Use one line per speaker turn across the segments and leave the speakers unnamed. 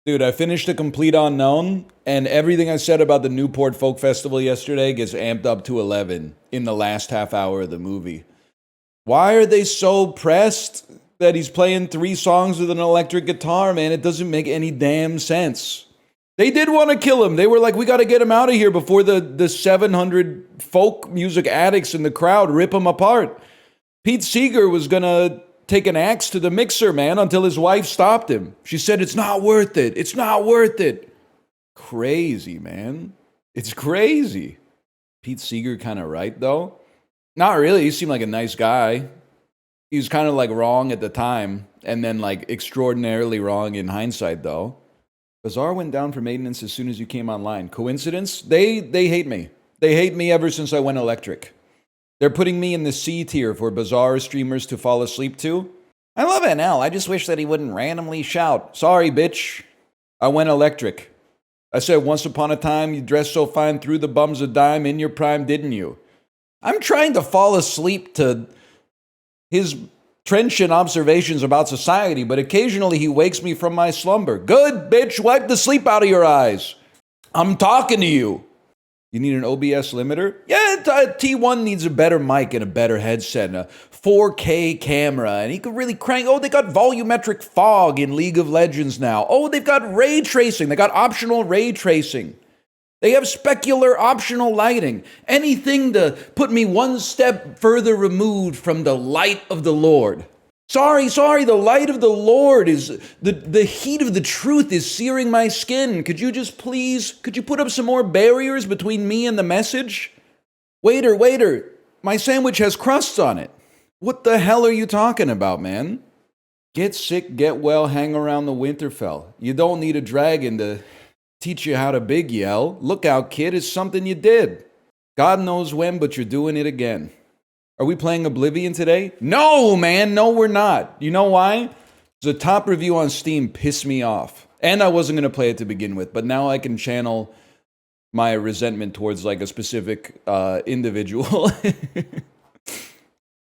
Dude, I finished The Complete Unknown, and everything I said about the Newport Folk Festival yesterday gets amped up to 11 in the last half hour of the movie. Why are they so pressed that he's playing 3 songs with an electric guitar, man? It doesn't make any damn sense. They did want to kill him. They were like, we got to get him out of here before the 700 folk music addicts in the crowd rip him apart. Pete Seeger was going to take an axe to the mixer, man, until his wife stopped him. She said, it's not worth it. It's not worth it. Crazy, man. It's crazy. Pete Seeger kind of right, though. Not really. He seemed like a nice guy. He was kind of like wrong at the time, and then like extraordinarily wrong in hindsight, though. Bazaar went down for maintenance as soon as you came online. Coincidence? They hate me. They hate me ever since I went electric. They're putting me in the C tier for Bazaar streamers to fall asleep to. I love NL. I just wish that he wouldn't randomly shout, sorry, bitch. I went electric. I said, once upon a time, you dressed so fine, threw the bums a dime in your prime, didn't you? I'm trying to fall asleep to his trenchant observations about society, but occasionally he wakes me from my slumber. Good, bitch, wipe the sleep out of your eyes. I'm talking to you. You need an OBS limiter? Yeah, T1 needs a better mic and a better headset and a 4K camera, and he could really crank. Oh, they got volumetric fog in League of Legends now. Oh, they've got ray tracing. They got optional ray tracing. They have specular optional lighting. Anything to put me one step further removed from the light of the Lord. Sorry, the light of the Lord is, the heat of the truth is searing my skin. Could you put up some more barriers between me and the message? Waiter, my sandwich has crusts on it. What the hell are you talking about, man? Get sick, get well, hang around the Winterfell. You don't need a dragon to teach you how to big yell. Look out, kid, it's something you did. God knows when, but you're doing it again. Are we playing Oblivion today? No, man, no, we're not. You know why? The top review on Steam pissed me off. And I wasn't going to play it to begin with, but now I can channel my resentment towards like a specific individual.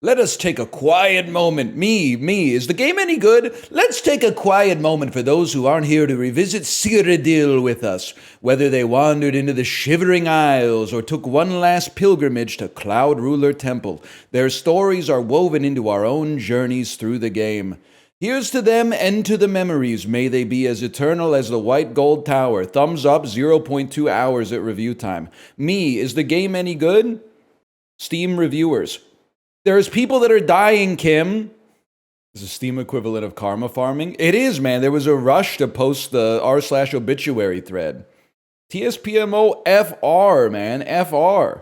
Let us take a quiet moment. Me. Is the game any good? Let's take a quiet moment for those who aren't here to revisit Cyrodiil with us, whether they wandered into the Shivering Isles or took one last pilgrimage to Cloud Ruler Temple. Their stories are woven into our own journeys through the game. Here's to them and to the memories. May they be as eternal as the White Gold Tower. Thumbs up, 0.2 hours at review time. Me, is the game any good? Steam reviewers. There's people that are dying, Kim. It's a Steam equivalent of karma farming. It is, man. There was a rush to post the r/obituary thread. TSPMO FR, man. FR.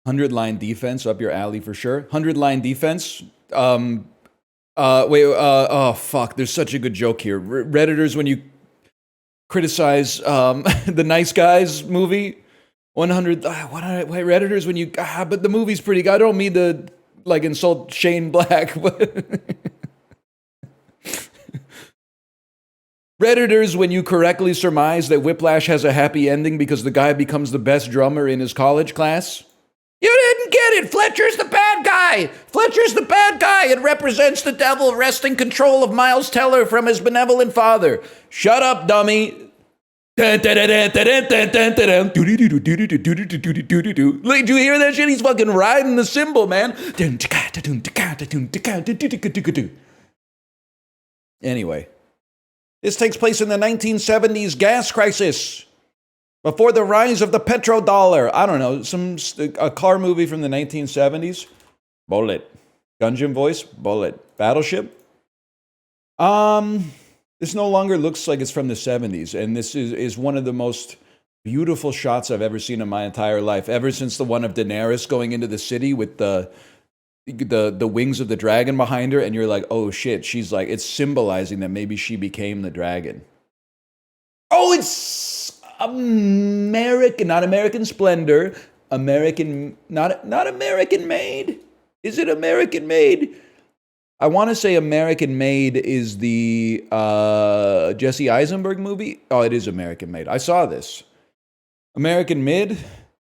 100-line defense, up your alley for sure. 100-line defense. Oh, fuck. There's such a good joke here. Redditors, when you criticize the Nice Guys movie, 100, Redditors, when you, but the movie's pretty good. I don't mean to, like, insult Shane Black, but Redditors, when you correctly surmise that Whiplash has a happy ending because the guy becomes the best drummer in his college class. You didn't get it! Fletcher's the bad guy! Fletcher's the bad guy! It represents the devil wresting control of Miles Teller from his benevolent father. Shut up, dummy! Like, do you hear that shit? He's fucking riding the cymbal, man. Anyway, this takes place in the 1970s gas crisis. Before the rise of the petrodollar. I don't know, a car movie from the 1970s. Bullet. Gungeon voice. Bullet. Battleship. This no longer looks like it's from the 70s, and this is one of the most beautiful shots I've ever seen in my entire life, ever since the one of Daenerys going into the city with the wings of the dragon behind her, and you're like, oh shit, she's like, it's symbolizing that maybe she became the dragon. Oh, it's American, not American Splendor, American, not American Made. Is it American Made? I want to say American Made is the Jesse Eisenberg movie. Oh, it is American Made. I saw this. American Mid?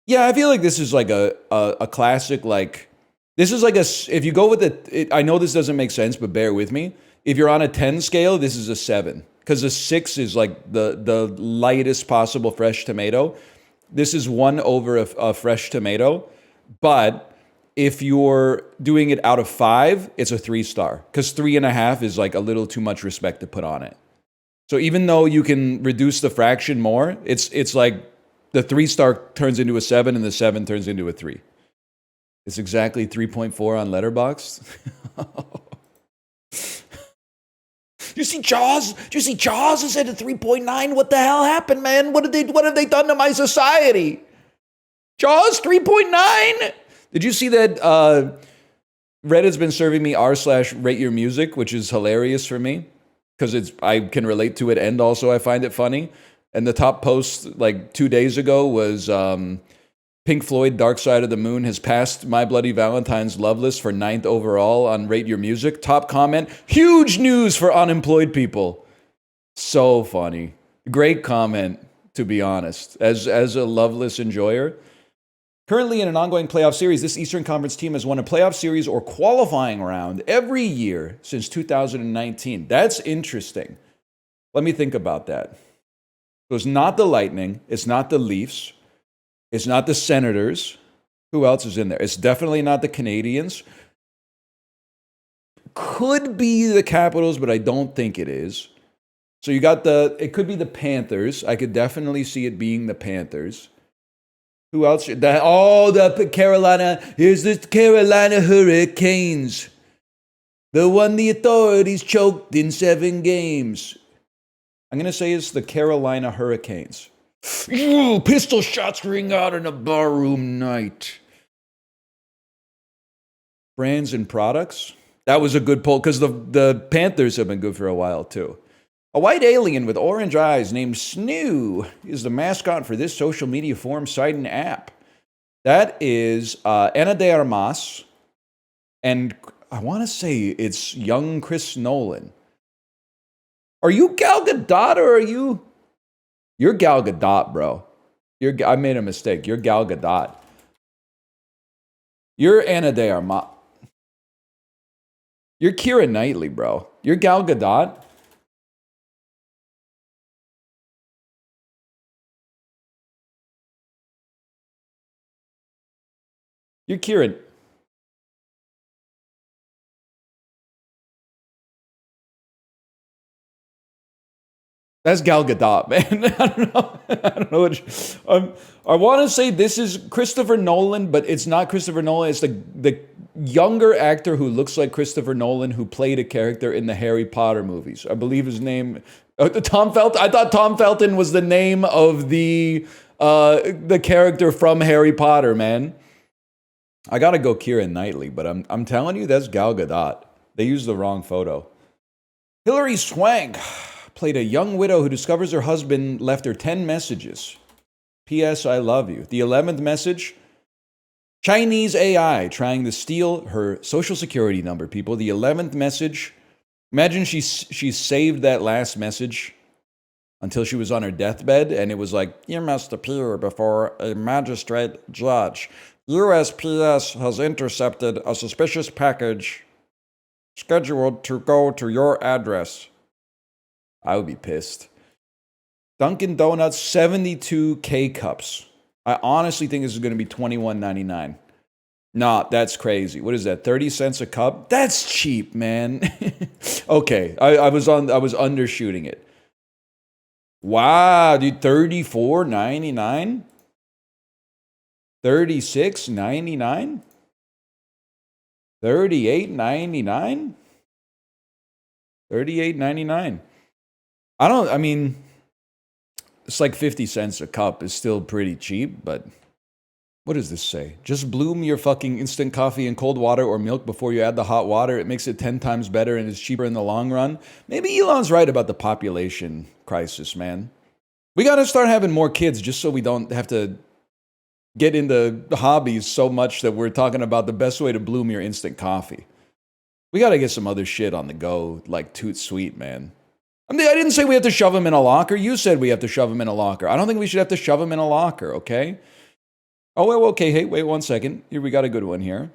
Yeah, I feel like this is like a classic, like, this is like if you go with it, I know this doesn't make sense, but bear with me. If you're on a 10 scale, this is a 7. Because a 6 is like the lightest possible fresh tomato. This is 1 over a fresh tomato. But if you're doing it out of 5, it's a 3-star. Because 3.5 is like a little too much respect to put on it. So even though you can reduce the fraction more, it's like the 3-star turns into a 7 and the 7 turns into a 3. It's exactly 3.4 on Letterboxd. You see Jaws? Did you see Jaws? Is at a 3.9. What the hell happened, man? What have they done to my society? Jaws 3.9. Did you see that? Reddit's been serving me r/rate your music, which is hilarious for me because I can relate to it, and also I find it funny. And the top post like 2 days ago was Pink Floyd Dark Side of the Moon has passed My Bloody Valentine's love list for 9th overall on Rate Your Music. Top comment, huge news for unemployed people. So funny. Great comment, to be honest. As a Loveless enjoyer. Currently in an ongoing playoff series, this Eastern Conference team has won a playoff series or qualifying round every year since 2019. That's interesting. Let me think about that. So it's not the Lightning. It's not the Leafs. It's not the Senators. Who else is in there? It's definitely not the Canadians. Could be the Capitals, but I don't think it is. So you got it could be the Panthers. I could definitely see it being the Panthers. Who else? The Carolina. Here's the Carolina Hurricanes. The one the authorities choked in 7 games. I'm going to say it's the Carolina Hurricanes. Ooh, pistol shots ring out in a barroom night. Brands and products. That was a good poll because the Panthers have been good for a while too. A white alien with orange eyes named Snoo is the mascot for this social media forum site and app. That is Ana de Armas, and I want to say it's young Chris Nolan. Are you Gal Gadot or are you? You're Gal Gadot, bro. I made a mistake. You're Gal Gadot. You're Ana de Armas. You're Keira Knightley, bro. You're Gal Gadot. You're Kieran. That's Gal Gadot, man. I don't know. I want to say this is Christopher Nolan, but it's not Christopher Nolan. It's the younger actor who looks like Christopher Nolan who played a character in the Harry Potter movies. I believe his name, Tom Felton. I thought Tom Felton was the name of the character from Harry Potter, man. I gotta go Keira Knightley, but I'm telling you, that's Gal Gadot. They used the wrong photo. Hilary Swank played a young widow who discovers her husband left her 10 messages. P.S. I love you. The 11th message, Chinese AI trying to steal her social security number, people. The 11th message, imagine she saved that last message until she was on her deathbed, and it was like, you must appear before a magistrate judge. USPS has intercepted a suspicious package scheduled to go to your address. I would be pissed. Dunkin' Donuts 72 K-Cups. I honestly think this is going to be $21.99. Nah, that's crazy. What is that, 30 cents a cup? That's cheap, man. Okay, I was undershooting it. Wow, dude, $34.99? $36.99? $38.99? $38.99. I mean, it's like 50 cents a cup is still pretty cheap, but what does this say? Just bloom your fucking instant coffee in cold water or milk before you add the hot water. It makes it 10 times better and is cheaper in the long run. Maybe Elon's right about the population crisis, man. We got to start having more kids just so we don't have to get into hobbies so much that we're talking about the best way to bloom your instant coffee. We got to get some other shit on the go, like Toot Sweet, man. I mean, I didn't say we have to shove them in a locker. You said we have to shove them in a locker. I don't think we should have to shove them in a locker, okay? Oh, well, okay. Hey, wait 1 second. Here, we got a good one here.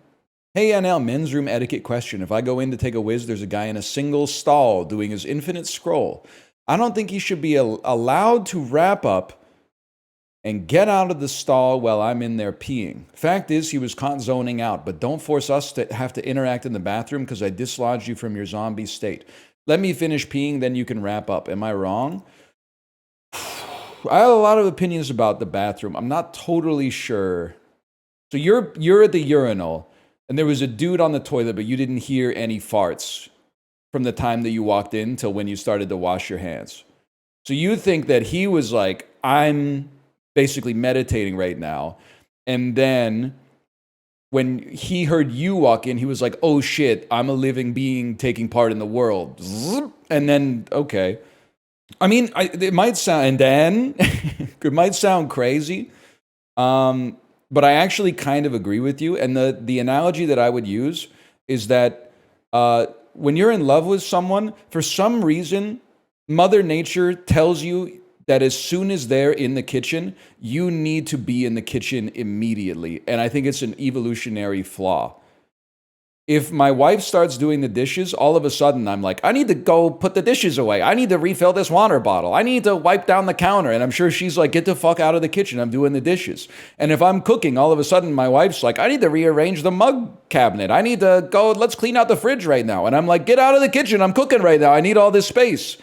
Hey NL, men's room etiquette question. If I go in to take a whiz, there's a guy in a single stall doing his infinite scroll. I don't think he should be allowed to wrap up and get out of the stall while I'm in there peeing. Fact is, he was caught zoning out, but don't force us to have to interact in the bathroom because I dislodged you from your zombie state. Let me finish peeing, then you can wrap up. Am I wrong? I have a lot of opinions about the bathroom. I'm not totally sure. So you're at the urinal, and there was a dude on the toilet, but you didn't hear any farts from the time that you walked in till when you started to wash your hands. So you think that he was like, I'm basically meditating right now. And then when he heard you walk in, he was like, oh shit, I'm a living being taking part in the world. And then, okay. I mean, it might sound, and then it might sound crazy, but I actually kind of agree with you. And the analogy that I would use is that when you're in love with someone, for some reason, Mother Nature tells you that as soon as they're in the kitchen, you need to be in the kitchen immediately. And I think it's an evolutionary flaw. If my wife starts doing the dishes, all of a sudden I'm like, I need to go put the dishes away. I need to refill this water bottle. I need to wipe down the counter. And I'm sure she's like, get the fuck out of the kitchen. I'm doing the dishes. And if I'm cooking, all of a sudden my wife's like, I need to rearrange the mug cabinet. I need to go, let's clean out the fridge right now. And I'm like, get out of the kitchen. I'm cooking right now. I need all this space.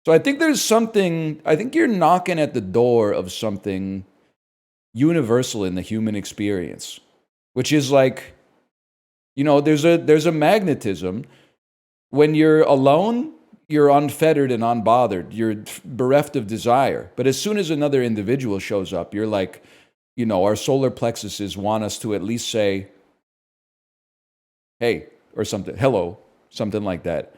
So I think there's something, I think you're knocking at the door of something universal in the human experience, which is like, you know, there's a magnetism. When you're alone, you're unfettered and unbothered. You're bereft of desire. But as soon as another individual shows up, you're like, you know, our solar plexuses want us to at least say, hey, or something, hello, something like that.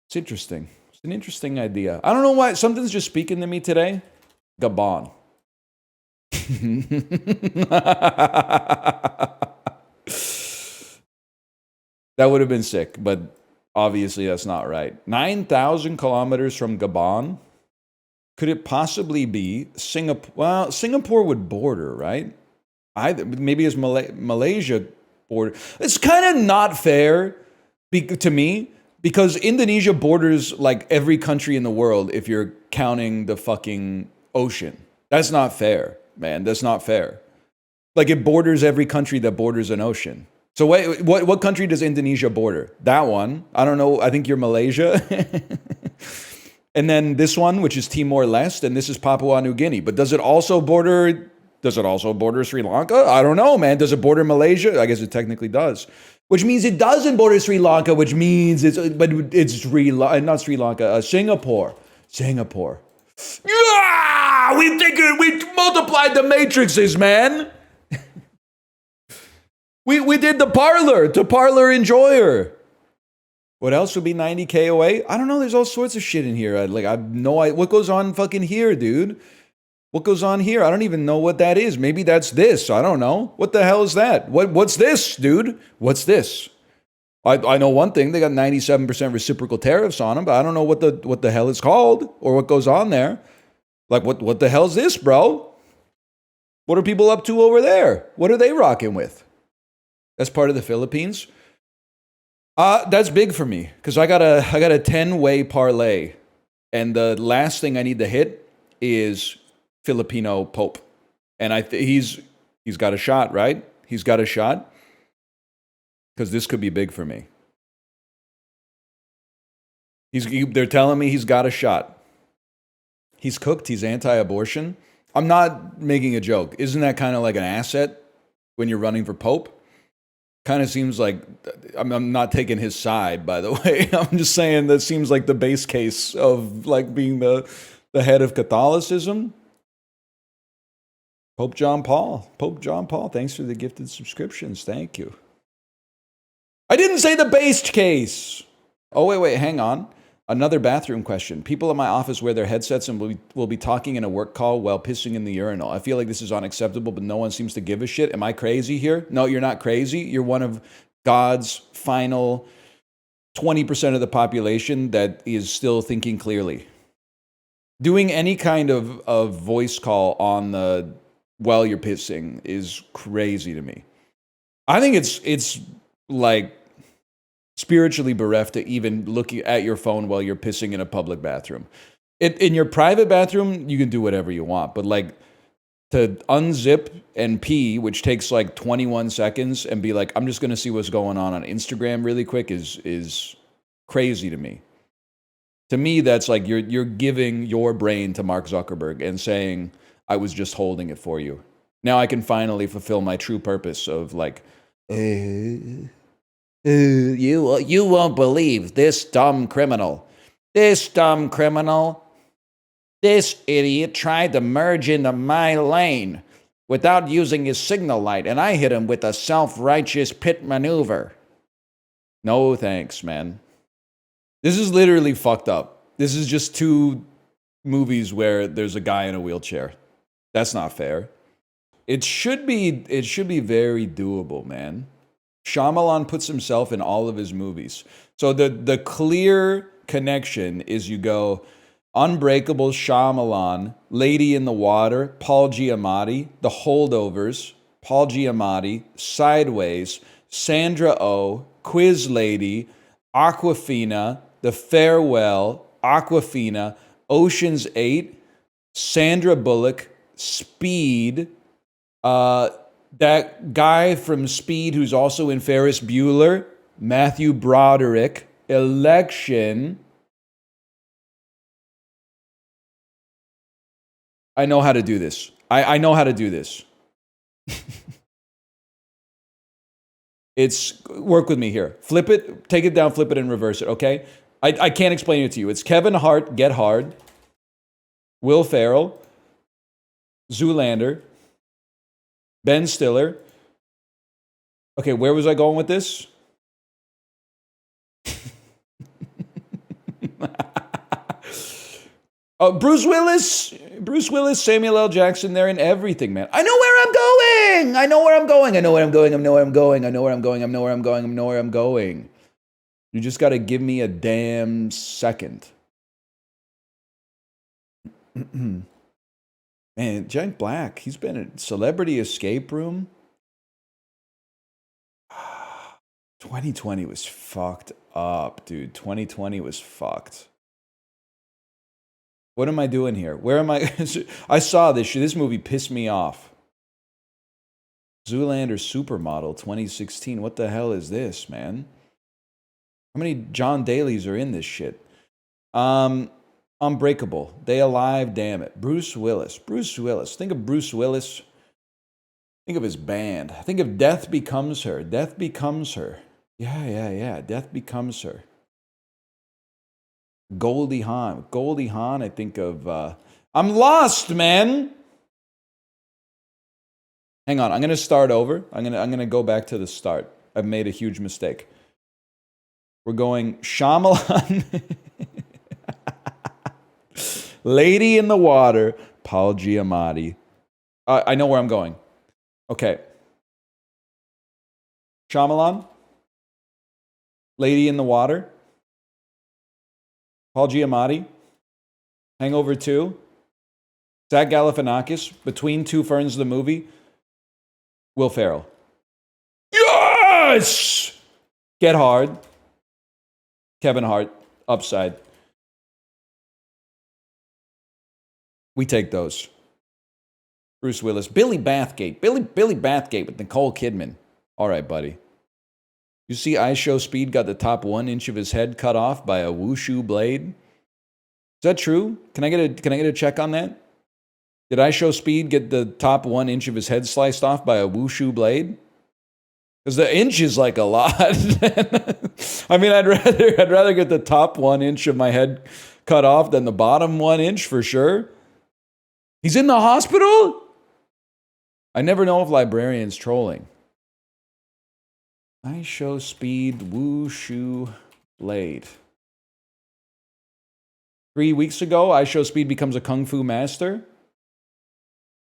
It's interesting. It's an interesting idea. I don't know why. Something's just speaking to me today. Gabon. That would have been sick, but obviously that's not right. 9,000 kilometers from Gabon. Could it possibly be Singapore? Well, Singapore would border, right? Maybe it's Malaysia border. It's kind of not fair to me because Indonesia borders like every country in the world if you're counting the fucking ocean. That's not fair, man. That's not fair. Like it borders every country that borders an ocean. So wait, what country does Indonesia border? That one. I don't know. I think you're Malaysia. And then this one, which is Timor-Leste, and this is Papua New Guinea. But does it also border Sri Lanka? I don't know, man. Does it border Malaysia? I guess it technically does. Which means it doesn't border Sri Lanka, which means it's not Sri Lanka, Singapore. Singapore. Yeah! We multiplied the matrices, man. We did the parlor to parlor enjoyer. What else would be 90K away? I don't know. There's all sorts of shit in here. I have no idea. What goes on fucking here, dude? What goes on here? I don't even know what that is. Maybe that's this. I don't know. What the hell is that? What's this, dude? What's this? I know one thing. They got 97% reciprocal tariffs on them, but I don't know what the hell it's called or what goes on there. Like, what the hell's this, bro? What are people up to over there? What are they rocking with? That's part of the Philippines. That's big for me because I got a 10-way parlay, and the last thing I need to hit is Filipino Pope, and he's got a shot, right? He's got a shot because this could be big for me. They're telling me he's got a shot. He's cooked. He's anti-abortion. I'm not making a joke. Isn't that kind of like an asset when you're running for Pope? Kind of seems like, I'm not taking his side, by the way. I'm just saying that seems like the base case of like being the head of Catholicism. Pope John Paul, thanks for the gifted subscriptions. Thank you. I didn't say the base case. Oh, wait, hang on. Another bathroom question. People in my office wear their headsets and will be talking in a work call while pissing in the urinal. I feel like this is unacceptable, but no one seems to give a shit. Am I crazy here? No, you're not crazy. You're one of God's final 20% of the population that is still thinking clearly. Doing any kind of voice call on while you're pissing is crazy to me. I think it's like spiritually bereft to even look at your phone while you're pissing in a public bathroom. In your private bathroom, you can do whatever you want, but like to unzip and pee, which takes like 21 seconds, and be like, I'm just going to see what's going on Instagram really quick is crazy to me. To me, that's like you're giving your brain to Mark Zuckerberg and saying, I was just holding it for you. Now I can finally fulfill my true purpose of like, you won't believe this dumb criminal. This dumb criminal. This idiot tried to merge into my lane without using his signal light, and I hit him with a self-righteous pit maneuver. No thanks, man. This is literally fucked up. This is just two movies where there's a guy in a wheelchair. That's not fair. It should be very doable, man. Shyamalan puts himself in all of his movies. So the clear connection is you go Unbreakable, Shyamalan, Lady in the Water, Paul Giamatti, The Holdovers, Paul Giamatti, Sideways, Sandra Oh, Quiz Lady, Awkwafina, The Farewell, Awkwafina, Ocean's 8, Sandra Bullock, Speed, that guy from Speed who's also in Ferris Bueller, Matthew Broderick, Election. I know how to do this. I know how to do this. It's, work with me here. Flip it, take it down, flip it, and reverse it, okay? I can't explain it to you. It's Kevin Hart, Get Hard, Will Ferrell, Zoolander, Ben Stiller. Okay, where was I going with this? Bruce Willis, Samuel L. Jackson, they're in everything, man. I know where I'm going. I know where I'm going. I know where I'm going. I know where I'm going. I know where I'm going. I know where I'm going. I know where I'm going. You just got to give me a damn second. Man, Jack Black, he's been in Celebrity Escape Room. 2020 was fucked up, dude. 2020 was fucked. What am I doing here? Where am I? I saw this shit. This movie pissed me off. Zoolander Supermodel 2016. What the hell is this, man? How many John Daly's are in this shit? Unbreakable. They Alive, damn it. Bruce Willis. Think of Bruce Willis. Think of his band. Think of Death Becomes Her. Death Becomes Her. Yeah. Death Becomes Her. Goldie Hawn, I think of... I'm lost, man! Hang on, I'm going to start over. I'm going to go back to the start. I've made a huge mistake. We're going Shyamalan, Lady in the Water, Paul Giamatti. I know where I'm going. Okay. Shyamalan, Lady in the Water, Paul Giamatti, Hangover 2, Zach Galifianakis, Between Two Ferns, the movie, Will Ferrell. Yes! Get Hard, Kevin Hart, Upside. We take those. Bruce Willis, Billy Bathgate with Nicole Kidman. All right, buddy. You see I Show Speed got the top 1 inch of his head cut off by a wushu blade? Is that true? Can I get a check on that? Did I Show Speed get the top 1 inch of his head sliced off by a wushu blade? Because the inch is like a lot. I mean, I'd rather get the top 1 inch of my head cut off than the bottom 1 inch for sure. He's in the hospital? I never know if librarian's trolling. I Show Speed wushu blade. 3 weeks ago, I Show Speed becomes a kung fu master.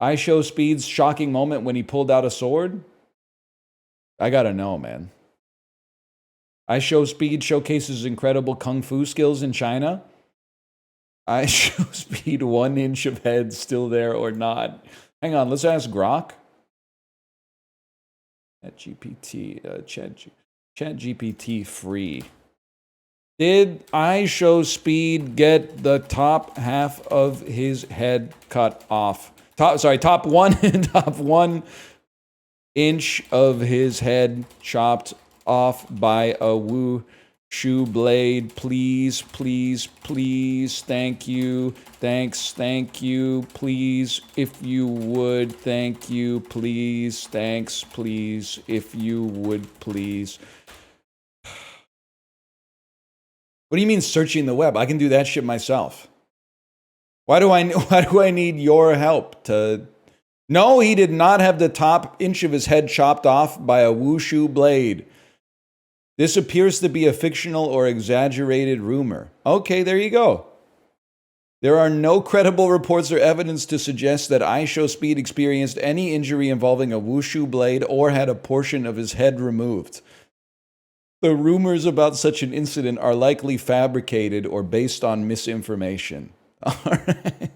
I Show Speed's shocking moment when he pulled out a sword. I gotta know, man. I Show Speed showcases incredible kung fu skills in China. I Show Speed 1 inch of head still there or not. Hang on, let's ask Grok. Chat GPT free. Did I show speed get the top half of his head cut off? Top one top 1 inch of his head chopped off by a shoe blade. Please, please, please. Thank you. Thanks. Thank you. Please, if you would. Thank you. Please. Thanks. Please, if you would. Please. What do you mean searching the web? I can do that shit myself. Why do I need your help to... No, he did not have the top inch of his head chopped off by a wushu blade. This appears to be a fictional or exaggerated rumor. Okay, there you go. There are no credible reports or evidence to suggest that IShowSpeed experienced any injury involving a wushu blade or had a portion of his head removed. The rumors about such an incident are likely fabricated or based on misinformation. All right.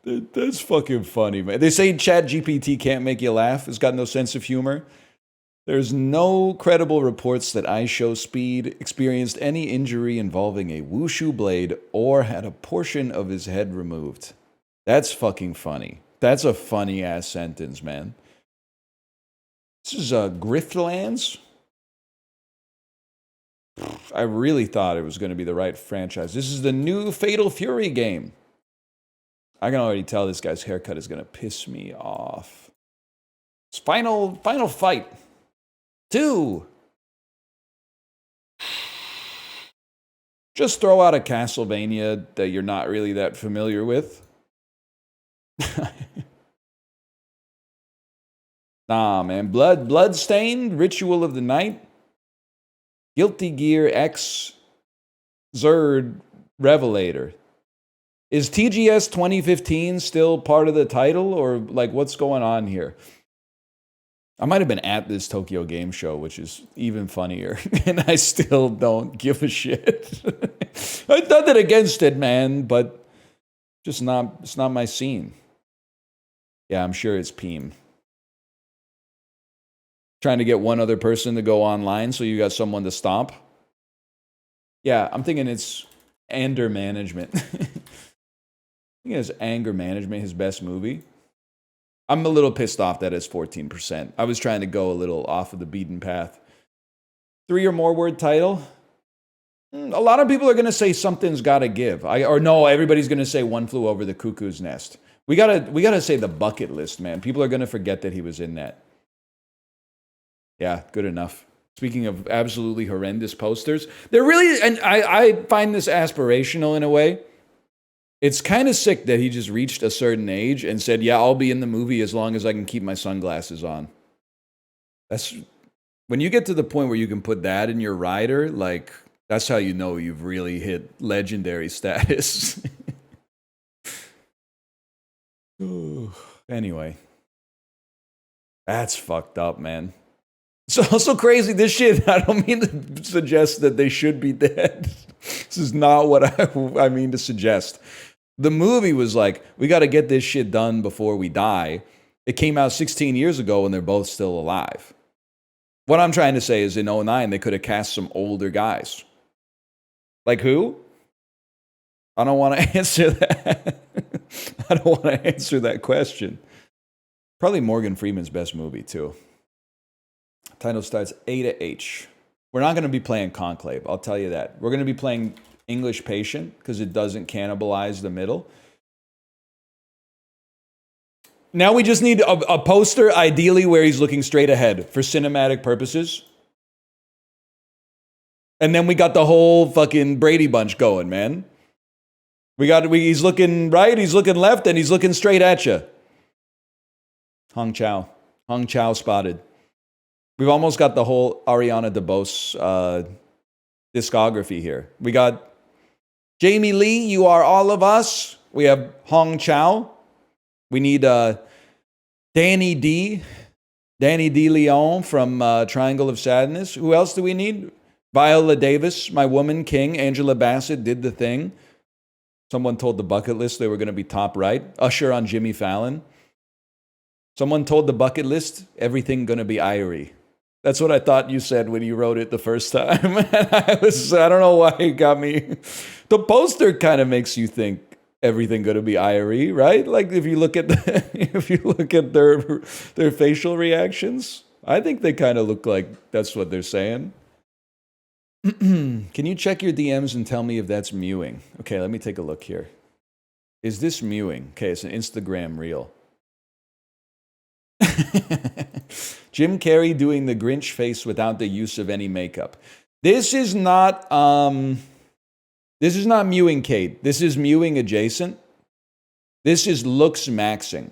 That's fucking funny, man. They say ChatGPT can't make you laugh. It's got no sense of humor. There's no credible reports that IShowSpeed experienced any injury involving a wushu blade or had a portion of his head removed. That's fucking funny. That's a funny-ass sentence, man. This is Griftlands. I really thought it was going to be the right franchise. This is the new Fatal Fury game. I can already tell this guy's haircut is going to piss me off. It's final fight. 2. Just throw out a Castlevania that you're not really that familiar with. Nah, man. Bloodstained, Ritual of the Night, Guilty Gear X, Zerd, Revelator. Is TGS 2015 still part of the title, or like what's going on here? I might have been at this Tokyo Game Show, which is even funnier, and I still don't give a shit. I've nothing against it, man, but it's not my scene. Yeah, I'm sure it's Peem. Trying to get one other person to go online so you got someone to stomp. Yeah, I'm thinking it's anger management. I think it's Anger Management, his best movie. I'm a little pissed off that it's 14%. I was trying to go a little off of the beaten path. 3 or more word title. A lot of people are going to say something's got to give. No, everybody's going to say One Flew Over the Cuckoo's Nest. We gotta say The Bucket List, man. People are going to forget that he was in that. Yeah, good enough. Speaking of absolutely horrendous posters, they're really, and I find this aspirational in a way. It's kind of sick that he just reached a certain age and said, yeah, I'll be in the movie as long as I can keep my sunglasses on. That's when you get to the point where you can put that in your rider, like, that's how you know you've really hit legendary status. Anyway. That's fucked up, man. It's also crazy, this shit, I don't mean to suggest that they should be dead. This is not what I mean to suggest. The movie was like, we got to get this shit done before we die. It came out 16 years ago and they're both still alive. What I'm trying to say is in 2009, they could have cast some older guys. Like who? I don't want to answer that. I don't want to answer that question. Probably Morgan Freeman's best movie, too. Title starts A to H. We're not going to be playing Conclave, I'll tell you that. We're going to be playing English Patient because it doesn't cannibalize the middle. Now we just need a poster, ideally where he's looking straight ahead for cinematic purposes. And then we got the whole fucking Brady Bunch going, man. He's looking right, he's looking left, and he's looking straight at you. Hong Chow spotted. We've almost got the whole Ariana DeBose discography here. We got Jamie Lee, You Are All of Us. We have Hong Chow. We need Danny D. Danny D. Leon from Triangle of Sadness. Who else do we need? Viola Davis, My Woman King. Angela Bassett did the thing. Someone told the Bucket List they were going to be top right. Usher on Jimmy Fallon. Someone told the bucket list, everything gonna be Irie. That's what I thought you said when you wrote it the first time. I don't know why it got me. The poster kind of makes you think everything gonna be Irie, right? Like if you look at their facial reactions, I think they kind of look like that's what they're saying. Can you check your DMs and tell me if that's mewing? Okay, let me take a look here. Is this mewing? Okay, it's an Instagram reel. Jim Carrey doing the Grinch face without the use of any makeup. This is not mewing, Kate. This is mewing adjacent. This is looks maxing.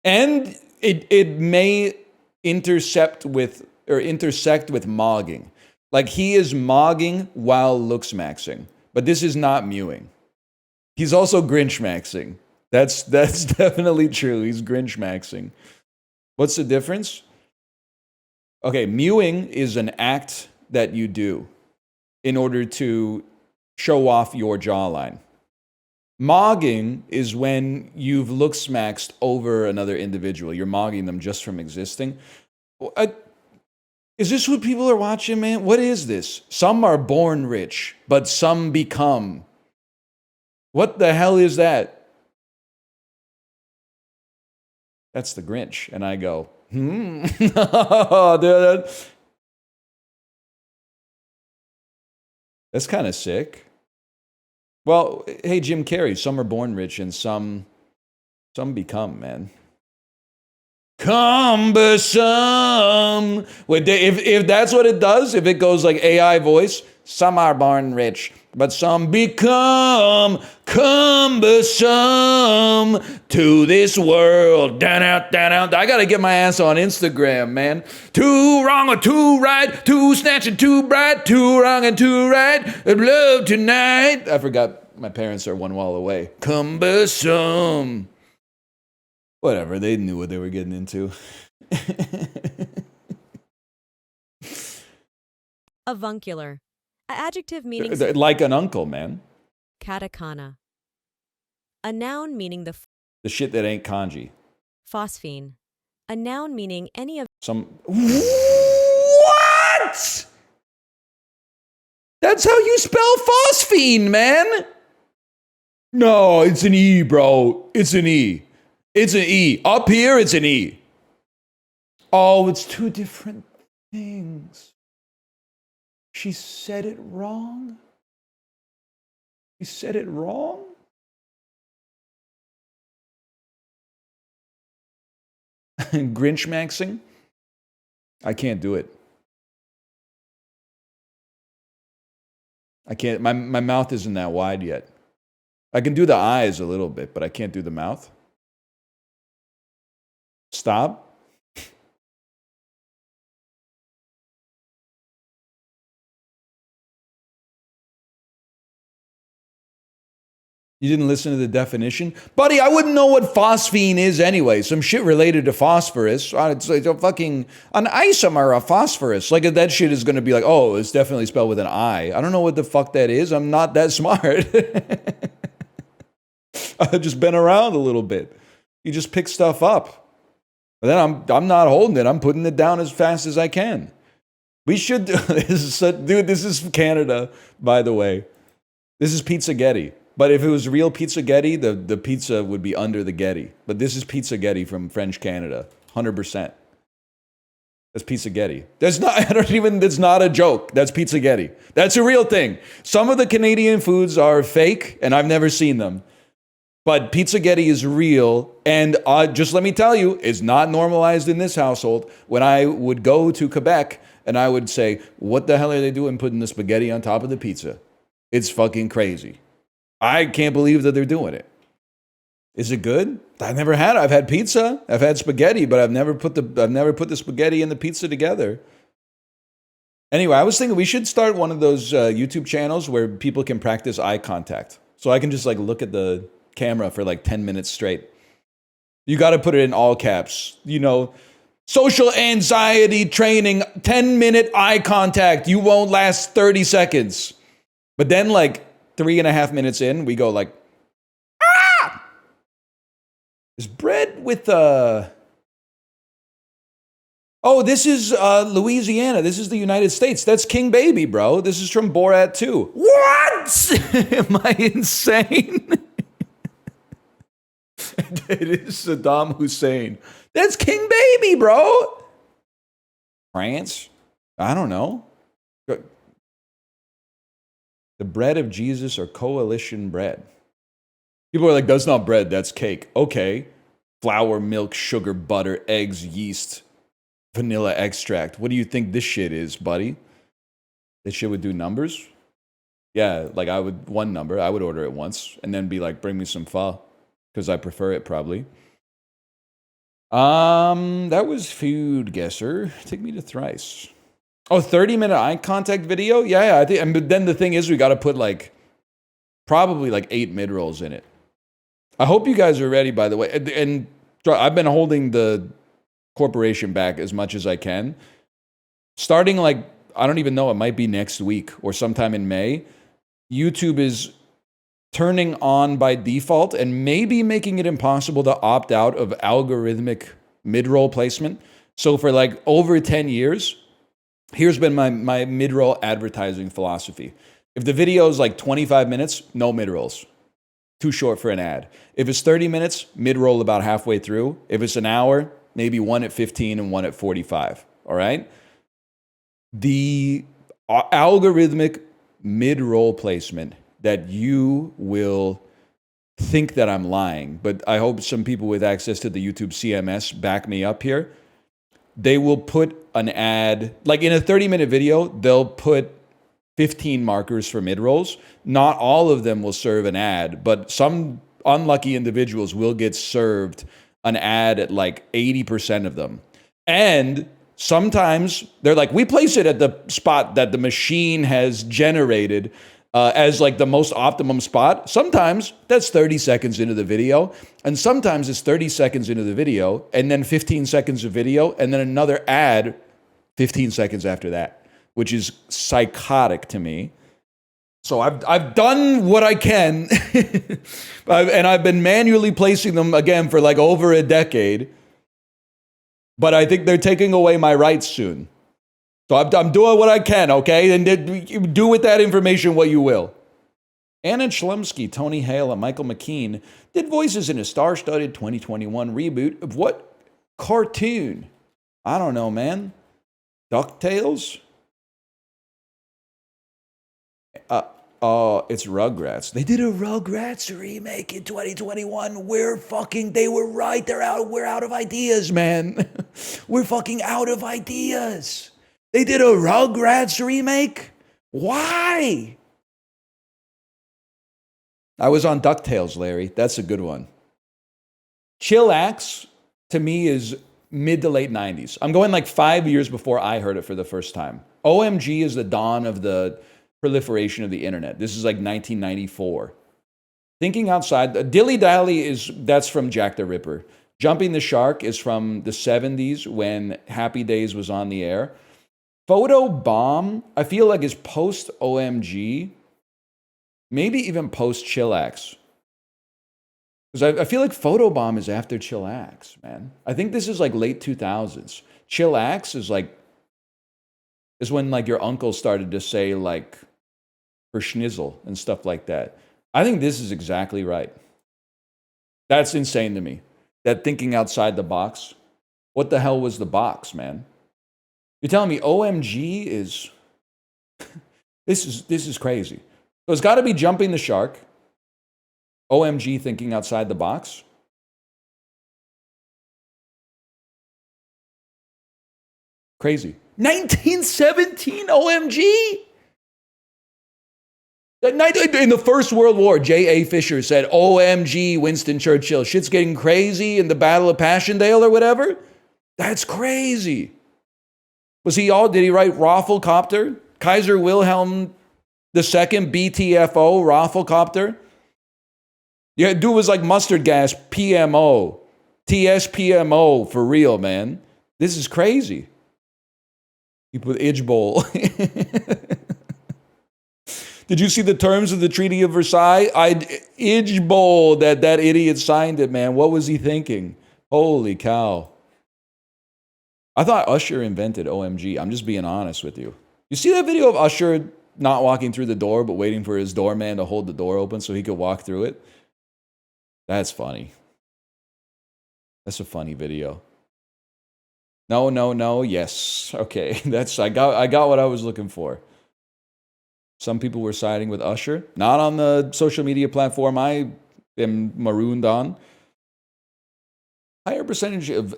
And it may intersect with mogging. Like he is mogging while looks maxing. But this is not mewing. He's also Grinch maxing. That's definitely true. He's Grinch maxing. What's the difference? Okay, mewing is an act that you do in order to show off your jawline. Mogging is when you've looks maxed over another individual. You're mogging them just from existing. Is this what people are watching, man? What is this? Some are born rich, but some become. What the hell is that? That's the Grinch. And I go, That's kind of sick. Well, hey, Jim Carrey, some are born rich and some become, man. Cumbersome. If that's what it does, if it goes like AI voice, some are born rich, but some become cumbersome to this world. Down out, down out. I gotta get my ass on Instagram, man. Too wrong or too right, too snatching, too bright, too wrong and too right. Of love tonight. I forgot my parents are one wall away. Cumbersome. Whatever, they knew what they were getting into.
Avuncular. An adjective meaning...
Like an uncle, man.
Katakana. A noun meaning the
shit that ain't kanji.
Phosphine. A noun meaning any of...
What? That's how you spell phosphine, man. No, it's an E, bro. It's an E. It's an E. Up here, it's an E. Oh, it's two different things. She said it wrong? She said it wrong? Grinch maxing? I can't do it. I can't. My mouth isn't that wide yet. I can do the eyes a little bit, but I can't do the mouth. Stop. You didn't listen to the definition? Buddy, I wouldn't know what phosphine is anyway. Some shit related to phosphorus. It's like a fucking, an isomer of phosphorus. Like that shit is going to be like, oh, it's definitely spelled with an I. I don't know what the fuck that is. I'm not that smart. I've just been around a little bit. You just pick stuff up. But then I'm not holding it. I'm putting it down as fast as I can. We should do this. Dude, this is Canada, by the way. This is Pizzagetti. But if it was real Pizzagetti, the pizza would be under the Getty. But this is Pizzagetti from French Canada. 100%. That's Pizzagetti. That's not a joke. That's Pizzagetti. That's a real thing. Some of the Canadian foods are fake, and I've never seen them. But Pizzagetti is real, and just let me tell you, it's not normalized in this household. When I would go to Quebec, and I would say, what the hell are they doing putting the spaghetti on top of the pizza? It's fucking crazy. I can't believe that they're doing it. Is it good? I've never had it. I've had pizza. I've had spaghetti, but I've never put the spaghetti and the pizza together. Anyway, I was thinking we should start one of those YouTube channels where people can practice eye contact. So I can just like look at the camera for like 10 minutes straight. You got to put it in all caps. You know, social anxiety training, 10-minute eye contact. You won't last 30 seconds. But then like 3.5 minutes in, we go like, ah! Is bread with Oh, this is Louisiana. This is the United States. That's King Baby, bro. This is from Borat 2. What? Am I insane? It is Saddam Hussein. That's King Baby, bro. France? I don't know. The bread of Jesus or coalition bread. People are like, that's not bread, that's cake. Okay. Flour, milk, sugar, butter, eggs, yeast, vanilla extract. What do you think this shit is, buddy? This shit would do numbers? Yeah, like one number, I would order it once and then be like, bring me some pho. Because I prefer it probably. That was FoodGuessr. Take me to thrice. Oh, 30-minute eye contact video? Yeah, I think. But then the thing is, we got to put like, probably like 8 mid-rolls in it. I hope you guys are ready, by the way. And I've been holding the corporation back as much as I can. Starting like, I don't even know, it might be next week or sometime in May. YouTube is turning on by default and maybe making it impossible to opt out of algorithmic mid-roll placement. So for like over 10 years, here's been my mid-roll advertising philosophy. If the video is like 25 minutes, no mid-rolls. Too short for an ad. If it's 30 minutes, mid-roll about halfway through. If it's an hour, maybe one at 15 and one at 45. All right? The algorithmic mid-roll placement that you will think that I'm lying, but I hope some people with access to the YouTube CMS back me up here. They will put an ad, like in a 30-minute video, they'll put 15 markers for mid-rolls. Not all of them will serve an ad, but some unlucky individuals will get served an ad at like 80% of them. And sometimes they're like, we place it at the spot that the machine has generated as like the most optimum spot. Sometimes that's 30 seconds into the video, and sometimes it's 30 seconds into the video, and then 15 seconds of video, and then another ad 15 seconds after that, which is psychotic to me. So I've done what I can, and I've been manually placing them again for like over a decade, but I think they're taking away my rights soon. So I'm doing what I can, okay? And do with that information what you will. Anna Chlumsky, Tony Hale, and Michael McKean did voices in a star-studded 2021 reboot of what cartoon? I don't know, man. DuckTales? It's Rugrats. They did a Rugrats remake in 2021. They were right. We're out of ideas, man. We're fucking out of ideas. They did a Rugrats remake? Why? I was on DuckTales, Larry. That's a good one. Chillax, to me, is mid to late 90s. I'm going like 5 years before I heard it for the first time. OMG is the dawn of the proliferation of the internet. This is like 1994. Thinking Outside, Dilly Dally that's from Jack the Ripper. Jumping the Shark is from the 70s when Happy Days was on the air. Photo Bomb, I feel like is post OMG, maybe even post Chillax. Because I feel like Photo Bomb is after Chillax, man. I think this is like late 2000s. Chillax is when like your uncle started to say like for schnizzle and stuff like that. I think this is exactly right. That's insane to me. That thinking outside the box. What the hell was the box, man? You're telling me OMG is this is crazy. So it's got to be Jumping the Shark. OMG, Thinking Outside the Box. Crazy. 1917 OMG. In the First World War, J.A. Fisher said, OMG, Winston Churchill. Shit's getting crazy in the Battle of Passchendaele or whatever. That's crazy. Did he write Rafflecopter? Kaiser Wilhelm II, BTFO, Rafflecopter? Yeah, dude was like mustard gas, PMO. TSPMO, for real, man. This is crazy. You put Idge Bowl. Did you see the terms of the Treaty of Versailles? Idge Bowl, that idiot signed it, man. What was he thinking? Holy cow. I thought Usher invented OMG. I'm just being honest with you. You see that video of Usher not walking through the door, but waiting for his doorman to hold the door open so he could walk through it? That's funny. That's a funny video. No, yes. Okay, I got what I was looking for. Some people were siding with Usher. Not on the social media platform I am marooned on. Higher percentage of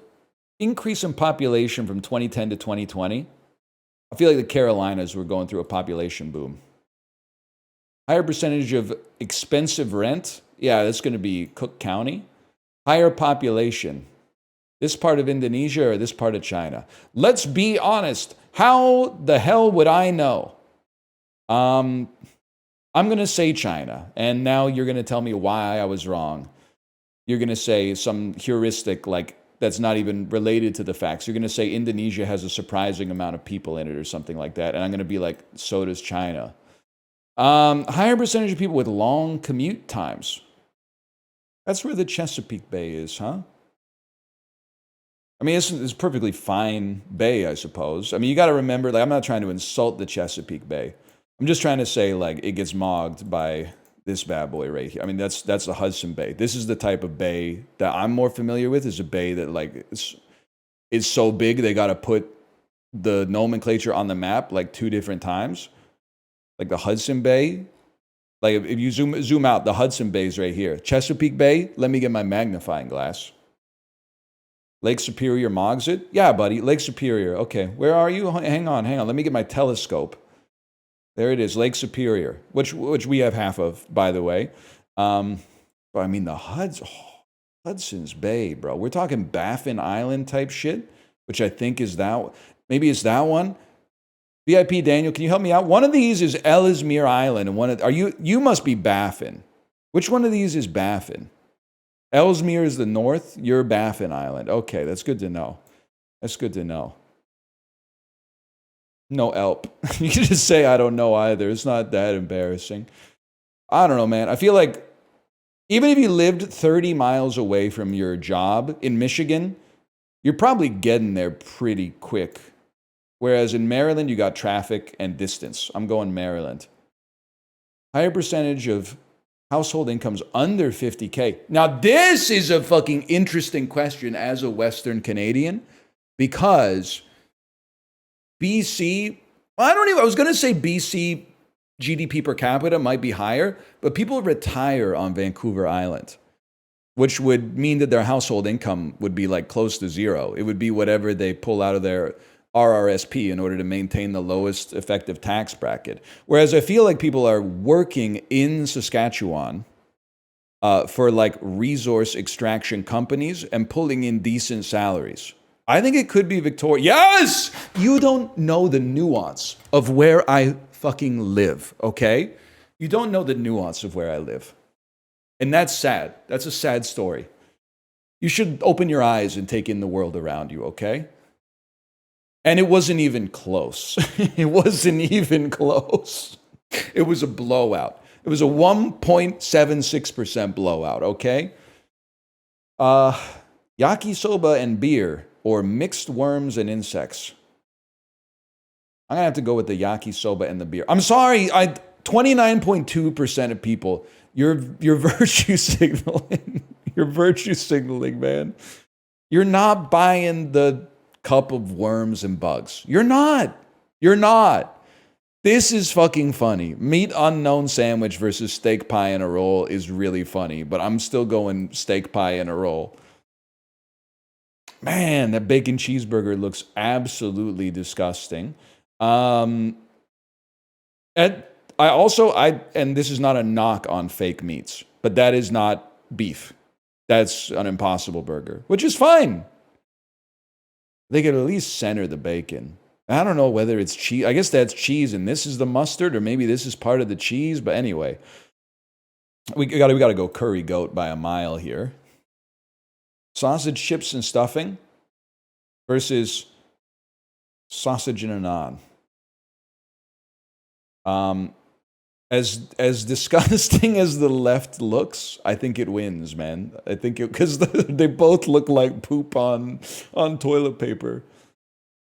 increase in population from 2010 to 2020. I feel like the Carolinas were going through a population boom. Higher percentage of expensive rent. Yeah, that's going to be Cook County. Higher population. This part of Indonesia or this part of China? Let's be honest. How the hell would I know? I'm going to say China. And now you're going to tell me why I was wrong. You're going to say some heuristic like that's not even related to the facts. You're going to say Indonesia has a surprising amount of people in it or something like that. And I'm going to be like, so does China. Higher percentage of people with long commute times. That's where the Chesapeake Bay is, huh? I mean, it's a perfectly fine bay, I suppose. I mean, you got to remember, like, I'm not trying to insult the Chesapeake Bay. I'm just trying to say, like, it gets mogged by this bad boy right here. I mean, that's the Hudson Bay. This is the type of bay that I'm more familiar with. Is a bay that like is so big they got to put the nomenclature on the map like 2 different times. Like the Hudson Bay. Like if you zoom out, the Hudson Bay is right here. Chesapeake Bay. Let me get my magnifying glass. Lake Superior mogs it. Yeah, buddy. Lake Superior. Okay, where are you? Hang on. Let me get my telescope. There it is, Lake Superior, which we have half of, by the way. But I mean, the Hudson's Bay, bro. We're talking Baffin Island type shit, which I think is that. Maybe it's that one. VIP Daniel, can you help me out? One of these is Ellesmere Island, and you must be Baffin. Which one of these is Baffin? Ellesmere is the north. You're Baffin Island. Okay, that's good to know. No help. You can just say, I don't know either. It's not that embarrassing. I don't know, man. I feel like even if you lived 30 miles away from your job in Michigan, you're probably getting there pretty quick. Whereas in Maryland, you got traffic and distance. I'm going Maryland. Higher percentage of household incomes under 50K. Now, this is a fucking interesting question as a Western Canadian because BC, I was going to say BC GDP per capita might be higher, but people retire on Vancouver Island, which would mean that their household income would be like close to zero. It would be whatever they pull out of their RRSP in order to maintain the lowest effective tax bracket. Whereas I feel like people are working in Saskatchewan for like resource extraction companies and pulling in decent salaries. I think it could be Victoria. Yes! You don't know the nuance of where I fucking live, okay? You don't know the nuance of where I live. And that's sad. That's a sad story. You should open your eyes and take in the world around you, okay? And it wasn't even close. It wasn't even close. It was a blowout. It was a 1.76% blowout, okay? Yakisoba and beer, or mixed worms and insects. I'm going to have to go with the yakisoba and the beer. I'm sorry, 29.2% of people, you're virtue signaling. You're virtue signaling, man. You're not buying the cup of worms and bugs. You're not. This is fucking funny. Meat unknown sandwich versus steak pie and a roll is really funny, but I'm still going steak pie and a roll. Man, that bacon cheeseburger looks absolutely disgusting. And this is not a knock on fake meats, but that is not beef. That's an Impossible Burger, which is fine. They could at least center the bacon. I don't know whether it's cheese. I guess that's cheese and this is the mustard, or maybe this is part of the cheese. But anyway, we got to go curry goat by a mile here. Sausage, chips, and stuffing versus sausage in a naan. As disgusting as the left looks, I think it wins, man. I think because they both look like poop on toilet paper.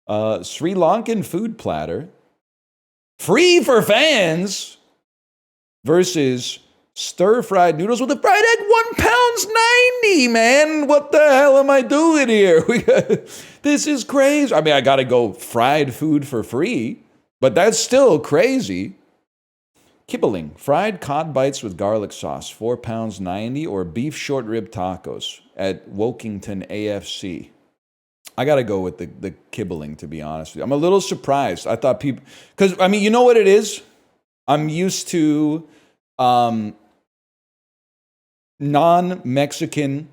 Sri Lankan food platter. Free for fans. Versus stir-fried noodles with a fried egg, £1.90, man. What the hell am I doing here? This is crazy. I mean, I gotta go fried food for free, but that's still crazy. Kibbling, fried cod bites with garlic sauce, £4.90, or beef short rib tacos at Wokington AFC. I gotta go with the kibbling, to be honest with you. I'm a little surprised. I thought people, because, I mean, you know what it is? I'm used to non-Mexican,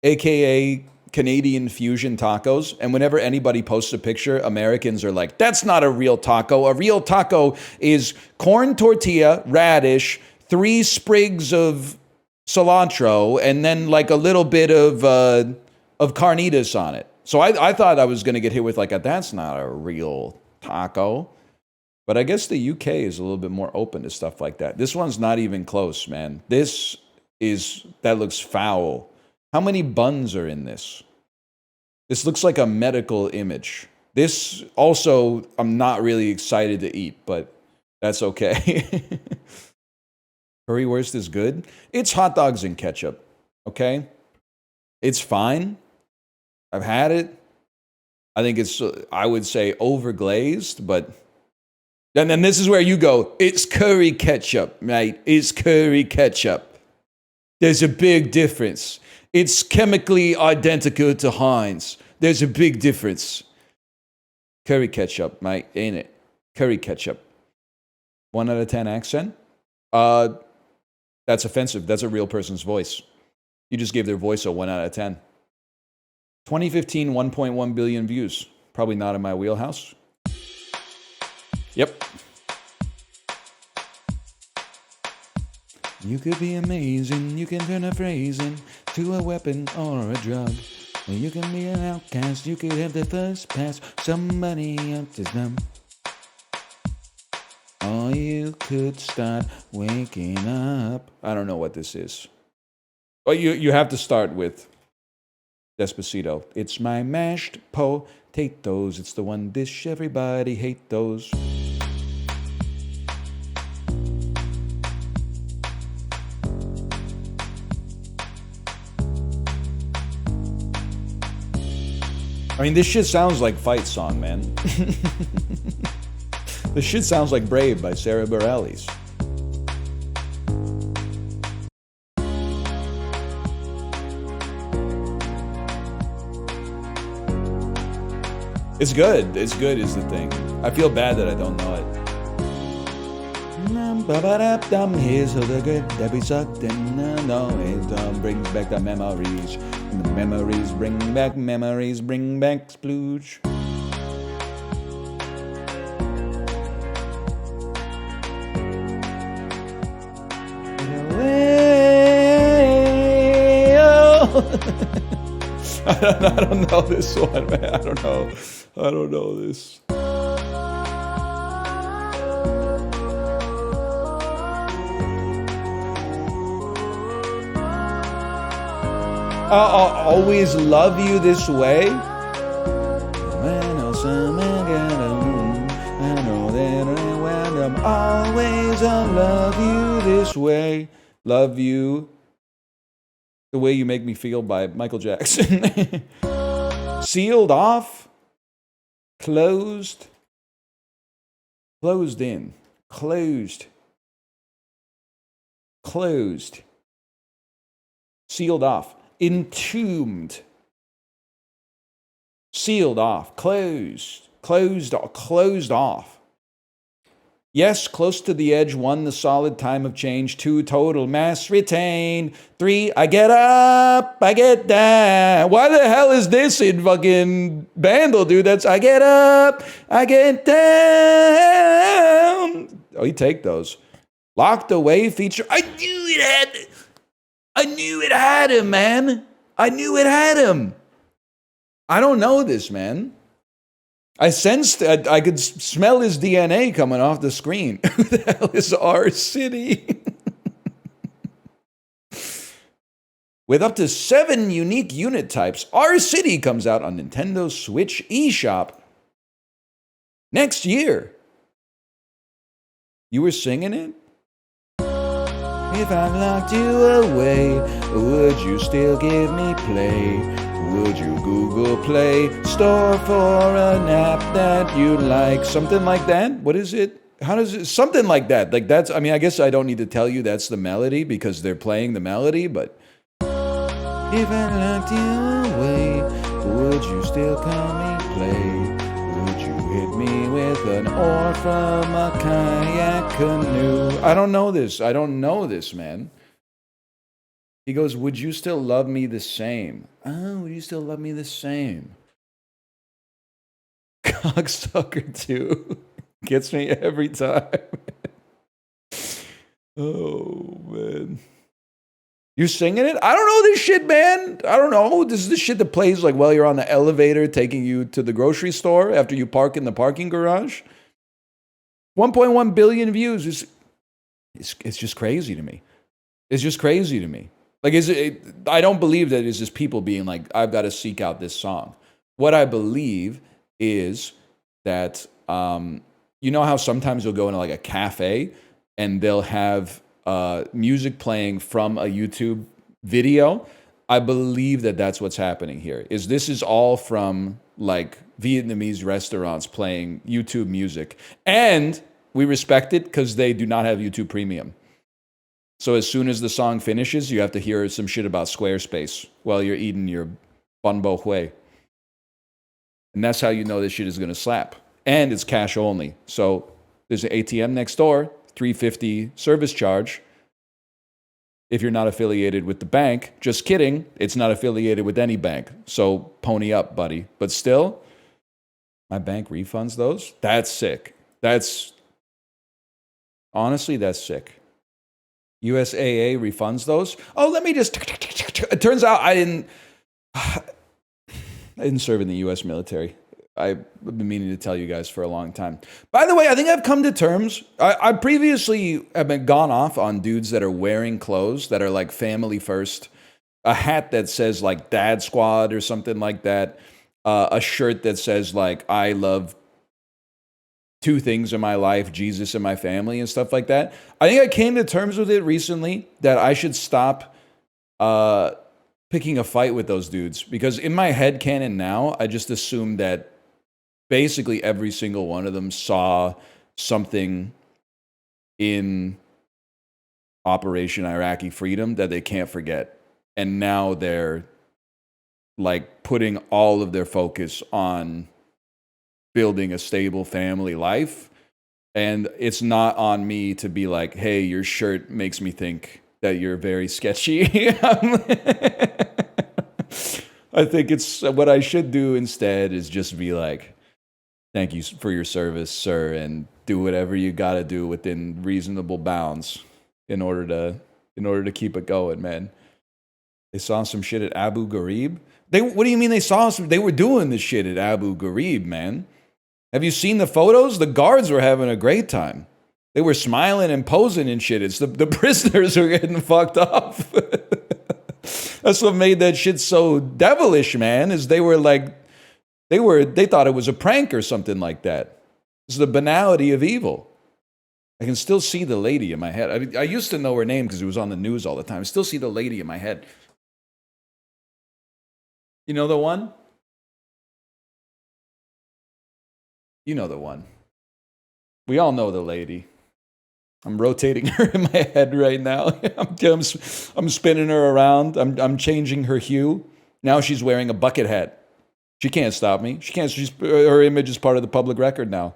aka Canadian fusion tacos, and whenever anybody posts a picture, Americans are like, that's not a real taco. A real taco is corn tortilla, radish, 3 sprigs of cilantro, and then like a little bit of carnitas on it. So I thought I was going to get hit with like that's not a real taco. But I guess the UK is a little bit more open to stuff like that. This one's not even close, man. That looks foul. How many buns are in this? This looks like a medical image. This also, I'm not really excited to eat, but that's okay. Currywurst is good. It's hot dogs and ketchup, okay? It's fine. I've had it. I think it's, I would say, overglazed, but... And then this is where you go, it's curry ketchup, mate. It's curry ketchup. There's a big difference. It's chemically identical to Heinz. There's a big difference. Curry ketchup, mate, ain't it? Curry ketchup. 1 out of 10 accent? That's offensive. That's a real person's voice. You just gave their voice a 1 out of 10. 2015, 1.1 billion views. Probably not in my wheelhouse. Yep. You could be amazing. You can turn a phrase into a weapon or a drug. You can be an outcast. You could have the first pass. Somebody else's them. Or you could start waking up. I don't know what this is. Oh, you have to start with Despacito. It's my mashed potatoes. It's the one dish everybody hate those. I mean, this shit sounds like Fight Song, man. This shit sounds like Brave by Sarah Bareilles. It's good. It's good is the thing. I feel bad that I don't know it. Here's all the good that we sucked and no, it brings back the memories. The memories bring back splooge. I don't know this one, man. I don't know this. I'll always love you this way. Always I'll love you this way. Love you the way you make me feel by Michael Jackson. Sealed off. Closed. Closed in. Closed. Closed. Sealed off. Entombed. Sealed off. Closed. Closed off. Yes, close to the edge. 1, the solid time of change. 2, total mass retained. 3, I get up, I get down. Why the hell is this in fucking Bandle, dude? That's I get up, I get down. Oh, you take those. Locked away feature. I knew it had him, man. I knew it had him. I don't know this, man. I sensed, I could smell his DNA coming off the screen. Who the hell is our city? With up to 7 unique unit types, Our City comes out on Nintendo Switch eShop Next year. You were singing it? If I locked you away, would you still give me play? Would you Google Play Store for an app that you like? Something like that? What is it? How does it? Something like that. Like that's, I mean, I guess I don't need to tell you that's the melody because they're playing the melody, but if I locked you away, would you still call me play? Would you hit me with an oar from a kayak canoe? I don't know this. I don't know this, man. He goes, would you still love me the same? Oh, would you still love me the same? Cocksucker 2 gets me every time. Oh, man. You singing it? I don't know this shit, man. I don't know. This is the shit that plays like while you're on the elevator taking you to the grocery store after you park in the parking garage. 1.1 billion views. It's just crazy to me. It's just crazy to me. Like, I don't believe that it's just people being like, I've got to seek out this song. What I believe is that, you know how sometimes you'll go into like a cafe and they'll have music playing from a YouTube video? I believe that that's what's happening here. This is all from like Vietnamese restaurants playing YouTube music. And we respect it because they do not have YouTube Premium. So as soon as the song finishes, you have to hear some shit about Squarespace while you're eating your bun bo hui. And that's how you know this shit is going to slap. And it's cash only. So there's an ATM next door, $3.50 service charge. If you're not affiliated with the bank, just kidding, it's not affiliated with any bank. So pony up, buddy. But still, my bank refunds those? That's sick. Honestly, that's sick. USAA refunds those. Oh, let me just. It turns out I didn't serve in the U.S. military. I've been meaning to tell you guys for a long time. By the way, I think I've come to terms. I previously have been gone off on dudes that are wearing clothes that are like family first. A hat that says like Dad Squad or something like that. A shirt that says like I love two things in my life, Jesus and my family and stuff like that. I think I came to terms with it recently that I should stop picking a fight with those dudes because in my head canon now, I just assume that basically every single one of them saw something in Operation Iraqi Freedom that they can't forget. And now they're like putting all of their focus on building a stable family life. And it's not on me to be like, hey, your shirt makes me think that you're very sketchy. I think it's what I should do instead is just be like, thank you for your service, sir, and do whatever you got to do within reasonable bounds in order to keep it going, man. They saw some shit at Abu Ghraib. What do you mean they saw some? They were doing this shit at Abu Ghraib, man. Have you seen the photos? The guards were having a great time. They were smiling and posing and shit. It's the prisoners were getting fucked up. That's what made that shit so devilish, man, is they thought it was a prank or something like that. It's the banality of evil. I can still see the lady in my head. I used to know her name because it was on the news all the time. I still see the lady in my head. You know the one? You know the one. We all know the lady. I'm rotating her in my head right now. I'm spinning her around. I'm changing her hue. Now she's wearing a bucket hat. She can't stop me. She can't. Her image is part of the public record now.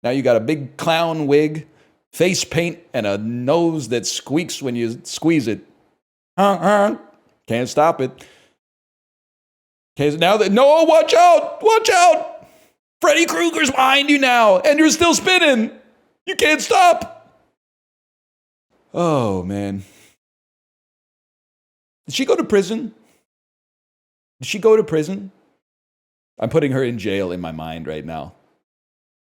Now you got a big clown wig, face paint, and a nose that squeaks when you squeeze it. Can't stop it. Okay, now no, watch out! Watch out! Freddy Krueger's behind you now, and you're still spinning. You can't stop. Oh, man. Did she go to prison? Did she go to prison? I'm putting her in jail in my mind right now.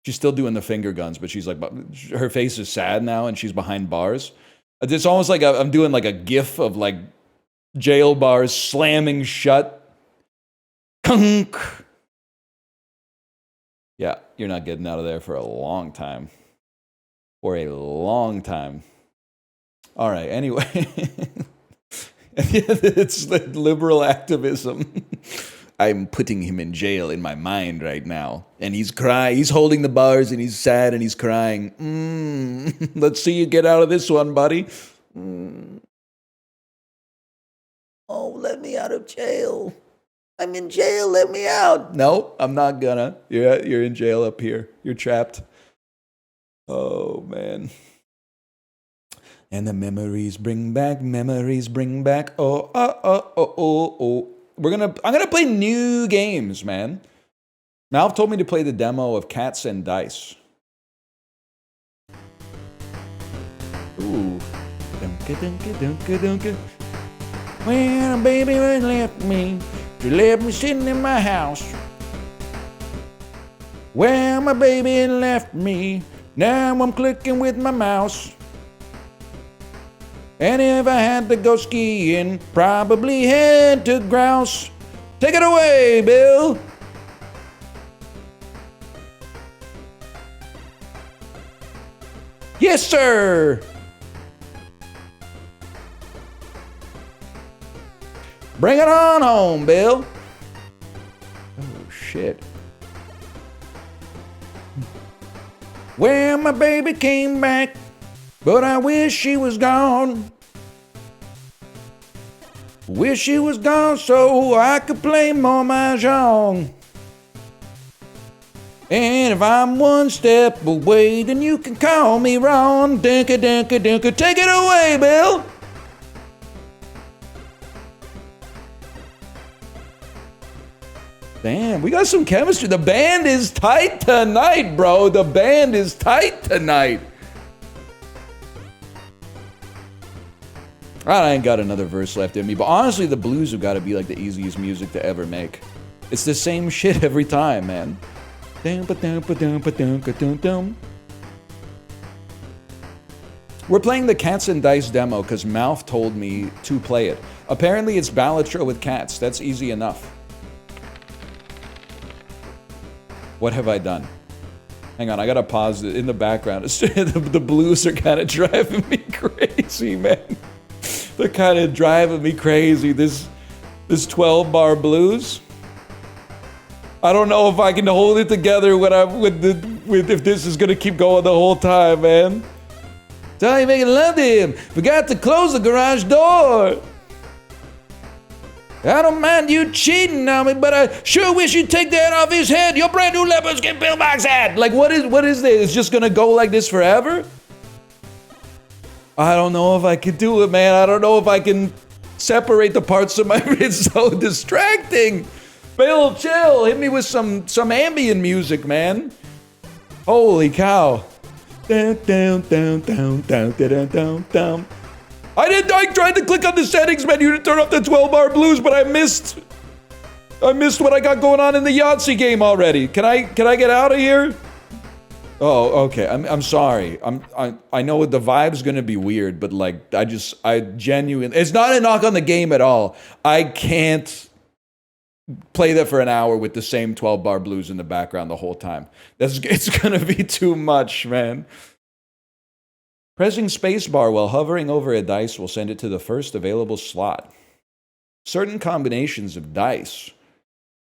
She's still doing the finger guns, but she's like, her face is sad now, and she's behind bars. It's almost like I'm doing like a gif of like jail bars slamming shut. Kunk. Yeah, you're not getting out of there for a long time. For a long time. All right, anyway. It's like liberal activism. I'm putting him in jail in my mind right now. And he's crying. He's holding the bars and he's sad and he's crying. Let's see you get out of this one, buddy. Oh, let me out of jail. I'm in jail. Let me out. No, I'm not gonna. You're in jail up here. You're trapped. Oh, man. And the memories bring back. Oh. I'm gonna play new games, man. Malv told me to play the demo of Cats and Dice. Ooh. When a baby left me, she left me sitting in my house. Well, my baby left me, now I'm clicking with my mouse. And if I had to go skiing, probably head to Grouse. Take it away, Bill. Yes, sir. Bring it on home, Bill. Oh, shit. Well, my baby came back, but I wish she was gone. Wish she was gone so I could play more mahjong. And if I'm one step away, then you can call me Ron. Dinka, dinka, dinka. Take it away, Bill. Damn, we got some chemistry. The band is tight tonight, bro. The band is tight tonight. I ain't got another verse left in me, but honestly, the blues have got to be like the easiest music to ever make. It's the same shit every time, man. We're playing the Cats and Dice demo because Malf told me to play it. Apparently, it's Balatro with cats. That's easy enough. What have I done? Hang on, I gotta pause it in the background. The blues are kind of driving me crazy, man. They're kind of driving me crazy. This 12-bar blues. I don't know if I can hold it together if this is gonna keep going the whole time, man. Tell you making love to him. Forgot to close the garage door. I don't mind you cheating on me, but I sure wish you'd take that off his head. Your brand new leopard skin pillbox hat. Like, what is this? It's just gonna go like this forever? I don't know if I can do it, man. I don't know if I can separate the parts of my... It's so distracting. Bill, chill. Hit me with some ambient music, man. Holy cow. Down, down, down, down, down, down, down, down. I tried to click on the settings menu to turn off the 12-bar blues, but I missed what I got going on in the Yahtzee game already. Can I get out of here? Oh, okay. I'm sorry. I know the vibe's gonna be weird, but like I genuinely, it's not a knock on the game at all. I can't play that for an hour with the same 12-bar blues in the background the whole time. It's gonna be too much, man. Pressing spacebar while hovering over a dice will send it to the first available slot. Certain combinations of dice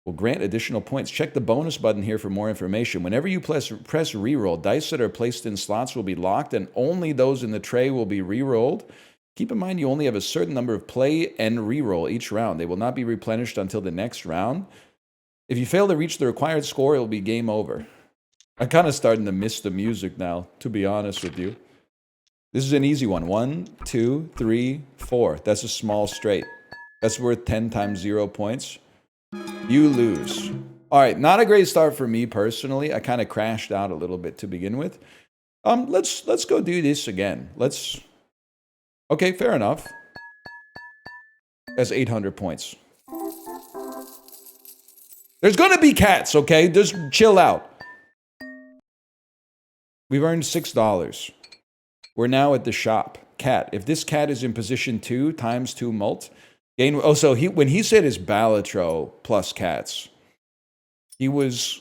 will grant additional points. Check the bonus button here for more information. Whenever you press reroll, dice that are placed in slots will be locked and only those in the tray will be rerolled. Keep in mind you only have a certain number of play and reroll each round. They will not be replenished until the next round. If you fail to reach the required score, it will be game over. I'm kind of starting to miss the music now, to be honest with you. This is an easy one. 1, 2, 3, 4. That's a small straight. That's worth 10 times 0 points. You lose. All right, not a great start for me personally. I kind of crashed out a little bit to begin with. Let's go do this again. Okay, fair enough. That's 800 points. There's gonna be cats, okay? Just chill out. We've earned $6. We're now at the shop. Cat. If this cat is in position 2 times 2 mult, gain. Oh, so when he said his Balatro plus cats, he was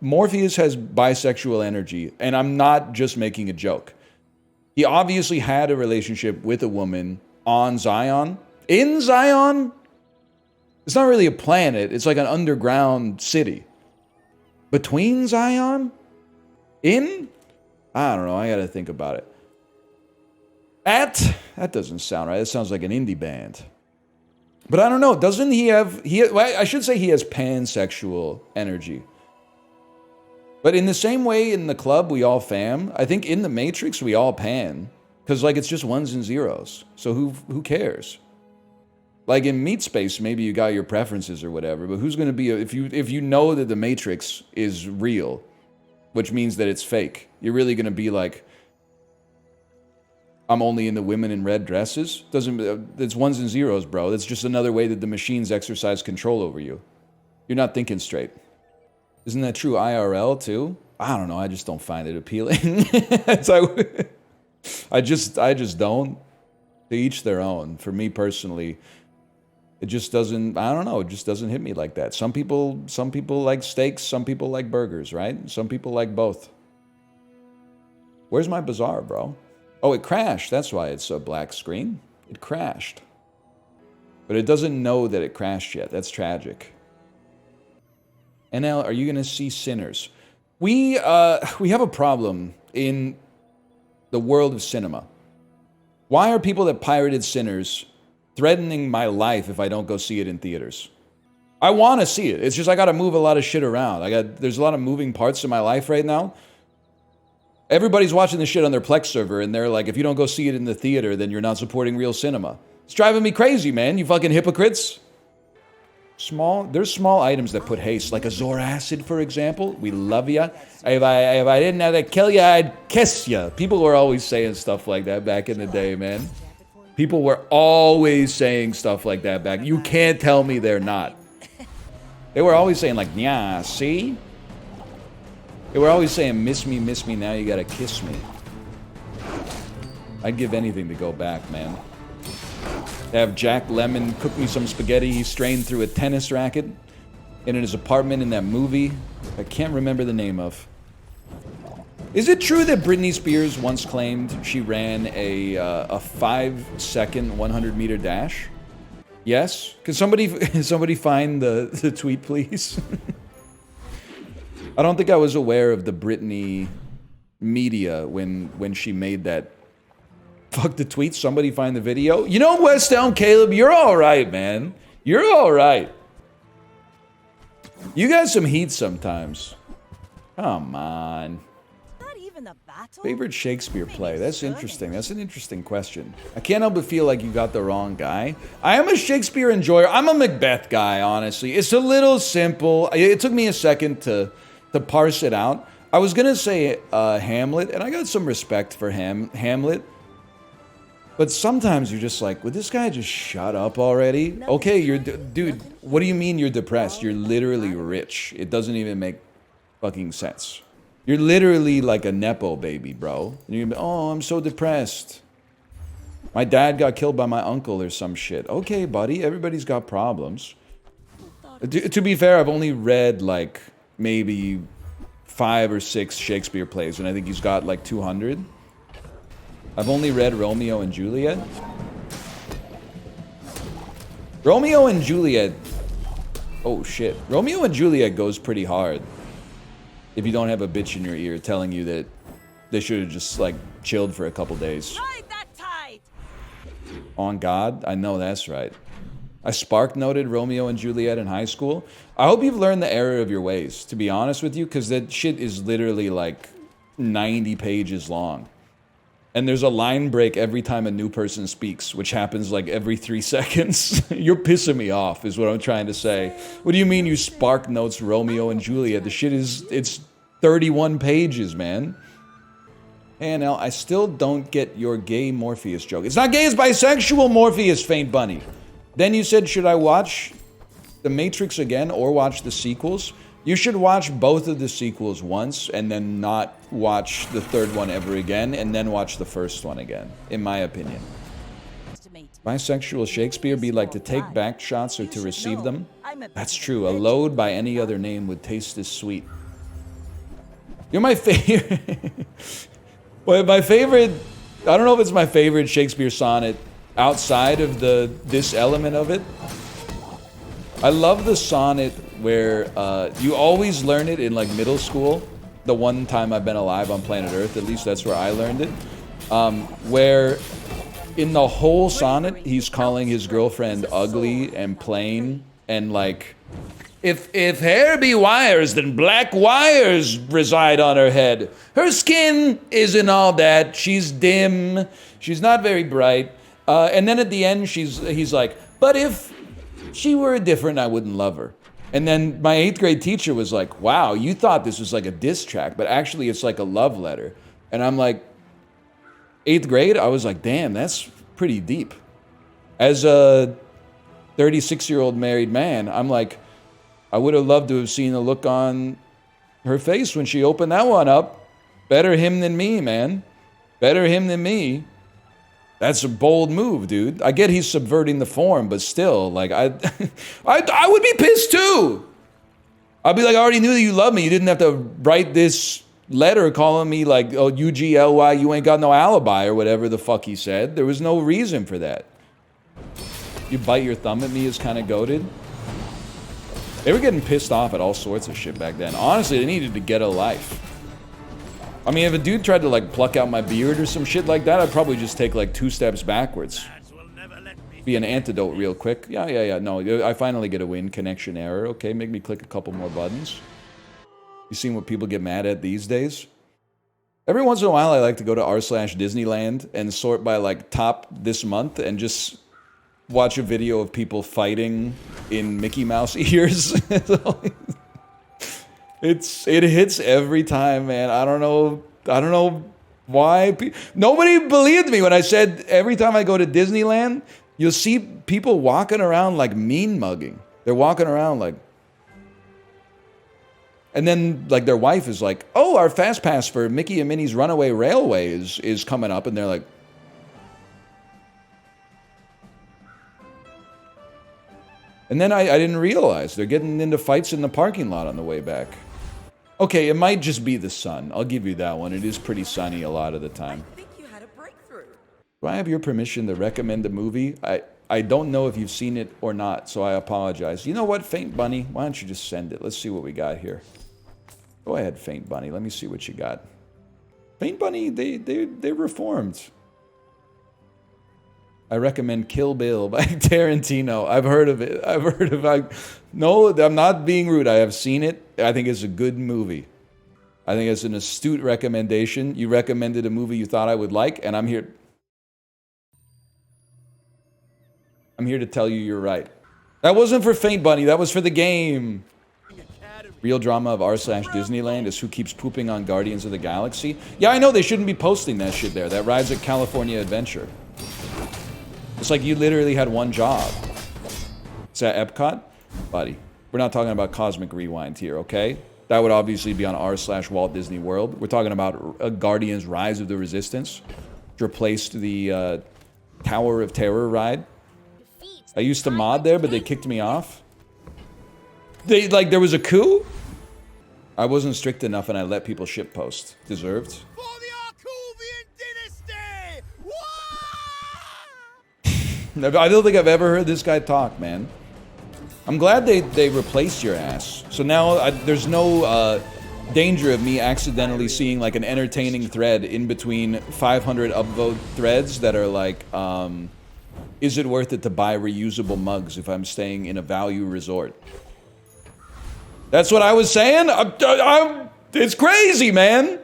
Morpheus has bisexual energy, and I'm not just making a joke. He obviously had a relationship with a woman on Zion. In Zion? It's not really a planet. It's like an underground city. Between Zion? In? I don't know. I gotta think about it. At? That doesn't sound right. That sounds like an indie band. But I don't know. Doesn't he have... well, I should say he has pansexual energy. But in the same way in the club, we all fam. I think in the Matrix, we all pan. Because, like, it's just ones and zeros. So who cares? Like, in Meat Space, maybe you got your preferences or whatever. But who's going to be... if you know that the Matrix is real, which means that it's fake, you're really going to be like, I'm only into women in red dresses? It's ones and zeros, bro. That's just another way that the machines exercise control over you. You're not thinking straight. Isn't that true IRL too? I don't know. I just don't find it appealing. I just don't. To each their own. For me personally, it just doesn't. I don't know. It just doesn't hit me like that. Some people like steaks. Some people like burgers. Right? Some people like both. Where's my bazaar, bro? Oh, it crashed. That's why it's a black screen. It crashed. But it doesn't know that it crashed yet. That's tragic. NL, are you going to see Sinners? We have a problem in the world of cinema. Why are people that pirated Sinners threatening my life if I don't go see it in theaters? I want to see it. It's just I got to move a lot of shit around. There's a lot of moving parts in my life right now. Everybody's watching this shit on their Plex server, and they're like, if you don't go see it in the theater, then you're not supporting real cinema. It's driving me crazy, man. You fucking hypocrites. There's small items that put haste, like a Zor acid, for example. We love ya. If I didn't have to kill ya, I'd kiss ya. People were always saying stuff like that back in the day, man. People were always saying stuff like that back. You can't tell me they're not. They were always saying like, yeah, see? They were always saying, miss me, now you gotta kiss me. I'd give anything to go back, man. Have Jack Lemmon cook me some spaghetti he strained through a tennis racket in his apartment in that movie I can't remember the name of. Is it true that Britney Spears once claimed she ran a 5-second 100-meter dash? Yes? Can somebody find the tweet, please? I don't think I was aware of the Britney media when she made that. Fuck the tweet, somebody find the video. You know, West Elm Caleb, you're alright, man. You're alright. You got some heat sometimes. Come on.
Not even the battle?
Favorite Shakespeare play? That's interesting. That's an interesting question. I can't help but feel like you got the wrong guy. I am a Shakespeare enjoyer. I'm a Macbeth guy, honestly. It's a little simple. It took me a second to parse it out. I was gonna say Hamlet, and I got some respect for Hamlet. But sometimes you're just like, would this guy just shut up already? Okay, dude, what do you mean you're depressed? You're literally rich. It doesn't even make fucking sense. You're literally like a Nepo baby, bro. And you're gonna be, oh, I'm so depressed. My dad got killed by my uncle or some shit. Okay, buddy, everybody's got problems. To be fair, I've only read like maybe 5 or 6 Shakespeare plays, and I think he's got like 200. I've only read Romeo and Juliet. Romeo and Juliet... Oh, shit. Romeo and Juliet goes pretty hard. If you don't have a bitch in your ear telling you that they should have just, like, chilled for a couple days.
Ride that tide!
On God? I know that's right. I spark noted Romeo and Juliet in high school. I hope you've learned the error of your ways, to be honest with you, because that shit is literally, like, 90 pages long. And there's a line break every time a new person speaks, which happens like every 3 seconds. You're pissing me off, is what I'm trying to say. What do you mean you spark notes Romeo and Juliet? The shit it's 31 pages, man. Hey, NL, I still don't get your gay Morpheus joke. It's not gay, it's bisexual Morpheus, faintbunnyy. Then you said, should I watch The Matrix again or watch the sequels? You should watch both of the sequels once and then not watch the third one ever again and then watch the first one again, in my opinion. Bisexual Shakespeare be like to take back shots or to receive them? That's true. A load by any other name would taste as sweet. You're my favorite. Well, my favorite. I don't know if it's my favorite Shakespeare sonnet outside of this element of it. I love the sonnet where you always learn it in like middle school. The one time I've been alive on planet Earth, at least that's where I learned it. Where in the whole sonnet, he's calling his girlfriend ugly and plain and like, if hair be wires, then black wires reside on her head. Her skin isn't all that. She's dim. She's not very bright. And then at the end, he's like, but if she were different, I wouldn't love her. And then my 8th grade teacher was like, wow, you thought this was like a diss track, but actually it's like a love letter. And I'm like, 8th grade, I was like, damn, that's pretty deep. As a 36-year-old married man, I'm like, I would have loved to have seen the look on her face when she opened that one up. Better him than me, man. Better him than me. That's a bold move, dude. I get he's subverting the form, but still, like, I would be pissed too. I'd be like, I already knew that you loved me. You didn't have to write this letter calling me like, oh, UGLY, you ain't got no alibi or whatever the fuck he said. There was no reason for that. You bite your thumb at me is kind of goated. They were getting pissed off at all sorts of shit back then. Honestly, they needed to get a life. I mean, if a dude tried to like pluck out my beard or some shit like that, I'd probably just take like 2 steps backwards. Be an antidote real quick. Yeah. No, I finally get a win. Connection error. Okay, make me click a couple more buttons. You seen what people get mad at these days? Every once in a while, I like to go to r/Disneyland and sort by like top this month and just watch a video of people fighting in Mickey Mouse ears. It hits every time, man. I don't know why. Nobody believed me when I said every time I go to Disneyland, you'll see people walking around like mean mugging. They're walking around like, and then like their wife is like, "Oh, our fast pass for Mickey and Minnie's Runaway Railway is coming up," and they're like, and then I didn't realize they're getting into fights in the parking lot on the way back. Okay, it might just be the sun. I'll give you that one. It is pretty sunny a lot of the time.
I think you had a breakthrough.
Do I have your permission to recommend a movie? I don't know if you've seen it or not, so I apologize. You know what, Faint Bunny? Why don't you just send it? Let's see what we got here. Go ahead, Faint Bunny. Let me see what you got. Faint Bunny, they reformed. I recommend Kill Bill by Tarantino. I've heard of it. No, I'm not being rude. I have seen it. I think it's a good movie. I think it's an astute recommendation. You recommended a movie you thought I would like, and I'm here to tell you you're right. That wasn't for Faint Bunny. That was for the game. Real drama of r/Disneyland is who keeps pooping on Guardians of the Galaxy. Yeah, I know they shouldn't be posting that shit there. That rides at California Adventure. It's like you literally had one job. Is that Epcot? Buddy, we're not talking about Cosmic Rewind here, okay? That would obviously be on r/Walt Disney World. We're talking about Guardians Rise of the Resistance, which replaced the Tower of Terror ride. I used to mod there, but they kicked me off. There was a coup? I wasn't strict enough and I let people shitpost. Deserved. I don't think I've ever heard this guy talk, man. I'm glad they replaced your ass. So now there's no danger of me accidentally seeing like an entertaining thread in between 500 upvote threads that are like, is it worth it to buy reusable mugs if I'm staying in a value resort? That's what I was saying? It's crazy, man.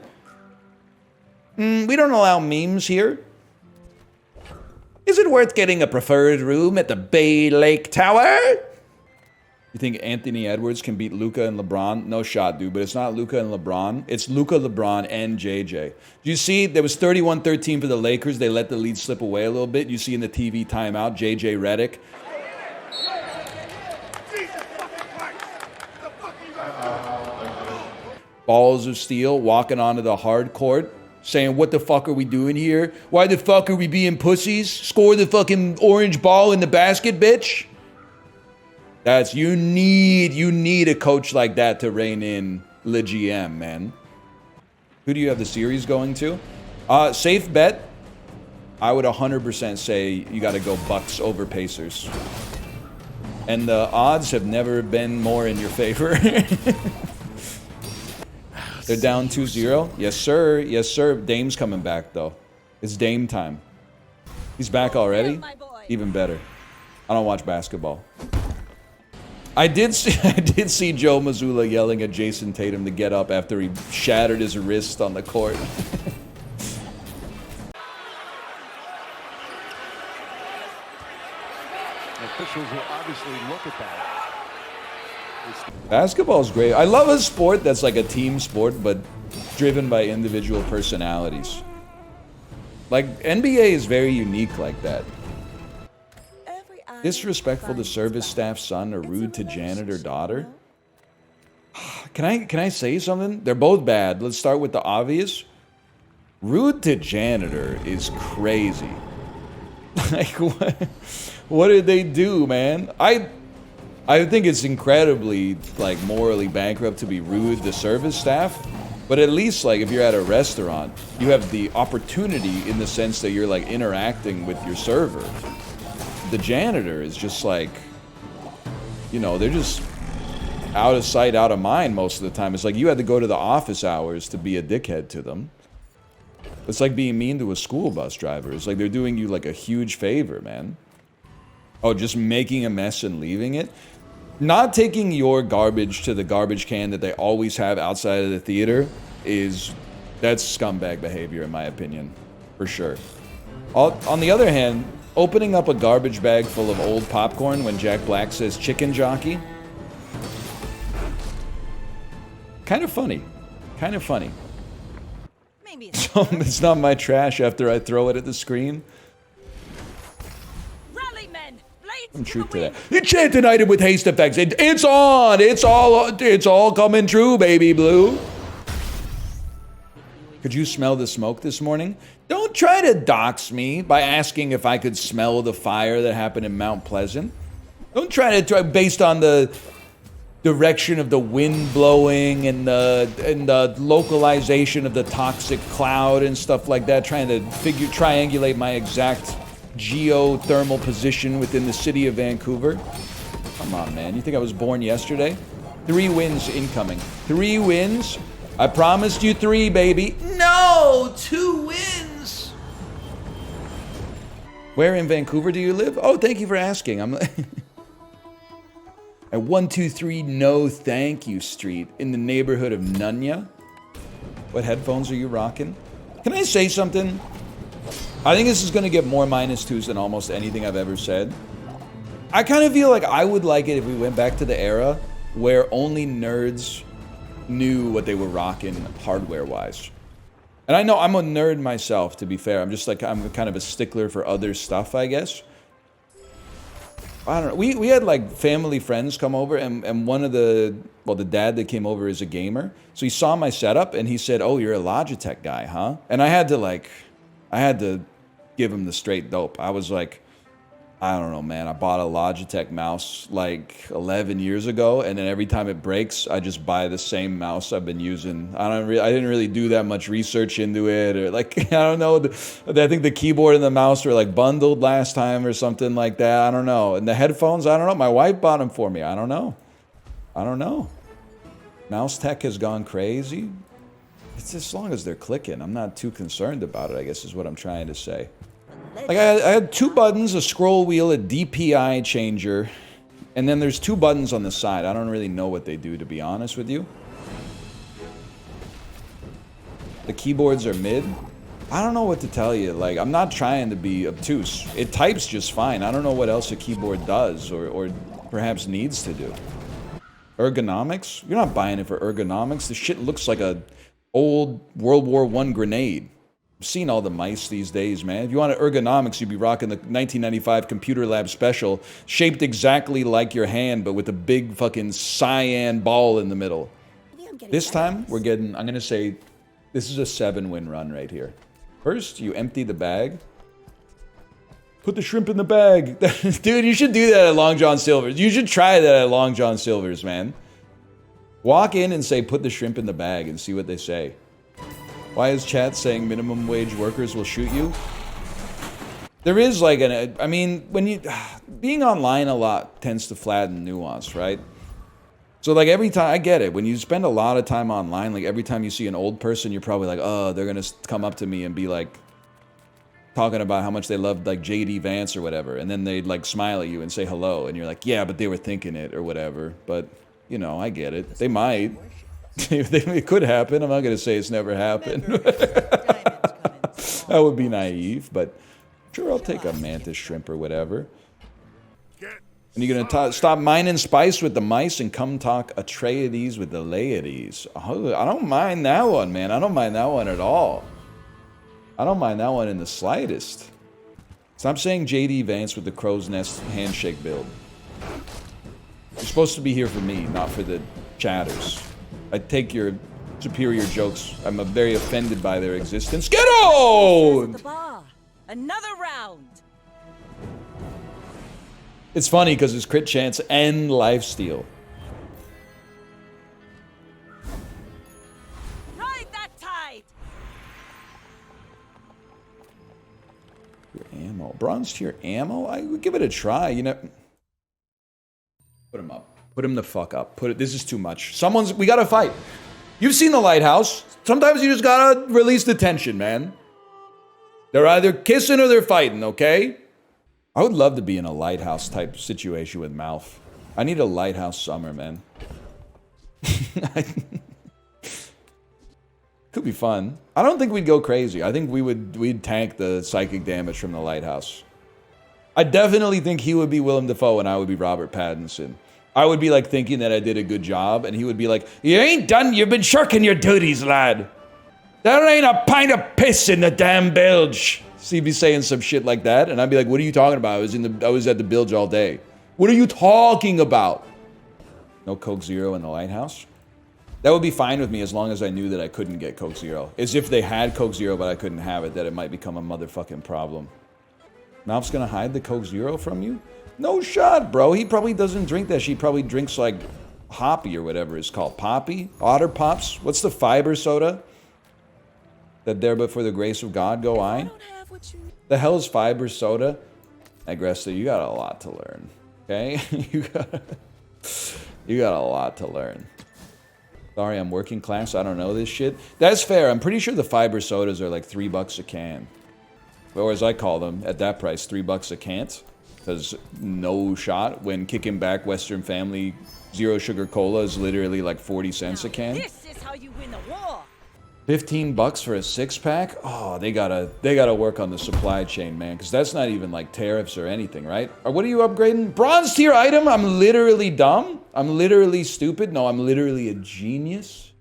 We don't allow memes here. Is it worth getting a preferred room at the Bay Lake Tower? You think Anthony Edwards can beat Luka and LeBron? No shot, dude, but it's not Luka and LeBron. It's Luka, LeBron, and JJ. Do you see, there was 31-13 for the Lakers. They let the lead slip away a little bit. You see in the TV timeout, JJ Redick. Balls of steel, walking onto the hard court. Saying, what the fuck are we doing here? Why the fuck are we being pussies? Score the fucking orange ball in the basket, bitch. You need a coach like that to rein in Le GM, man. Who do you have the series going to? Safe bet. I would 100% say you got to go Bucks over Pacers. And the odds have never been more in your favor. They're down 2-0. Yes, sir. Yes, sir. Dame's coming back, though. It's Dame time. He's back already? Even better. I don't watch basketball. I did see Joe Mazzulla yelling at Jason Tatum to get up after he shattered his wrist on the court.
Officials will obviously look at that.
Basketball's great. I love a sport that's like a team sport, but driven by individual personalities. Like, NBA is very unique like that. Disrespectful to service staff son or rude to janitor daughter. Can I say something? They're both bad. Let's start with the obvious. Rude to janitor is crazy. Like, what did they do, man? I think it's incredibly, like, morally bankrupt to be rude to service staff. But at least, like, if you're at a restaurant, you have the opportunity in the sense that you're, like, interacting with your server. The janitor is just, like, you know, they're just out of sight, out of mind most of the time. It's like you had to go to the office hours to be a dickhead to them. It's like being mean to a school bus driver. It's like they're doing you, like, a huge favor, man. Oh, just making a mess and leaving it? Not taking your garbage to the garbage can that they always have outside of the theater that's scumbag behavior, in my opinion, for sure. On the other hand, opening up a garbage bag full of old popcorn when Jack Black says chicken jockey, kind of funny. Kind of funny.
Maybe
So it's not my trash after I throw it at the screen.
rally men, blades
Some
to
truth
the
to
wind.
that. Enchanted with haste effects. It's on. It's all coming true, baby blue. Could you smell the smoke this morning? Don't try to dox me by asking if I could smell the fire that happened in Mount Pleasant. Don't try based on the direction of the wind blowing and the localization of the toxic cloud and stuff like that, trying to triangulate my exact geothermal position within the city of Vancouver. Come on, man. You think I was born yesterday? 3 wins incoming. 3 wins? I promised you 3, baby. No! 2 wins! Where in Vancouver do you live? Oh, thank you for asking. I'm at 123 No Thank You Street in the neighborhood of Nunya. What headphones are you rocking? Can I say something? I think this is going to get more -2s than almost anything I've ever said. I kind of feel like I would like it if we went back to the era where only nerds knew what they were rocking hardware-wise. And I know I'm a nerd myself, to be fair. I'm kind of a stickler for other stuff, I guess. I don't know. We had, like, family friends come over, and one of the dad that came over is a gamer. So he saw my setup, and he said, "Oh, you're a Logitech guy, huh?" And I had to give him the straight dope. I was like, I don't know, man. I bought a Logitech mouse like 11 years ago, and then every time it breaks, I just buy the same mouse I've been using. I didn't really do that much research into it, or like, I don't know. I think the keyboard and the mouse were like bundled last time or something like that. I don't know. And the headphones, I don't know. My wife bought them for me. I don't know. Mouse tech has gone crazy. It's as long as they're clicking. I'm not too concerned about it, I guess is what I'm trying to say. Like, I had 2 buttons, a scroll wheel, a DPI changer, and then there's 2 buttons on the side. I don't really know what they do, to be honest with you. The keyboards are mid. I don't know what to tell you. Like, I'm not trying to be obtuse. It types just fine. I don't know what else a keyboard does or perhaps needs to do. Ergonomics? You're not buying it for ergonomics. The shit looks like a old World War I grenade. I've seen all the mice these days, man. If you want ergonomics, you'd be rocking the 1995 Computer Lab Special, shaped exactly like your hand, but with a big fucking cyan ball in the middle. This time, we're getting, I'm going to say, this is a 7-win run right here. First, you empty the bag. Put the shrimp in the bag. Dude, you should do that at Long John Silver's. You should try that at Long John Silver's, man. Walk in and say, put the shrimp in the bag, and see what they say. Why is chat saying minimum wage workers will shoot you? There is like I mean, when you... Being online a lot tends to flatten nuance, right? So like every time, I get it. When you spend a lot of time online, like every time you see an old person, you're probably like, oh, they're gonna come up to me and be like, talking about how much they loved like JD Vance or whatever. And then they'd like smile at you and say hello. And you're like, yeah, but they were thinking it or whatever. But, you know, I get it. They might. It could happen. I'm not gonna say it's never happened. That would be naive, but sure, I'll take a mantis shrimp or whatever. And you're gonna stop mining spice with the mice and come talk a tray of these with the ladies. Oh, I don't mind that one, man. I don't mind that one at all. I don't mind that one in the slightest. Stop saying JD Vance with the crow's nest handshake build. You're supposed to be here for me, not for the chatters. I take your superior jokes. I'm very offended by their existence. Get on!
The bar. Another round.
It's funny because it's crit chance and lifesteal.
Ride that tide.
Your ammo. Bronze tier ammo? I would give it a try, you know. Put him up. Put him the fuck up. This is too much. We gotta fight. You've seen the Lighthouse. Sometimes you just gotta release the tension, man. They're either kissing or they're fighting, okay? I would love to be in a Lighthouse type situation with Mouth. I need a Lighthouse summer, man. Could be fun. I don't think we'd go crazy. I think we'd tank the psychic damage from the Lighthouse. I definitely think he would be Willem Dafoe and I would be Robert Pattinson. I would be like thinking that I did a good job and he would be like, you ain't done, you've been shirking your duties, lad. There ain't a pint of piss in the damn bilge. So he'd be saying some shit like that, and I'd be like, what are you talking about? I was at the bilge all day. What are you talking about? No Coke Zero in the Lighthouse? That would be fine with me as long as I knew that I couldn't get Coke Zero. As if they had Coke Zero but I couldn't have it, that it might become a motherfucking problem. Mouth's gonna hide the Coke Zero from you? No shot, bro. He probably doesn't drink that shit. He probably drinks like Hoppy or whatever it's called. Papi? Otter Pops? What's the fiber soda? That there but for the grace of God go I? The hell is fiber soda? Aggressor, you got a lot to learn. Okay? you got a lot to learn. Sorry, I'm working class. I don't know this shit. That's fair. I'm pretty sure the fiber sodas are like $3 a can. Or as I call them, at that price, $3 a cant. Because no shot when kicking back Western Family Zero Sugar Cola is literally like 40 cents a can.
This is how you win the war.
$15 for a 6-pack? Oh, they gotta work on the supply chain, man. Because that's not even like tariffs or anything, right? Or what are you upgrading? Bronze tier item? I'm literally dumb? I'm literally stupid? No, I'm literally a genius?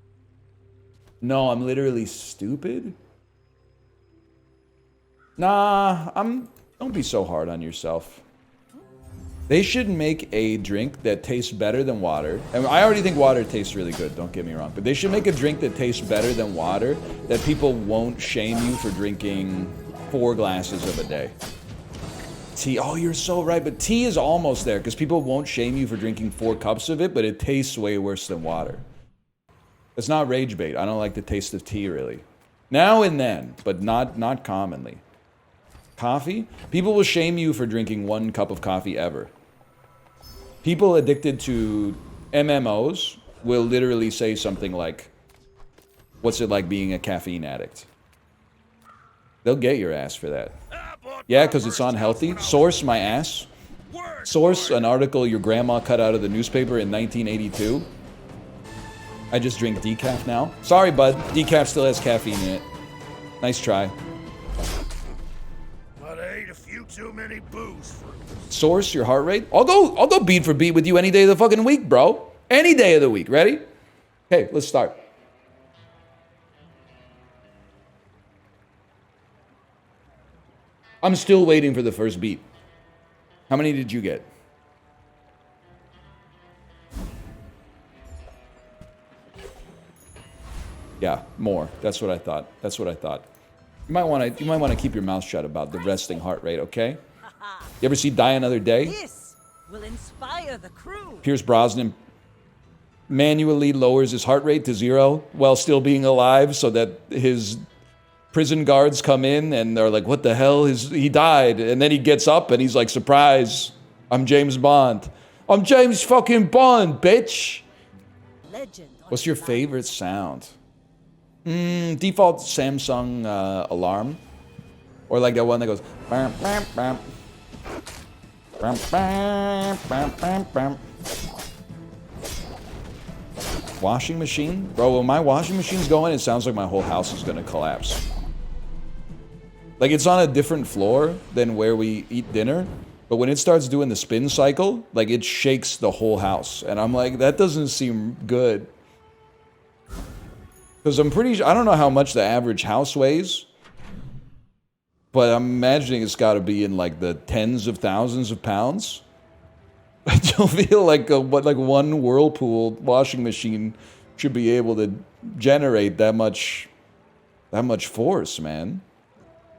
No, I'm literally stupid? Nah, don't be so hard on yourself. They should make a drink that tastes better than water. And I already think water tastes really good, don't get me wrong. But they should make a drink that tastes better than water, that people won't shame you for drinking 4 glasses of a day. Tea, oh, you're so right. But tea is almost there, because people won't shame you for drinking 4 cups of it, but it tastes way worse than water. It's not rage bait. I don't like the taste of tea, really. Now and then, but not commonly. Coffee? People will shame you for drinking 1 cup of coffee ever. People addicted to MMOs will literally say something like, what's it like being a caffeine addict? They'll get your ass for that. Yeah, because it's unhealthy. Source, my ass. Source, an article your grandma cut out of the newspaper in 1982. I just drink decaf now. Sorry, bud. Decaf still has caffeine in it. Nice try.
But I ate a few too many booze for
Source, your heart rate? I'll go beat for beat with you any day of the fucking week, bro. Any day of the week. Ready? Okay, let's start. I'm still waiting for the first beat. How many did you get? Yeah, more. That's what I thought. That's what I thought. You might want to keep your mouth shut about the resting heart rate, okay? You ever see Die Another Day?
This will inspire the crew.
Pierce Brosnan manually lowers his heart rate to 0 while still being alive so that his prison guards come in and they're like, what the hell? He died. And then he gets up and he's like, surprise, I'm James Bond. I'm James fucking Bond, bitch.
Legend.
What's your favorite sound? Default Samsung alarm. Or like that one that goes, bam, bam, bam. Bam, bam, bam, bam, bam. Washing machine? Bro, when my washing machine's going, it sounds like my whole house is gonna collapse. Like, it's on a different floor than where we eat dinner, but when it starts doing the spin cycle, like, it shakes the whole house. And I'm like, that doesn't seem good. Because I'm pretty sure, I don't know how much the average house weighs, but I'm imagining it's got to be in, like, the tens of thousands of pounds. I don't feel like one Whirlpool washing machine should be able to generate that much force, man.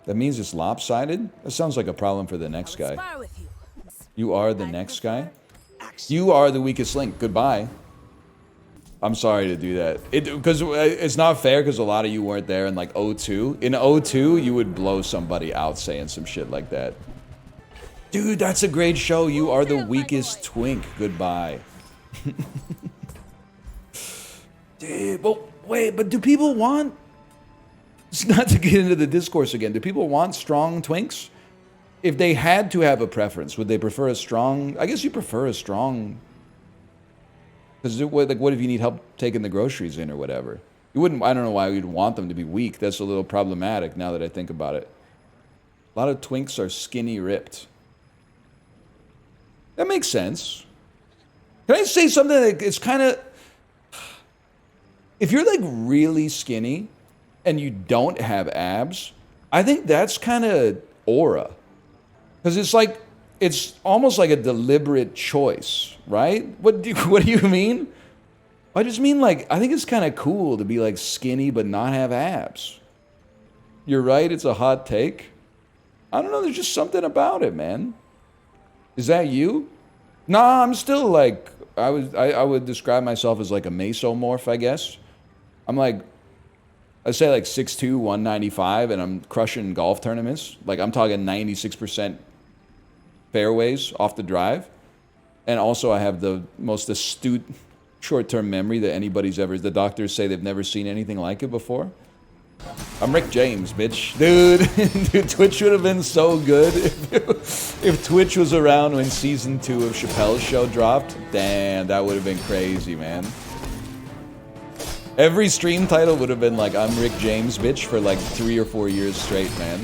That means it's lopsided? That sounds like a problem for the next guy. You are the next guy? You are the weakest link. Goodbye. I'm sorry to do that. Because it's not fair because a lot of you weren't there in like 02. In 02, you would blow somebody out saying some shit like that. Dude, that's a great show. You are the weakest twink. Goodbye. Dude, but wait, but do people want... It's not to get into the discourse again. Do people want strong twinks? If they had to have a preference, would they prefer a strong... I guess you prefer a strong... Because like, what if you need help taking the groceries in or whatever? You wouldn't... I don't know why you'd want them to be weak. That's a little problematic now that I think about it. A lot of twinks are skinny ripped. That makes sense. Can I say something that it's kind of... If you're like really skinny and you don't have abs, I think that's kind of aura. Because it's like, it's almost like a deliberate choice, right? What do you mean? I just mean like, I think it's kind of cool to be like skinny but not have abs. You're right, it's a hot take. I don't know, there's just something about it, man. Is that you? Nah, I'm still like, I would describe myself as like a mesomorph, I guess. I'm like, I'd say like 6'2", 195, and I'm crushing golf tournaments. Like, I'm talking 96% fairways off the drive. And also I have the most astute short-term memory that anybody's ever... The doctors say they've never seen anything like it before. I'm Rick James, bitch. Dude, Twitch would have been so good if Twitch was around when season 2 of Chapelle Show dropped. Damn, that would have been crazy, man. Every stream title would have been like, I'm Rick James, bitch, for like 3 or 4 years straight, man.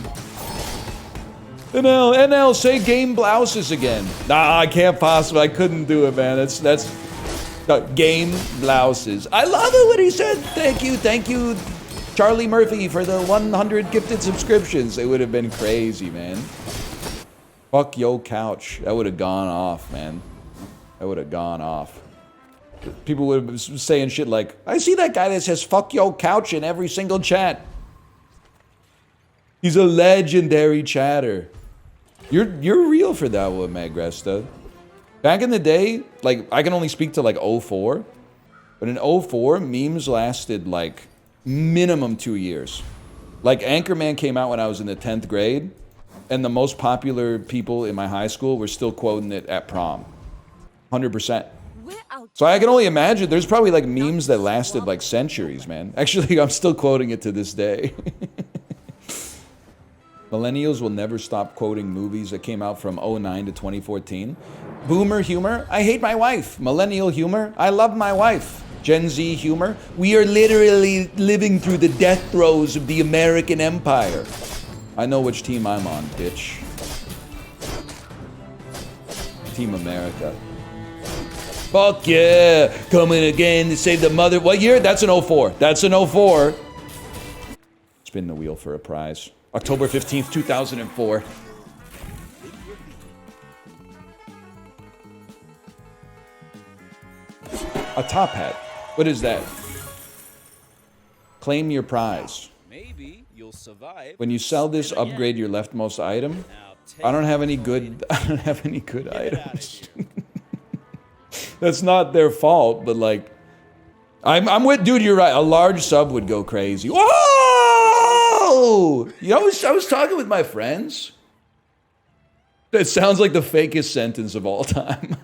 NL, say game blouses again. Nah, I can't possibly. I couldn't do it, man. That's game blouses. I love it when he said, thank you, Charlie Murphy, for the 100 gifted subscriptions. It would have been crazy, man. Fuck yo couch. That would have gone off, man. That would have gone off. People would have been saying shit like, I see that guy that says fuck yo couch in every single chat. He's a legendary chatter. You're real for that one, Magresta. Back in the day, like, I can only speak to like 04. But in 04, memes lasted like minimum 2 years. Like, Anchorman came out when I was in the 10th grade, and the most popular people in my high school were still quoting it at prom. 100%. So I can only imagine, there's probably like memes that lasted like centuries, man. Actually, I'm still quoting it to this day. Millennials will never stop quoting movies that came out from 09 to 2014. Boomer humor, I hate my wife. Millennial humor, I love my wife. Gen Z humor, we are literally living through the death throes of the American Empire. I know which team I'm on, bitch. Team America. Fuck yeah, coming again to save the mother. What year? That's an 04. That's an 04. Spin the wheel for a prize. October 15th, 2004. A top hat. What is that? Claim your prize.
Maybe you'll survive.
When you sell this, upgrade your leftmost item. I don't have any good items. That's not their fault, but like, I'm with, dude, you're right. A large sub would go crazy. Whoa! You know, I was talking with my friends. That sounds like the fakest sentence of all time.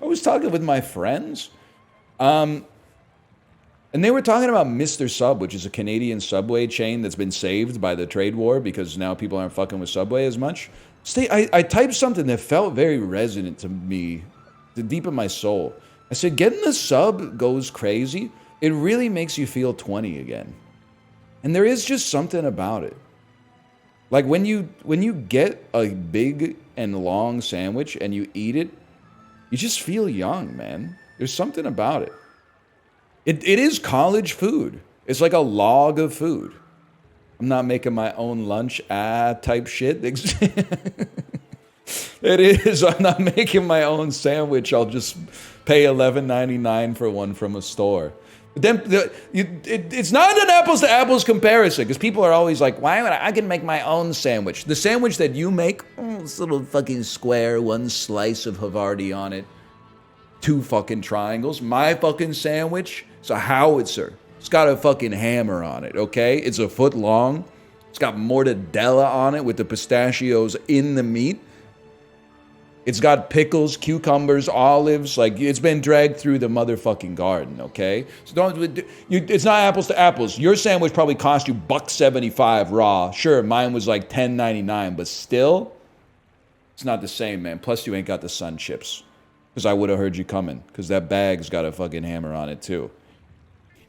I was talking with my friends. And they were talking about Mr. Sub, which is a Canadian Subway chain that's been saved by the trade war because now people aren't fucking with Subway as much. I typed something that felt very resonant to me, the deep in my soul. I said, getting the sub goes crazy. It really makes you feel 20 again. And there is just something about it. Like when you get a big and long sandwich and you eat it, you just feel young, man. There's something about it. It is college food. It's like a log of food. I'm not making my own lunch, type shit. It is. I'm not making my own sandwich. I'll just pay $11.99 for one from a store. But then it's not an apples to apples comparison because people are always like, why would I can make my own sandwich? The sandwich that you make, this little fucking square, one slice of Havarti on it, 2 fucking triangles. My fucking sandwich, it's a howitzer. It's got a fucking hammer on it, okay? It's a foot long. It's got mortadella on it with the pistachios in the meat. It's got pickles, cucumbers, olives. Like, it's been dragged through the motherfucking garden, okay? So it's not apples to apples. Your sandwich probably cost you $1.75 raw. Sure, mine was like $10.99, but still, it's not the same, man. Plus, you ain't got the sun chips. Because I would have heard you coming. Because that bag's got a fucking hammer on it, too.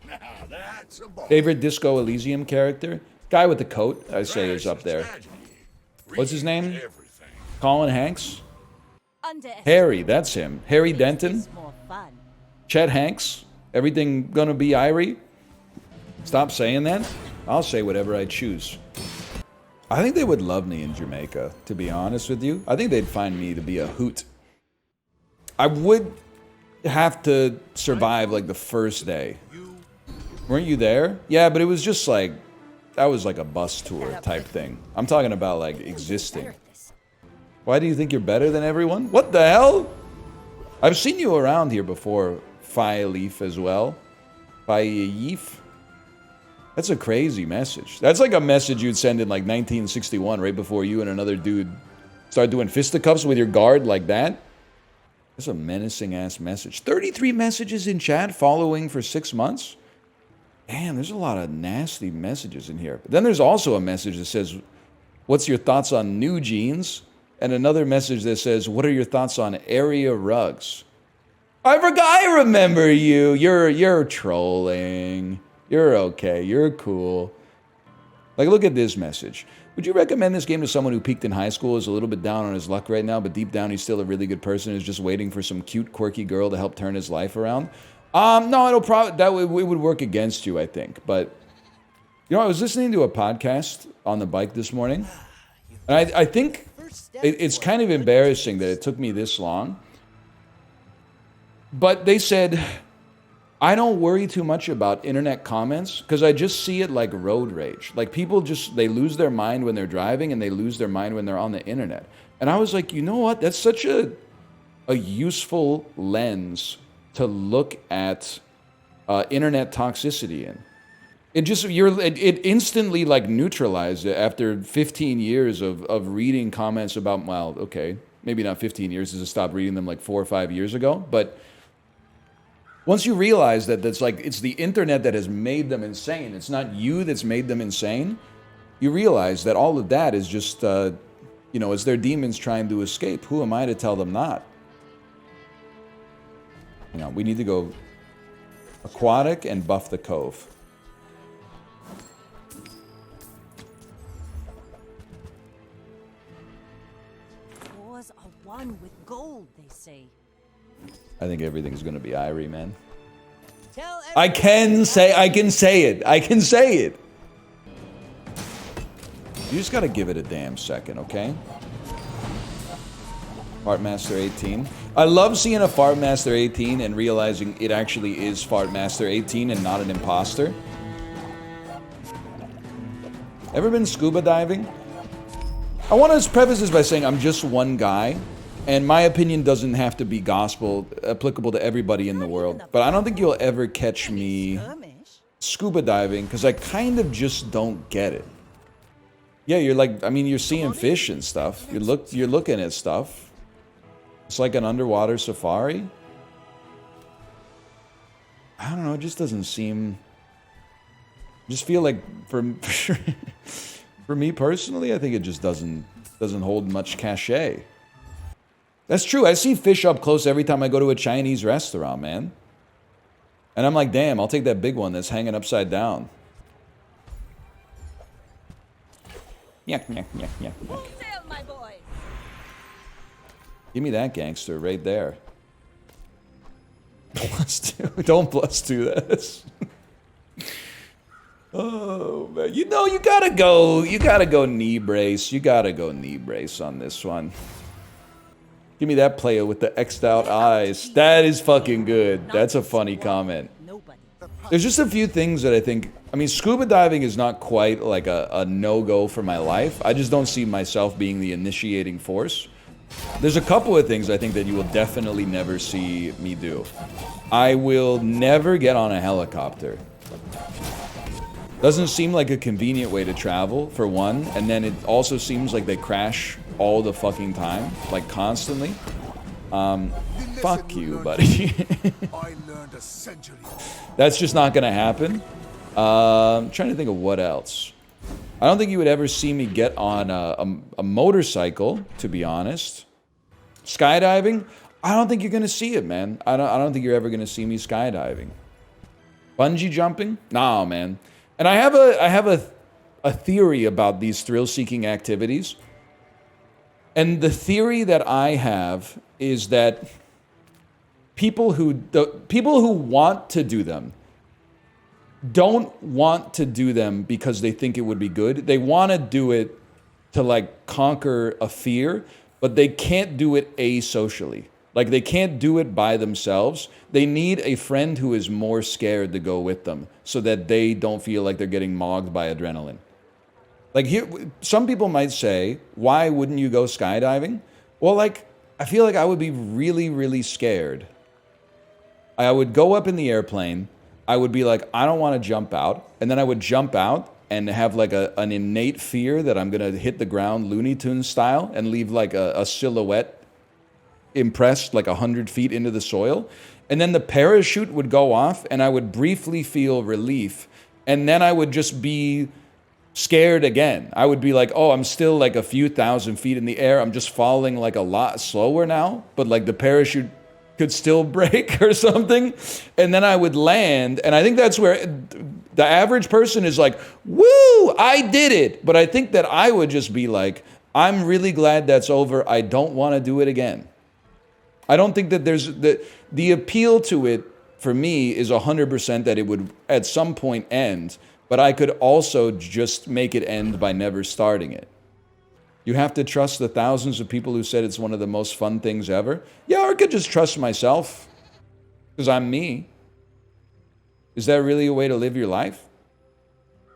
Now that's a ball.
Favorite Disco Elysium character? Guy with the coat, I say, is up there. What's his name? Colin Hanks? Harry, that's him. Harry Denton? Chet Hanks? Everything gonna be Irie? Stop saying that. I'll say whatever I choose. I think they would love me in Jamaica, to be honest with you. I think they'd find me to be a hoot. I would have to survive like the first day. Weren't you there? Yeah, but it was just like, that was like a bus tour type thing. I'm talking about like existing. Why do you think you're better than everyone? What the hell? I've seen you around here before, Leaf as well. Yeef. That's a crazy message. That's like a message you'd send in like 1961, right before you and another dude start doing fisticuffs with your guard like that. That's a menacing ass message. 33 messages in chat following for 6 months? Damn, there's a lot of nasty messages in here. But then there's also a message that says, what's your thoughts on new jeans? And another message that says, what are your thoughts on area rugs? I forgot, I remember you. You're trolling. You're okay. You're cool. Like, look at this message. Would you recommend this game to someone who peaked in high school, is a little bit down on his luck right now, but deep down he's still a really good person, who's just waiting for some cute, quirky girl to help turn his life around? No, it'll probably, it would work against you, I think. But, you know, I was listening to a podcast on the bike this morning, and I think it's kind of embarrassing that it took me this long. But they said, I don't worry too much about internet comments because I just see it like road rage. Like people just, they lose their mind when they're driving and they lose their mind when they're on the internet. And I was like, you know what? That's such a useful lens to look at internet toxicity in. It just, it instantly like neutralized it after 15 years of reading comments about, well, okay, maybe not 15 years, because I stopped reading them like 4 or 5 years ago. But once you realize that that's like, it's the internet that has made them insane, it's not you that's made them insane, you realize that all of that is just, you know, it's their demons trying to escape. Who am I to tell them not? You know, we need to go aquatic and buff the cove.
Wars are won with gold, they say.
I think everything's gonna be Irie, man.
Tell
I can say it. I can say it. You just gotta give it a damn second, okay? Fartmaster 18. I love seeing a Fartmaster 18 and realizing it actually is Fartmaster 18 and not an imposter. Ever been scuba diving? I want to preface this by saying I'm just one guy, And my opinion doesn't have to be gospel, applicable to everybody in the world. But I don't think you'll ever catch me scuba diving, because I kind of just don't get it. Yeah, you're like, I mean, you're seeing fish and stuff. You're looking at stuff. It's like an underwater safari. I don't know, it just doesn't seem... I just feel like, for me personally, I think it just doesn't hold much cachet. That's true. I see fish up close every time I go to a Chinese restaurant, man. And I'm like, damn, I'll take that big one that's hanging upside down. Yuck, yuck, yuck, yuck, yuck.
My boy.
Give me that gangster right there. Don't plus do this. Oh, man. You know, you gotta go knee brace. You gotta go knee brace on this one. Give me that player with the X'd out eyes. That is fucking good. That's a funny comment. There's just a few things that I think... I mean, scuba diving is not quite like a no-go for my life. I just don't see myself being the initiating force. There's a couple of things I think that you will definitely never see me do. I will never get on a helicopter. Doesn't seem like a convenient way to travel, for one, and then it also seems like they crash all the fucking time, like constantly. Fuck you, buddy.
I learned a century.
That's just not gonna happen. I'm trying to think of what else. I don't think you would ever see me get on a motorcycle, to be honest. Skydiving? I don't think you're gonna see it, man. I don't think you're ever gonna see me skydiving. Bungee jumping? Nah, man. And I have a theory about these thrill-seeking activities. And the theory that I have is that people who want to do them don't want to do them because they think it would be good. They want to do it to like conquer a fear, but they can't do it asocially. Like they can't do it by themselves. They need a friend who is more scared to go with them so that they don't feel like they're getting mogged by adrenaline. Like here, some people might say, why wouldn't you go skydiving? Well, like, I feel like I would be really, really scared. I would go up in the airplane. I would be like, I don't want to jump out. And then I would jump out and have like an innate fear that I'm going to hit the ground Looney Tunes style and leave like a silhouette impressed like 100 feet into the soil. And then the parachute would go off and I would briefly feel relief. And then I would just be scared again. I would be like, oh, I'm still like a few thousand feet in the air. I'm just falling like a lot slower now. But like the parachute could still break or something. And then I would land. And I think that's where the average person is like, woo, I did it. But I think that I would just be like, I'm really glad that's over. I don't want to do it again. I don't think that there's the appeal to it for me is 100% that it would at some point end, but I could also just make it end by never starting it. You have to trust the thousands of people who said it's one of the most fun things ever. Yeah, or I could just trust myself because I'm me. Is that really a way to live your life?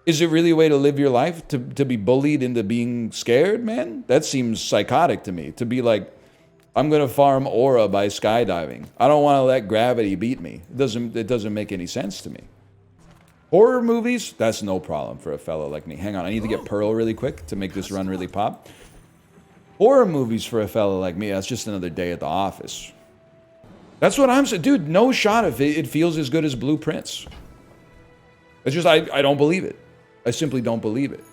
Is it really a way to live your life to be bullied into being scared, man? That seems psychotic to me, to be like, I'm going to farm aura by skydiving. I don't want to let gravity beat me. It doesn't make any sense to me. Horror movies, that's no problem for a fellow like me. Hang on, I need to get Pearl really quick to make this run really pop. Horror movies for a fellow like me, that's just another day at the office. That's what I'm saying. Dude, no shot if it feels as good as Blueprints. It's just, I don't believe it. I simply don't believe it.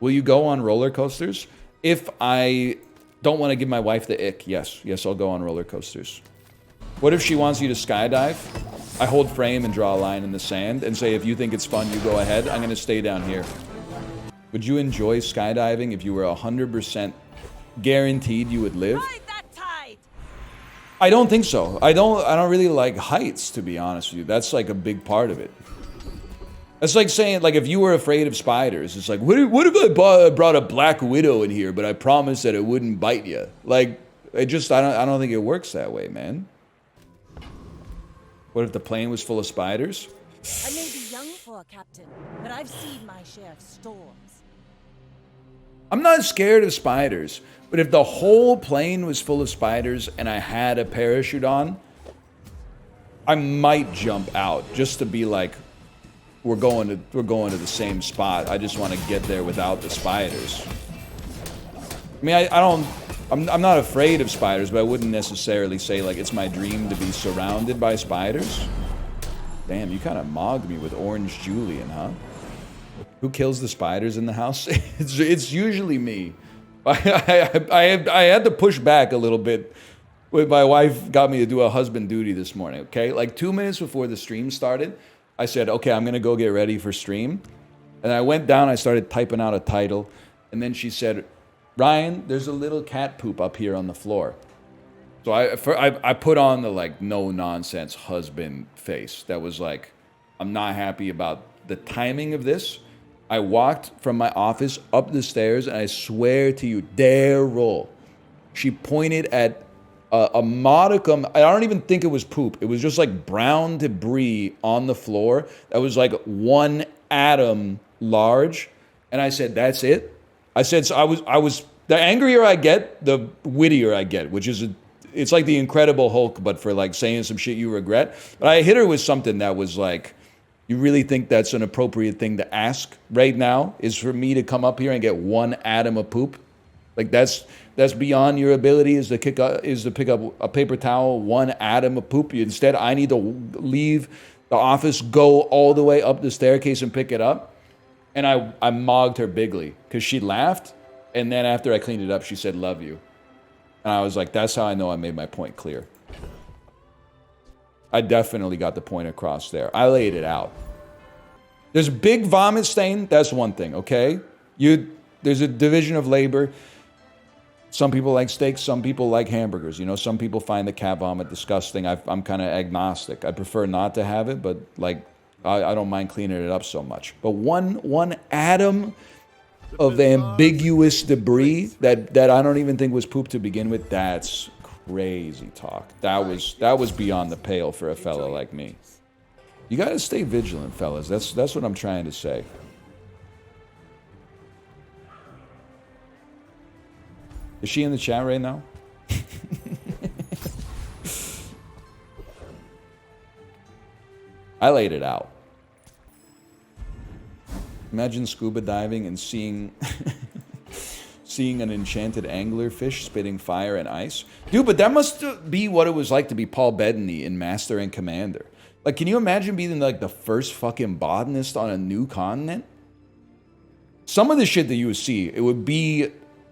Will you go on roller coasters? If I don't want to give my wife the ick, yes. Yes, I'll go on roller coasters. What if she wants you to skydive? I hold frame and draw a line in the sand and say, if you think it's fun, you go ahead. I'm going to stay down here. Would you enjoy skydiving if you were 100% guaranteed you would live?
Ride that tide.
I don't think so. I don't really like heights, to be honest with you. That's like a big part of it. It's like saying, like, if you were afraid of spiders, it's like, what if I brought a black widow in here, but I promised that it wouldn't bite you? Like, I don't think it works that way, man. What if the plane was full of spiders?
I may be young for a captain, but I've seen my share of storms.
I'm not scared of spiders, but if the whole plane was full of spiders and I had a parachute on, I might jump out just to be like, we're going to the same spot. I just want to get there without the spiders. I mean, I'm not afraid of spiders, but I wouldn't necessarily say like it's my dream to be surrounded by spiders. Damn, you kind of mogged me with Orange Julian, huh? Who kills the spiders in the house? It's usually me. I had to push back a little bit when my wife got me to do a husband duty this morning, okay? Like 2 minutes before the stream started, I said, okay, I'm going to go get ready for stream. And I went down, I started typing out a title. And then she said, Ryan, there's a little cat poop up here on the floor. So I put on the like no nonsense husband face. That was like, I'm not happy about the timing of this. I walked from my office up the stairs, and I swear to you, Daryl, she pointed at a modicum. I don't even think it was poop. It was just like brown debris on the floor that was like 1 atom large. And I said, that's it. I said, so I was, the angrier I get, the wittier I get, which is, it's like the Incredible Hulk, but for like saying some shit you regret. But I hit her with something that was like, you really think that's an appropriate thing to ask right now, is for me to come up here and get 1 atom of poop? Like that's beyond your ability is to pick up a paper towel, 1 atom of poop. Instead, I need to leave the office, go all the way up the staircase and pick it up. And I mogged her bigly because she laughed. And then after I cleaned it up, she said, love you. And I was like, that's how I know I made my point clear. I definitely got the point across there. I laid it out. There's a big vomit stain. That's one thing, okay? There's a division of labor. Some people like steaks. Some people like hamburgers. You know, some people find the cat vomit disgusting. I'm kind of agnostic. I prefer not to have it, but like, I don't mind cleaning it up so much. But one atom of ambiguous debris that I don't even think was poop to begin with, that's crazy talk. That was beyond the pale for a fella like me. You gotta stay vigilant, fellas. That's what I'm trying to say. Is she in the chat right now? I laid it out. Imagine scuba diving and seeing an enchanted anglerfish spitting fire and ice. Dude, but that must be what it was like to be Paul Bettany in Master and Commander. Like, can you imagine being like the first fucking botanist on a new continent? Some of the shit that you would see, it would be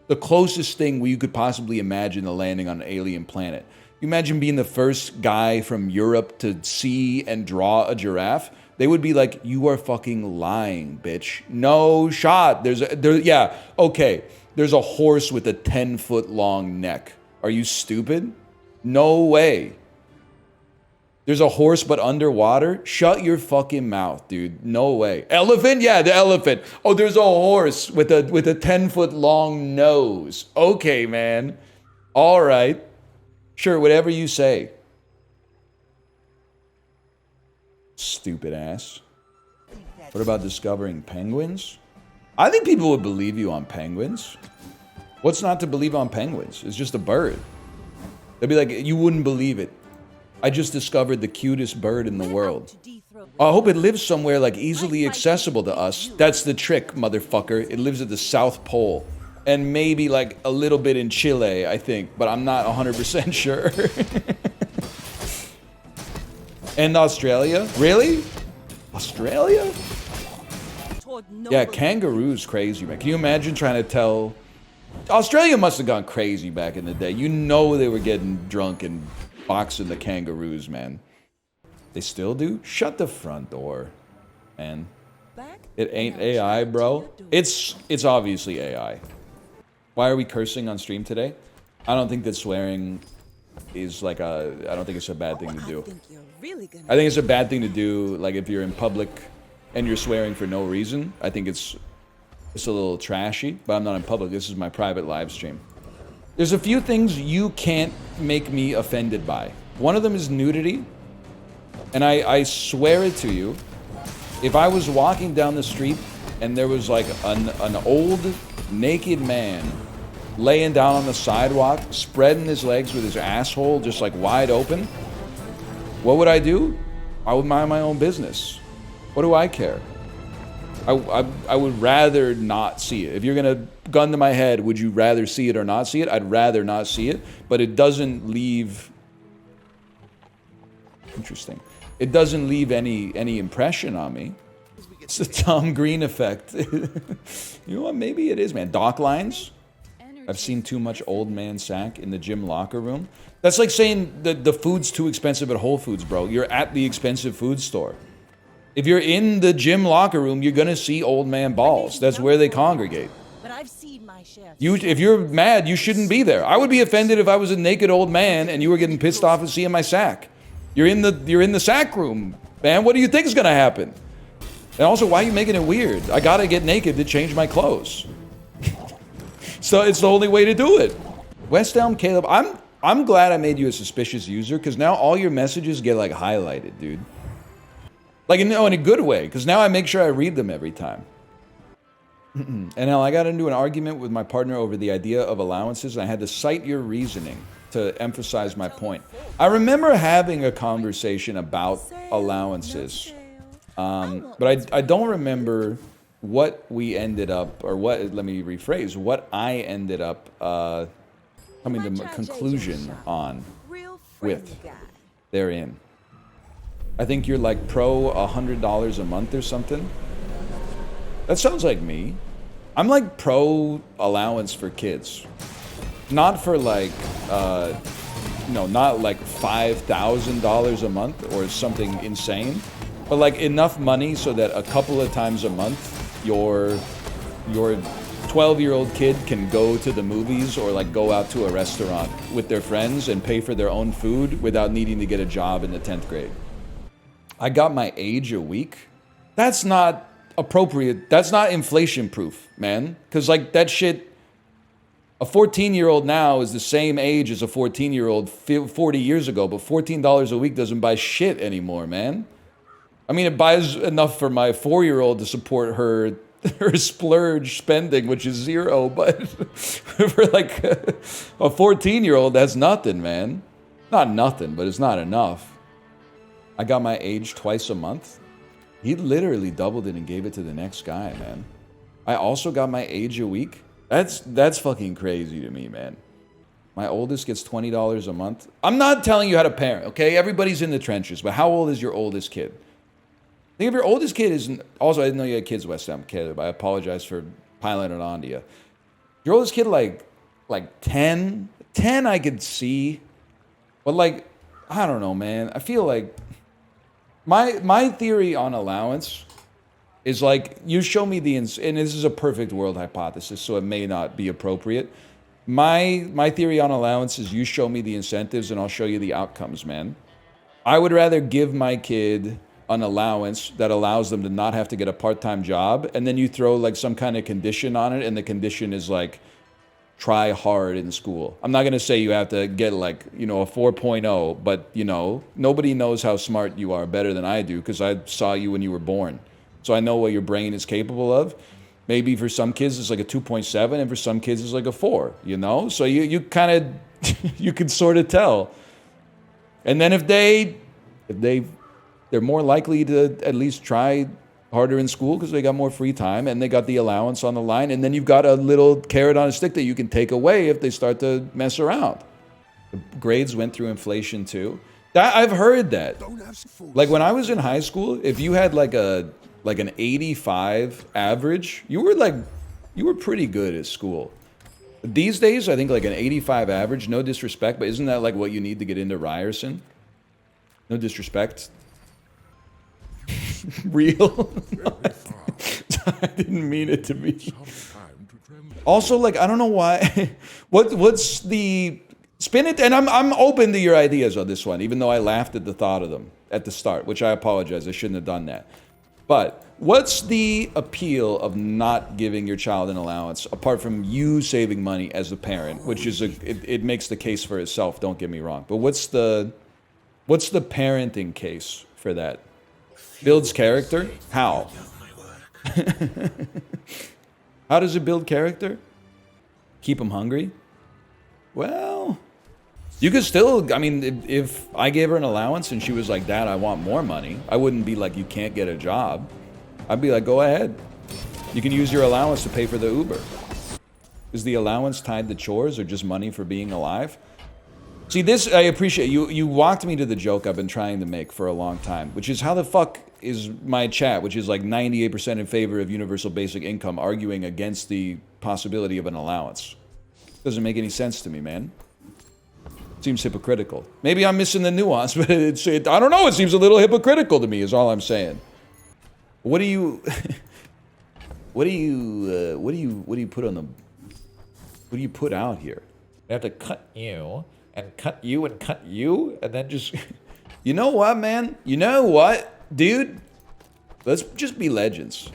the closest thing where you could possibly imagine to landing on an alien planet. You imagine being the first guy from Europe to see and draw a giraffe. They would be like, you are fucking lying, bitch. No shot. Yeah, okay. There's a horse with a 10-foot long neck. Are you stupid? No way. There's a horse but underwater? Shut your fucking mouth, dude. No way. Elephant? Yeah, the elephant. Oh, there's a horse with a 10-foot long nose. Okay, man. All right. Sure, whatever you say. Stupid ass. What about discovering penguins? I think people would believe you on penguins. What's not to believe on penguins? It's just a bird. They'd be like, you wouldn't believe it. I just discovered the cutest bird in the world. I hope it lives somewhere like easily accessible to us. That's the trick, motherfucker. It lives at the South Pole. And maybe like a little bit in Chile, I think. But I'm not 100% sure. And Australia? Really? Australia? Yeah, kangaroos crazy, man. Can you imagine trying to tell... Australia must have gone crazy back in the day. You know they were getting drunk and boxing the kangaroos, man. They still do? Shut the front door, man. It ain't AI, bro. It's obviously AI. Why are we cursing on stream today? I don't think that swearing is like I don't think it's a bad thing to do. I think it's a bad thing to do, like if you're in public and you're swearing for no reason. I think it's a little trashy, but I'm not in public. This is my private live stream. There's a few things you can't make me offended by. One of them is nudity. And I swear it to you, if I was walking down the street and there was like an old naked man laying down on the sidewalk, spreading his legs with his asshole just like wide open, what would I do? I would mind my own business. What do I care? I would rather not see it. If you're gonna gun to my head, would you rather see it or not see it? I'd rather not see it, but it doesn't leave... Interesting. It doesn't leave any impression on me. It's the Tom Green effect. You know what? Maybe it is, man. Dock lines. I've seen too much old man sack in the gym locker room. That's like saying the food's too expensive at Whole Foods, bro. You're at the expensive food store. If you're in the gym locker room, you're gonna see old man balls. That's where they congregate.
But I've seen my share.
If you're mad, you shouldn't be there. I would be offended if I was a naked old man and you were getting pissed off at seeing my sack. You're in the sack room, man. What do you think is gonna happen? And also, why are you making it weird? I gotta get naked to change my clothes. So it's the only way to do it. West Elm Caleb, I'm glad I made you a suspicious user, because now all your messages get like highlighted, dude. Like in a good way, because now I make sure I read them every time. And now I got into an argument with my partner over the idea of allowances, and I had to cite your reasoning to emphasize my point. I remember having a conversation about allowances, but I don't remember what we ended up, or what, let me rephrase, what I ended up coming to a conclusion on with therein. I think you're like pro $100 a month or something. That sounds like me. I'm like pro allowance for kids. Not for like, no, not like $5,000 a month or something insane, but like enough money so that a couple of times a month your 12-year-old kid can go to the movies or like go out to a restaurant with their friends and pay for their own food without needing to get a job in the 10th grade. I got my age a week. That's not appropriate. That's not inflation proof, man. Because like that shit, a 14-year-old now is the same age as a 14-year-old 40 years ago, but $14 a week doesn't buy shit anymore, man. I mean, it buys enough for my 4-year-old to support her splurge spending, which is zero, but for like a 14-year-old, that's nothing, man. Not nothing, but it's not enough. I got my age twice a month. He literally doubled it and gave it to the next guy, man. I also got my age a week. That's fucking crazy to me, man. My oldest gets $20 a month. I'm not telling you how to parent, okay? Everybody's in the trenches, but how old is your oldest kid? I think if your oldest kid isn't... Also, I didn't know you had kids, West Ham kid. I apologize for piling it on to you. Your oldest kid, like 10? 10 I could see. But like, I don't know, man. I feel like... My theory on allowance is like, you show me the... And this is a perfect world hypothesis, so it may not be appropriate. My theory on allowance is you show me the incentives and I'll show you the outcomes, man. I would rather give my kid an allowance that allows them to not have to get a part-time job, and then you throw like some kind of condition on it, and the condition is like, try hard in school. I'm not gonna say you have to get like, you know, a 4.0, but you know, nobody knows how smart you are better than I do, because I saw you when you were born. So I know what your brain is capable of. Maybe for some kids it's like a 2.7, and for some kids it's like a 4, you know? So you kind of, you can sort of tell. And then if they're more likely to at least try harder in school because they got more free time and they got the allowance on the line, and then you've got a little carrot on a stick that you can take away if they start to mess around. The grades went through inflation too. I've heard that. Like when I was in high school, if you had like an 85 average, you were pretty good at school. These days, I think like an 85 average, no disrespect, but isn't that like what you need to get into Ryerson? No disrespect. Real? I didn't mean it to be. Also, like, I don't know why. What's the spin it? And I'm open to your ideas on this one, even though I laughed at the thought of them at the start, which I apologize. I shouldn't have done that. But what's the appeal of not giving your child an allowance, apart from you saving money as a parent, which is it makes the case for itself. Don't get me wrong. But what's the parenting case for that? Builds character? How? How does it build character? Keep them hungry? Well, you could still, I mean, if I gave her an allowance and she was like, Dad, I want more money, I wouldn't be like, you can't get a job. I'd be like, go ahead. You can use your allowance to pay for the Uber. Is the allowance tied to chores or just money for being alive? See, this, I appreciate. You walked me to the joke I've been trying to make for a long time, which is how the fuck is my chat, which is like 98% in favor of universal basic income, arguing against the possibility of an allowance. Doesn't make any sense to me, man. Seems hypocritical. Maybe I'm missing the nuance, but I don't know. It seems a little hypocritical to me, is all I'm saying. What do you, what do you put on the, what do you put out here?
They have to cut you, and cut you, and cut you, and then just...
You know what, man? You know what, dude? Let's just be legends.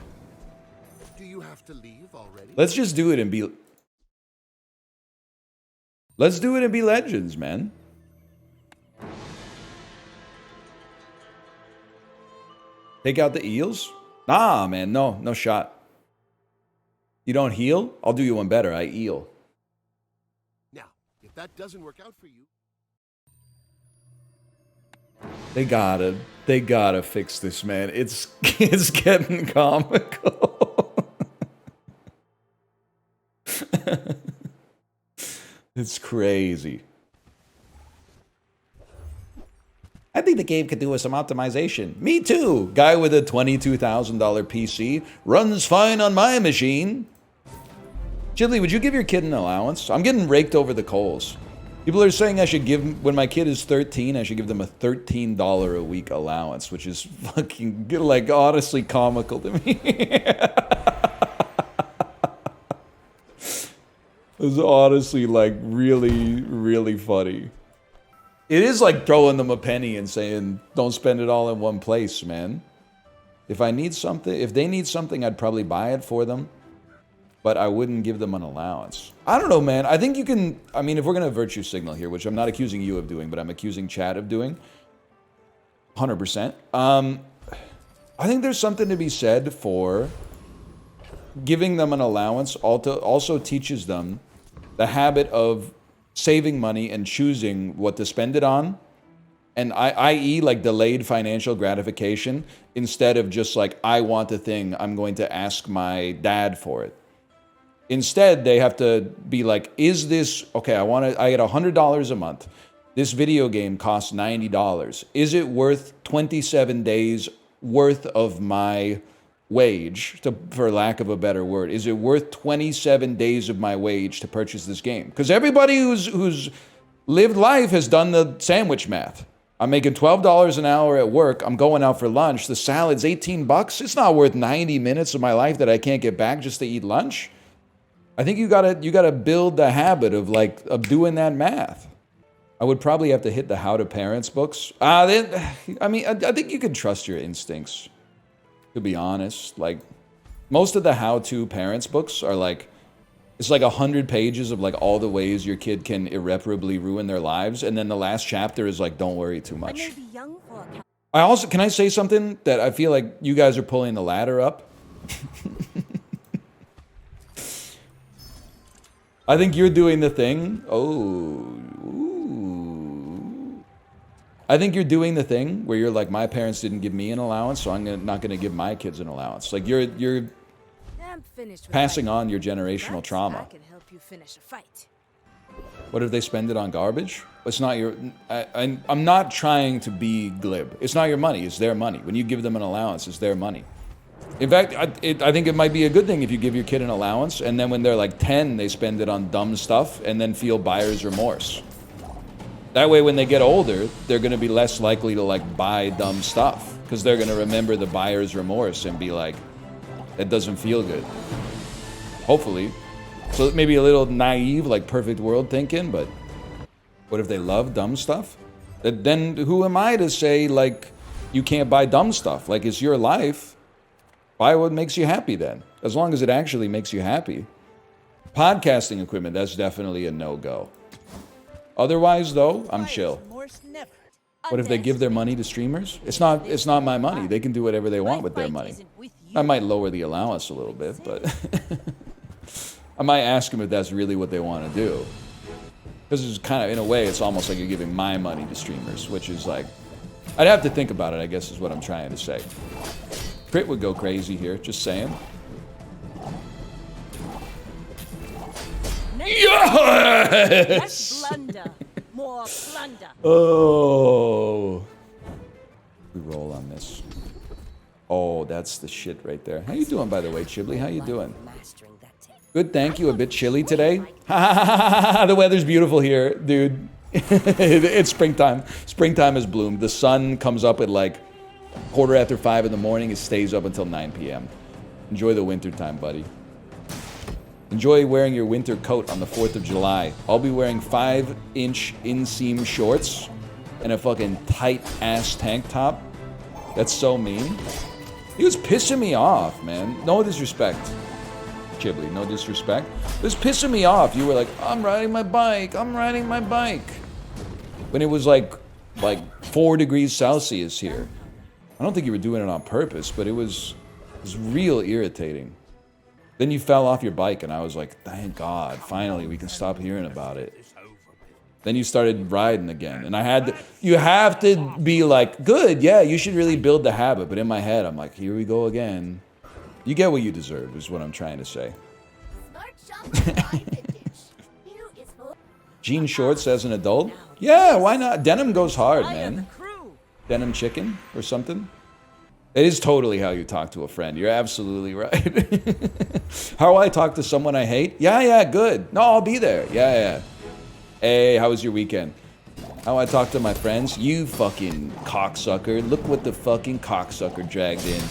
Do you have to leave already?
Let's just do it and be... Let's do it and be legends, man. Take out the eels? Nah, man, no shot. You don't heal? I'll do you one better, I eel.
Now, if that doesn't work out for you...
They gotta fix this, man. It's getting comical. It's crazy. I think the game could do with some optimization. Me too. Guy with a $22,000 PC runs fine on my machine. Chiblee, would you give your kid an allowance? I'm getting raked over the coals. People are saying I should give, when my kid is 13, I should give them a $13 a week allowance, which is fucking, like, honestly comical to me. It's honestly, like, really, really funny. It is like throwing them a penny and saying, don't spend it all in one place, man. If I need something, if they need something, I'd probably buy it for them. But I wouldn't give them an allowance. I don't know, man. I think you can... I mean, if we're going to virtue signal here, which I'm not accusing you of doing, but I'm accusing Chad of doing. 100%. I think there's something to be said for giving them an allowance also teaches them the habit of saving money and choosing what to spend it on. And i.e. like delayed financial gratification instead of just like, I want a thing, I'm going to ask my dad for it. Instead, they have to be like, is this, okay, I get $100 a month. This video game costs $90. Is it worth 27 days worth of my wage, for lack of a better word? Is it worth 27 days of my wage to purchase this game? Because everybody who's lived life has done the sandwich math. I'm making $12 an hour at work. I'm going out for lunch. The salad's 18 bucks. It's not worth 90 minutes of my life that I can't get back just to eat lunch. I think you gotta build the habit of doing that math. I would probably have to hit the How to Parents books. I think you can trust your instincts, to be honest. Like, most of the How to Parents books are like, it's like 100 pages of like all the ways your kid can irreparably ruin their lives, and then the last chapter is like, don't worry too much. Can I say something that I feel like you guys are pulling the ladder up? I think you're doing the thing. I think you're doing the thing where you're like, my parents didn't give me an allowance, so I'm not gonna give my kids an allowance. Like you're passing on your generational trauma.
I can help you finish a fight.
What if they spend it on garbage? It's not your... I'm not trying to be glib. It's not your money, it's their money. When you give them an allowance, it's their money. In fact, I think it might be a good thing if you give your kid an allowance, and then when they're like 10, they spend it on dumb stuff, and then feel buyer's remorse. That way, when they get older, they're going to be less likely to like buy dumb stuff, because they're going to remember the buyer's remorse and be like, it doesn't feel good. Hopefully. So maybe a little naive, like perfect world thinking, but what if they love dumb stuff? Then who am I to say, like, you can't buy dumb stuff? Like, it's your life. Buy what makes you happy then, as long as it actually makes you happy. Podcasting equipment, that's definitely a no-go. Otherwise, though, I'm chill. What if they give their money to streamers? It's not my money. They can do whatever they want with their money. I might lower the allowance a little bit, but... I might ask them if that's really what they want to do. Because it's kind of, in a way, it's almost like you're giving my money to streamers, which is like, I'd have to think about it, I guess is what I'm trying to say. Crit would go crazy here, just saying. Yes!
Less blunder, more plunder.
Oh. We roll on this. Oh, that's the shit right there. How you doing, by the way, Chiblee? How you doing?
Mastering that tech.
Good, thank you. A bit chilly today. The weather's beautiful here, dude. It's springtime. Springtime has bloomed. The sun comes up at like 5:15 in the morning. It stays up until 9 p.m. Enjoy the winter time, buddy. Enjoy wearing your winter coat on the 4th of July. I'll be wearing 5-inch inseam shorts and a fucking tight-ass tank top. That's so mean. He was pissing me off, man. No disrespect, Chiblee. No disrespect. It was pissing me off. You were like, I'm riding my bike. I'm riding my bike. When it was like 4 degrees Celsius here. I don't think you were doing it on purpose, but it was real irritating. Then you fell off your bike, and I was like, thank God, finally we can stop hearing about it. Then you started riding again, and I had to, you have to be like, good, yeah, you should really build the habit. But in my head, I'm like, here we go again. You get what you deserve, is what I'm trying to say. Jean shorts as an adult? Yeah, why not? Denim goes hard, man. Denim chicken or something. It is totally how you talk to a friend. You're absolutely right. How I talk to someone I hate? Yeah, good. No, I'll be there. Yeah. Hey, how was your weekend? How I talk to my friends? You fucking cocksucker. Look what the fucking cocksucker dragged in.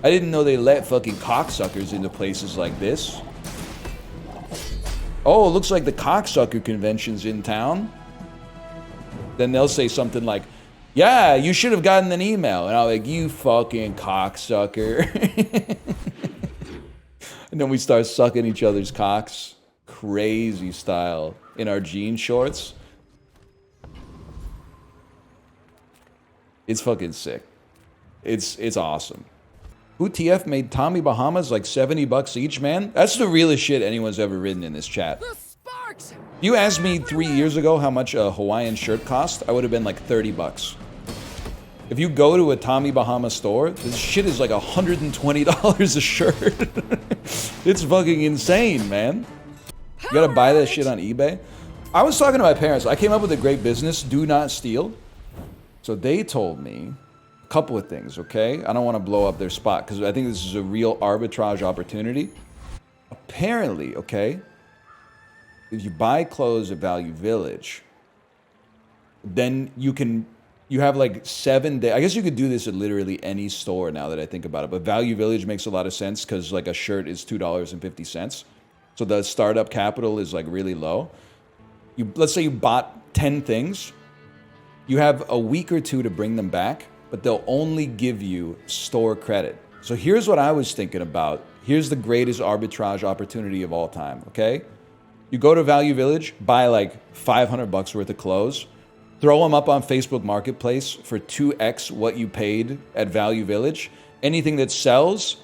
I didn't know they let fucking cocksuckers into places like this. Oh, looks like the cocksucker convention's in town. Then they'll say something like, yeah, you should have gotten an email. And I'm like, you fucking cocksucker. And then we start sucking each other's cocks. Crazy style. In our jean shorts. It's fucking sick. It's awesome. Who TF made Tommy Bahamas like $70 each, man? That's the realest shit anyone's ever written in this chat. You asked me 3 years ago how much a Hawaiian shirt cost, I would have been like $30. If you go to a Tommy Bahama store, this shit is like $120 a shirt. It's fucking insane, man. You gotta buy that shit on eBay. I was talking to my parents. I came up with a great business, do not steal. So they told me a couple of things, okay? I don't want to blow up their spot because I think this is a real arbitrage opportunity. Apparently, okay, if you buy clothes at Value Village, then you have like 7 days. I guess you could do this at literally any store now that I think about it. But Value Village makes a lot of sense because like a shirt is $2.50. So the startup capital is like really low. Let's say you bought 10 things. You have a week or 2 to bring them back, but they'll only give you store credit. So here's what I was thinking about. Here's the greatest arbitrage opportunity of all time, okay? You go to Value Village, buy like $500 worth of clothes, throw them up on Facebook Marketplace for 2x what you paid at Value Village. Anything that sells,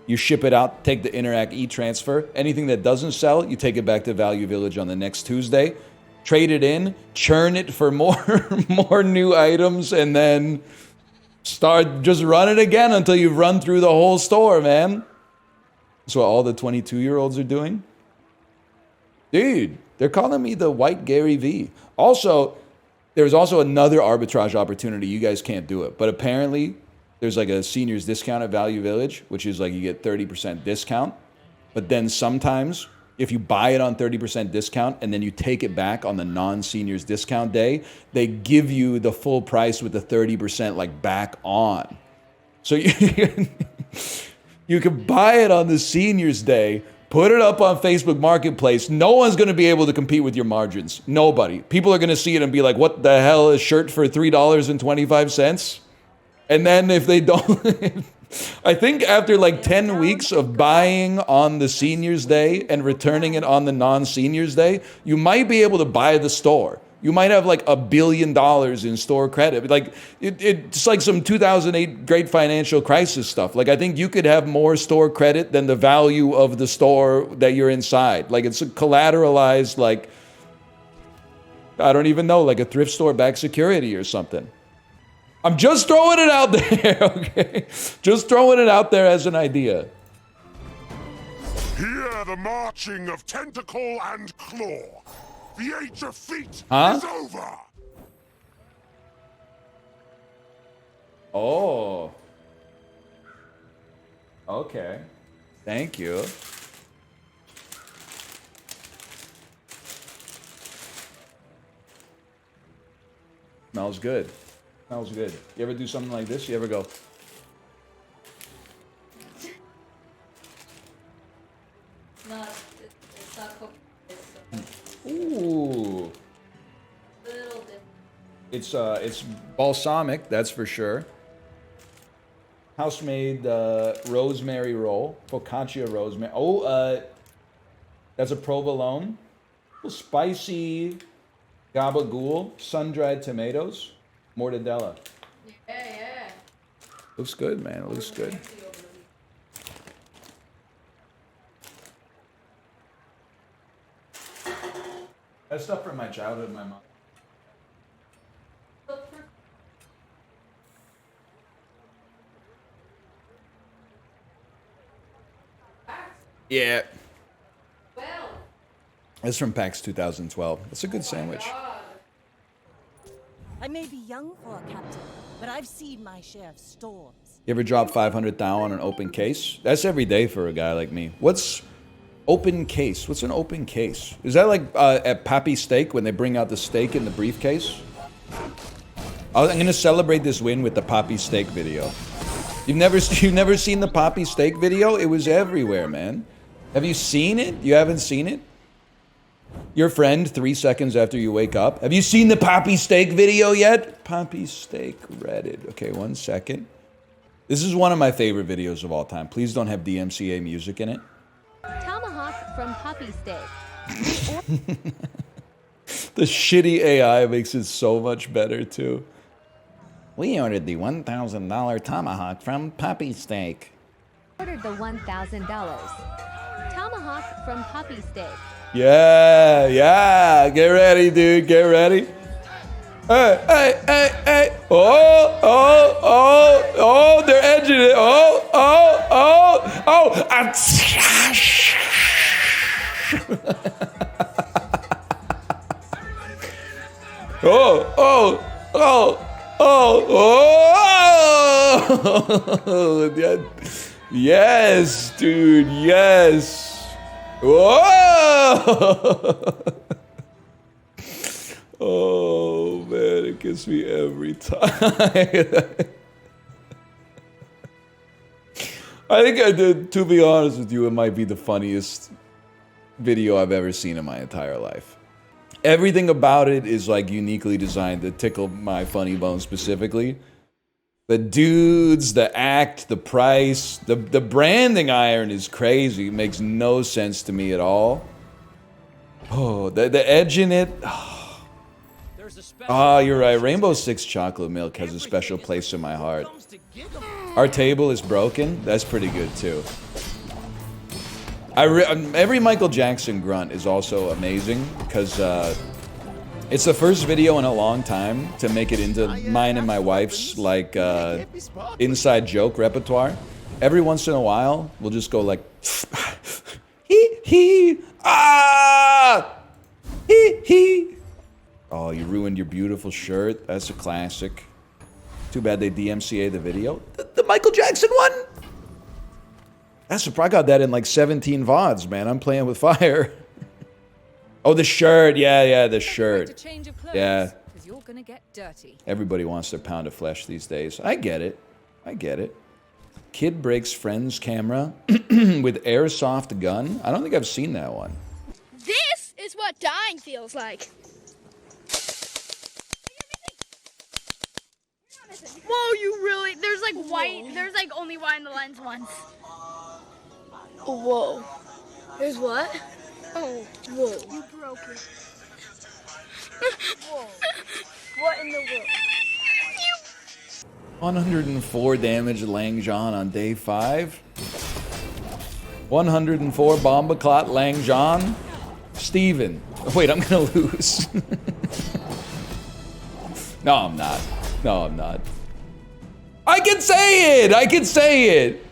you ship it out, take the Interact e-transfer. Anything that doesn't sell, you take it back to Value Village on the next Tuesday. Trade it in, churn it for more new items, and then start just run it again until you've run through the whole store, man. That's what all the 22-year-olds are doing. Dude, they're calling me the white Gary V. Also, there's also another arbitrage opportunity. You guys can't do it. But apparently, there's like a seniors discount at Value Village, which is like you get 30% discount. But then sometimes, if you buy it on 30% discount and then you take it back on the non-seniors discount day, they give you the full price with the 30% like back on. So you can buy it on the seniors day, put it up on Facebook Marketplace. No one's going to be able to compete with your margins. Nobody. People are going to see it and be like, what the hell is shirt for $3.25? And then if they don't... I think after like 10 weeks of buying on the seniors day and returning it on the non-seniors day, you might be able to buy the store. You might have like $1 billion in store credit. Like it's like some 2008 great financial crisis stuff. Like I think you could have more store credit than the value of the store that you're inside. Like it's a collateralized, like, I don't even know, like a thrift store backed security or something. I'm just throwing it out there, okay? Just throwing it out there as an idea.
Hear the marching of tentacle and claw. The age of feet
Huh?
is over.
Oh. Okay. Thank you. Smells good. Smells good. You ever do something like this? You ever go?
No, it's not cooked. It's
Ooh.
a little bit.
It's balsamic, that's for sure. House-made rosemary roll, focaccia rosemary. Oh, that's a provolone. A little spicy gabagool, sun-dried tomatoes, mortadella.
Yeah.
Looks good, man. It looks good. That's stuff from my childhood, my mom. Yeah.
Well.
That's from PAX 2012. That's a good sandwich.
I may be young for a captain, but I've seen my share of storms.
You ever drop 500 thou on an open case? That's every day for a guy like me. What's open case? What's an open case? Is that like at Papi steak when they bring out the steak in the briefcase? I'm gonna celebrate this win with the Papi steak video. You've never seen the Papi steak video? It was everywhere, man. Have you seen it? You haven't seen it? Your friend 3 seconds after you wake up. Have you seen the Papi steak video yet? Papi steak Reddit. Okay, 1 second. This is one of my favorite videos of all time. Please don't have DMCA music in it.
Tomahawk from Papi steak.
The shitty AI makes it so much better too. We ordered the $1,000 tomahawk from Papi steak.
Ordered the $1,000. Tomahawk from Papi steak.
Yeah. Get ready, dude. Get ready. Hey. Oh, they're edging it. Oh. Yes, dude. Yes. Whoa! Oh man, it gets me every time. I think I did. To be honest with you, it might be the funniest video I've ever seen in my entire life. Everything about it is like uniquely designed to tickle my funny bone specifically. The dudes, the act, the price, the branding iron is crazy. It makes no sense to me at all. Oh, the edge in it. Oh, you're right. Rainbow Six chocolate milk has a special place in my heart. Our table is broken. That's pretty good too. Every Michael Jackson grunt is also amazing because it's the first video in a long time to make it into mine and my wife's like inside joke repertoire. Every once in a while, we'll just go like hee ah hee. Oh, you ruined your beautiful shirt. That's a classic. Too bad they DMCA the video. The Michael Jackson one? That's I got that in like 17 VODs, man. I'm playing with fire. Oh, the shirt. Yeah, the shirt. Yeah.
You're gonna get dirty.
Everybody wants their pound of flesh these days. I get it. Kid breaks friend's camera with airsoft gun. I don't think I've seen that one.
This is what dying feels like. Whoa, you really? There's like white. There's like only white in the lens once. Whoa. There's what? Oh, whoa. You broke it. What in the world?
104 damage Lang John on day 5. 104 Bomba Clot Lang John. Steven. Wait, I'm gonna lose. No, I'm not. No, I'm not. I can say it! I can say it!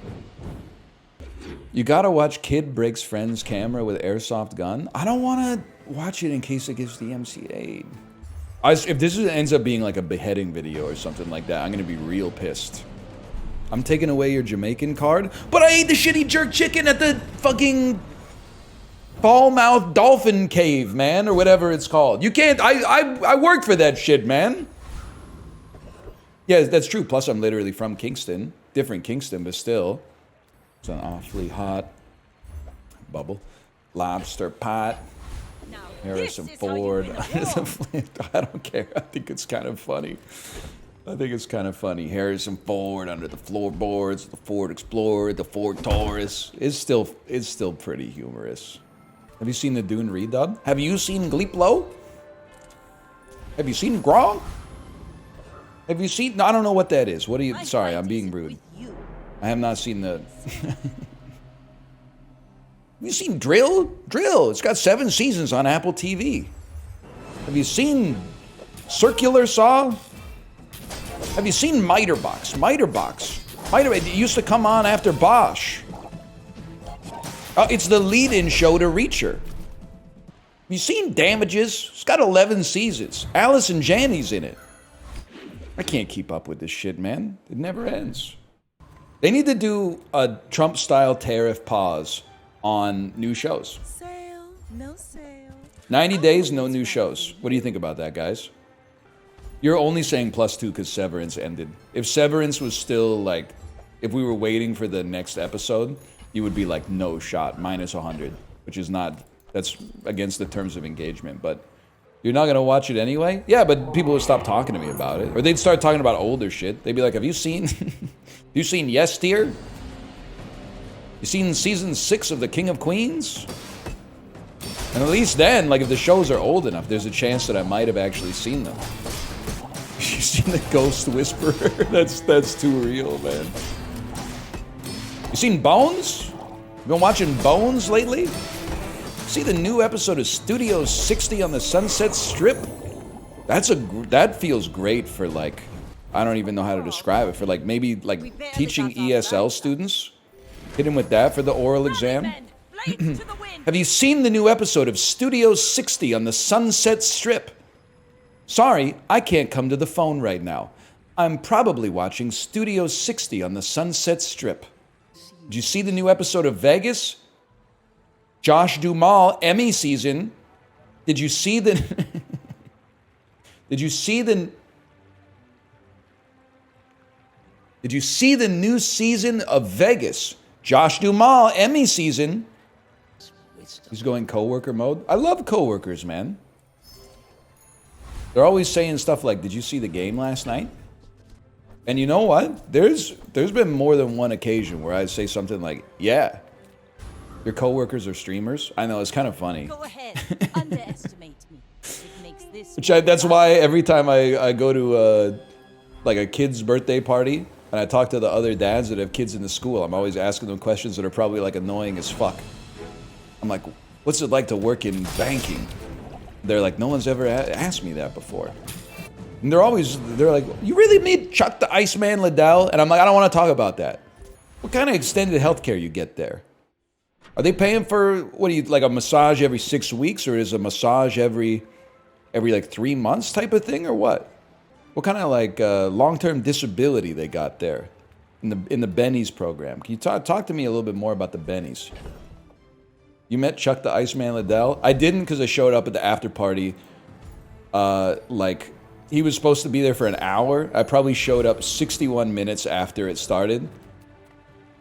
You gotta watch Kid breaks friend's camera with airsoft gun. I don't wanna watch it in case it gives the MCA. If this ends up being like a beheading video or something like that, I'm gonna be real pissed. I'm taking away your Jamaican card, but I ate the shitty jerk chicken at the fucking Ballmouth Dolphin Cave, man, or whatever it's called. You can't, I worked for that shit, man. Yeah, that's true. Plus, I'm literally from Kingston. Different Kingston, but still. It's an awfully hot bubble. Lobster pot. Harrison Ford. I don't care. I think it's kind of funny. I think it's kind of funny. Harrison Ford under the floorboards, the Ford Explorer, the Ford Taurus. It's still pretty humorous. Have you seen the Dune redub? Have you seen Gleeplo? Have you seen Grog? Have you seen? No, I don't know what that is. What are you? Sorry, I'm being rude. I have not seen the. Have you seen Drill? Drill. It's got 7 seasons on Apple TV. Have you seen Circular Saw? Have you seen Miterbox? It used to come on after Bosch. It's the lead-in show to Reacher. Have you seen Damages? It's got 11 seasons. Allison Janney's in it. I can't keep up with this shit, man. It never ends. They need to do a Trump-style tariff pause on new shows.
Sale, no sale.
90 days, no new shows. What do you think about that, guys? You're only saying +2 because Severance ended. If Severance was still, like, if we were waiting for the next episode, you would be like, no shot, -100, which is not, that's against the terms of engagement, but you're not gonna watch it anyway? Yeah, but people would stop talking to me about it. Or they'd start talking about older shit. They'd be like, have you seen, Yes Dear? You seen season 6 of The King of Queens? And at least then, like, if the shows are old enough, there's a chance that I might have actually seen them. You seen The Ghost Whisperer? That's too real, man. You seen Bones? You been watching Bones lately? See the new episode of Studio 60 on the Sunset Strip? That feels great for, like, I don't even know how to describe it, for like maybe like teaching ESL students. Hit him with that for the oral exam. Have you seen the new episode of Studio 60 on the Sunset Strip? Sorry, I can't come to the phone right now. I'm probably watching Studio 60 on the Sunset Strip. Did you see the new episode of Vegas? Josh Duhamel, Emmy season. Did you see the... Did you see the new season of Vegas? Josh Duhamel, Emmy season. He's going coworker mode. I love coworkers, man. They're always saying stuff like, did you see the game last night? And you know what? There's been more than one occasion where I say something like, yeah, your coworkers are streamers. I know, it's kind of funny.
Go ahead, underestimate me. It makes this.
That's why every time I go to like a kid's birthday party and I talk to the other dads that have kids in the school, I'm always asking them questions that are probably like annoying as fuck. I'm like, what's it like to work in banking? They're like, no one's ever asked me that before. And they're like, you really meet Chuck the Iceman Liddell? And I'm like, I don't want to talk about that. What kind of extended healthcare you get there? Are they paying for, what do you, like a massage every 6 weeks, or is a massage every like 3 months type of thing, or what? What kind of like long-term disability they got there in the Bennies program? Can you talk to me a little bit more about the Bennies? You met Chuck the Iceman Liddell? I didn't, because I showed up at the after party. Like, he was supposed to be there for an hour. I probably showed up 61 minutes after it started,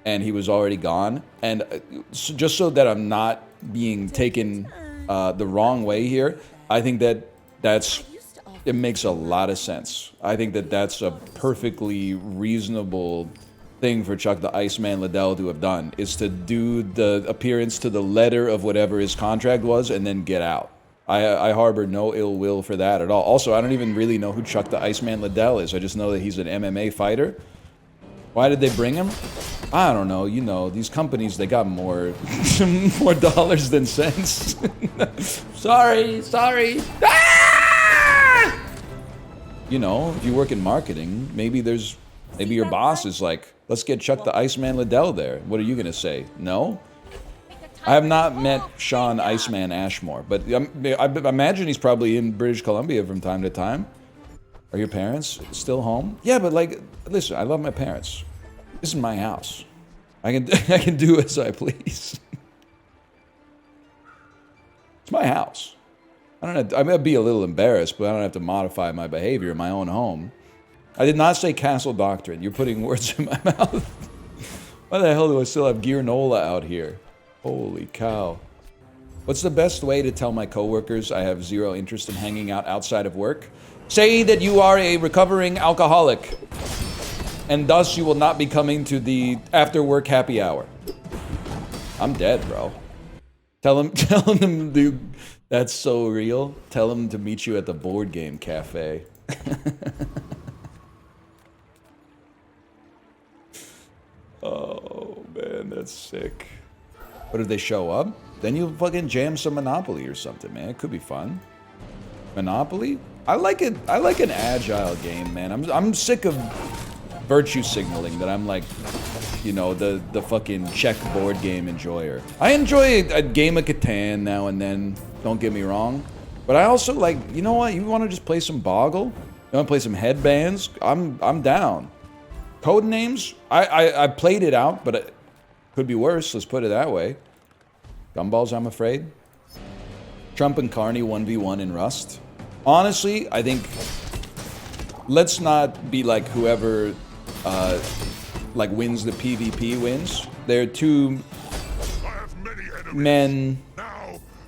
and he was already gone. And just so that I'm not being taken the wrong way here, I think it makes a lot of sense. I think that's a perfectly reasonable thing for Chuck the Iceman Liddell to have done, is to do the appearance to the letter of whatever his contract was and then get out. I harbor no ill will for that at all. Also, I don't even really know who Chuck the Iceman Liddell is. I just know that he's an MMA fighter. Why did they bring him? I don't know. You know, these companies, they got more dollars than sense. sorry. Ah! You know, if you work in marketing, maybe your boss is like, let's get Chuck the Iceman Liddell there. What are you going to say? No? I have not met Sean Iceman Ashmore, but I imagine he's probably in British Columbia from time to time. Are your parents still home? Yeah, but like, listen, I love my parents. This is my house. I can do as I please. It's my house. I may be a little embarrassed, but I don't have to modify my behavior in my own home. I did not say castle doctrine. You're putting words in my mouth. Why the hell do I still have Gearnola out here? Holy cow. What's the best way to tell my coworkers I have zero interest in hanging out outside of work? Say that you are a recovering alcoholic, and thus you will not be coming to the after-work happy hour. I'm dead, bro. Tell them, dude, that's so real. Tell them to meet you at the board game cafe. Oh, man, that's sick. But if they show up, then you fucking jam some Monopoly or something, man. It could be fun. Monopoly? I like it. I like an agile game, man. I'm sick of virtue signaling that I'm like, you know, the fucking check board game enjoyer. I enjoy a game of Catan now and then, don't get me wrong. But I also like, you know what? You want to just play some Boggle? You want to play some Headbands? I'm down. Code names? I played it out, but it could be worse. Let's put it that way. Gumballs, I'm afraid. Trump and Carney 1v1 in Rust. Honestly, I think let's not be like whoever like wins the PvP wins. They're two men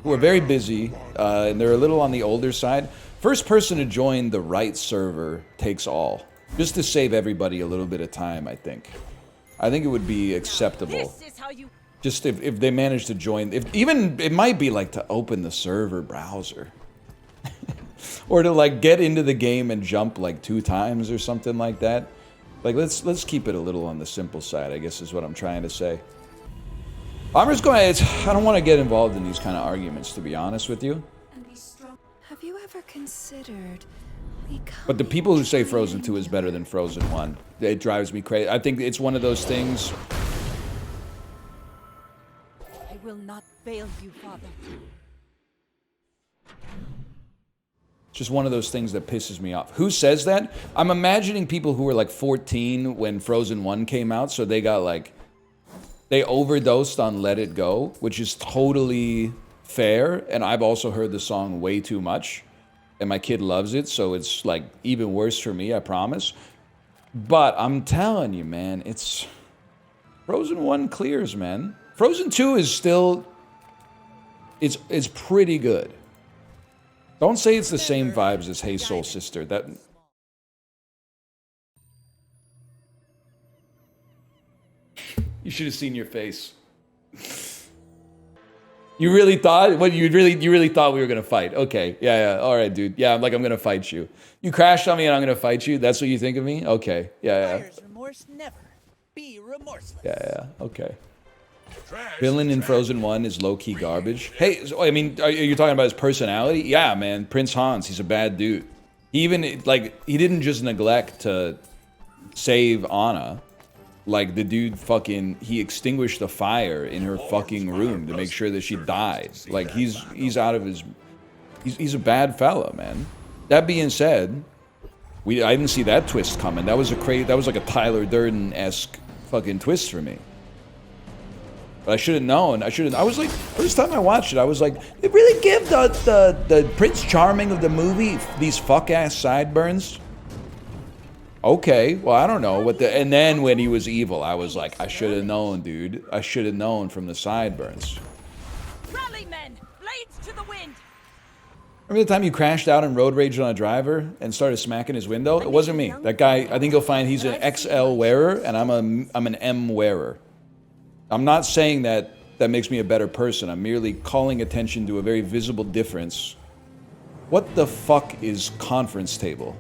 who are very busy, and they're a little on the older side. First person to join the right server takes all. Just to save everybody a little bit of time, I think. I think it would be acceptable. Just if they manage to join, it might be like to open the server browser. Or to like get into the game and jump like 2 times or something like that. Like let's keep it a little on the simple side, I guess is what I'm trying to say. I'm just going, I don't want to get involved in these kind of arguments, to be honest with you.
Have you ever considered...
But the people who say Frozen 2 is better than Frozen 1, it drives me crazy. I think it's one of those things.
I will not fail you, Father.
Just one of those things that pisses me off. Who says that? I'm imagining people who were like 14 when Frozen 1 came out, so they got like, they overdosed on Let It Go, which is totally fair, and I've also heard the song way too much. And my kid loves it, so it's like even worse for me, I promise. But I'm telling you, man, it's... Frozen 1 clears, man. Frozen 2 is still... It's pretty good. Don't say it's the same vibes as Hey Soul Sister. That... You should have seen your face. You really thought? What, you really thought we were gonna fight? Okay, yeah, all right, dude. Yeah, I'm gonna fight you. You crashed on me and I'm gonna fight you? That's what you think of me? Okay, yeah.
Remorse never. Be remorseless.
Yeah, okay. Villain in Frozen 1 is low-key garbage. Hey, so, I mean, are you talking about his personality? Yeah, man, Prince Hans, he's a bad dude. He even, like, he didn't just neglect to save Anna. Like, the dude fucking, he extinguished the fire in her fucking room to make sure that she died. Like, he's out of his, he's a bad fella, man. That being said, I didn't see that twist coming. That was like a Tyler Durden-esque fucking twist for me. But I should have known. I was like, first time I watched it, I was like, they really give the Prince Charming of the movie these fuck-ass sideburns? Okay, well, I don't know what and then when he was evil, I was like, I should have known, dude. I should have known from the sideburns.
Rally, men! Blades to the wind!
Remember the time you crashed out and road raged on a driver and started smacking his window? It wasn't me. That guy, I think you'll find he's an XL wearer and I'm an M wearer. I'm not saying that makes me a better person. I'm merely calling attention to a very visible difference What the fuck is conference table?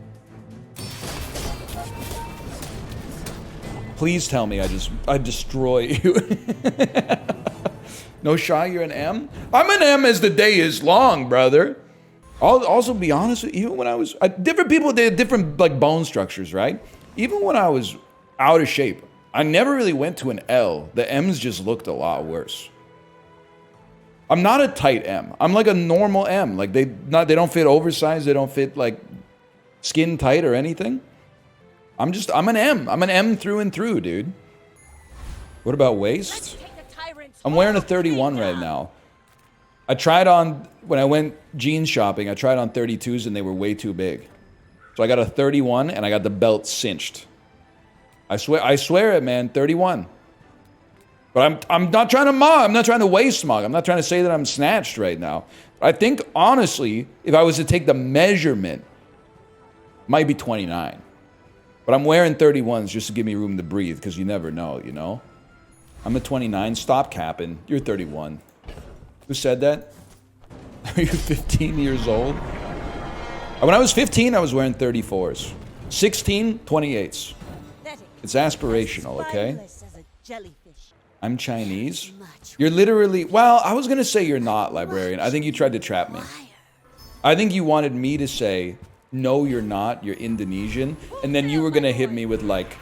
Please tell me I destroy you. No shy, you're an M? I'm an M as the day is long, brother. I'll also be honest with you, even when I was... different people, they had different like bone structures, right? Even when I was out of shape, I never really went to an L. The M's just looked a lot worse. I'm not a tight M. I'm like a normal M. Like they don't fit oversized. They don't fit like skin tight or anything. I'm an M. I'm an M through and through, dude. What about waist? I'm wearing a 31 right now. I tried on, when I went jeans shopping, I tried on 32s and they were way too big. So I got a 31 and I got the belt cinched. I swear it, man, 31. But I'm not trying to mog. I'm not trying to waist mog. I'm not trying to say that I'm snatched right now. I think, honestly, if I was to take the measurement, it might be 29. But I'm wearing 31s just to give me room to breathe, because you never know, you know? I'm a 29. Stop capping. You're 31. Who said that? Are you 15 years old? When I was 15, I was wearing 34s. 16, 28s. It's aspirational, okay? I'm Chinese. You're literally... Well, I was going to say you're not, librarian. I think you tried to trap me. I think you wanted me to say, no, you're not. You're Indonesian. And then you were going to hit me with, like,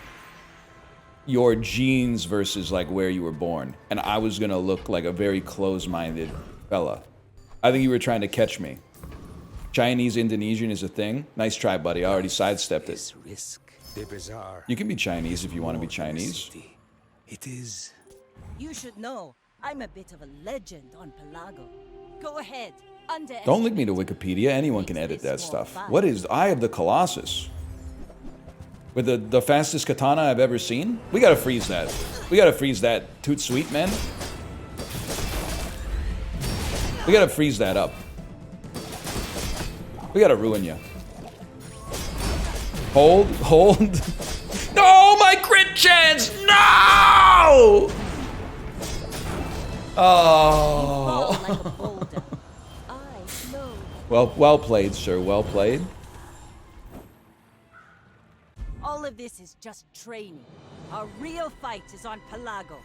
your genes versus, like, where you were born. And I was going to look like a very close-minded fella. I think you were trying to catch me. Chinese Indonesian is a thing. Nice try, buddy. I already sidestepped it. You can be Chinese if you want to be Chinese.
It is. You should know, I'm a bit of a legend on Pelago. Go ahead.
Don't link me to Wikipedia. Anyone can edit that stuff. What is Eye of the Colossus? With the fastest katana I've ever seen? We gotta freeze that. We gotta freeze that. Toot sweet, man. We gotta freeze that up. We gotta ruin you. Hold. No, my crit chance! No! Oh. Well played, sir. Well played.
All of this is just training. Our real fight is on Pelago.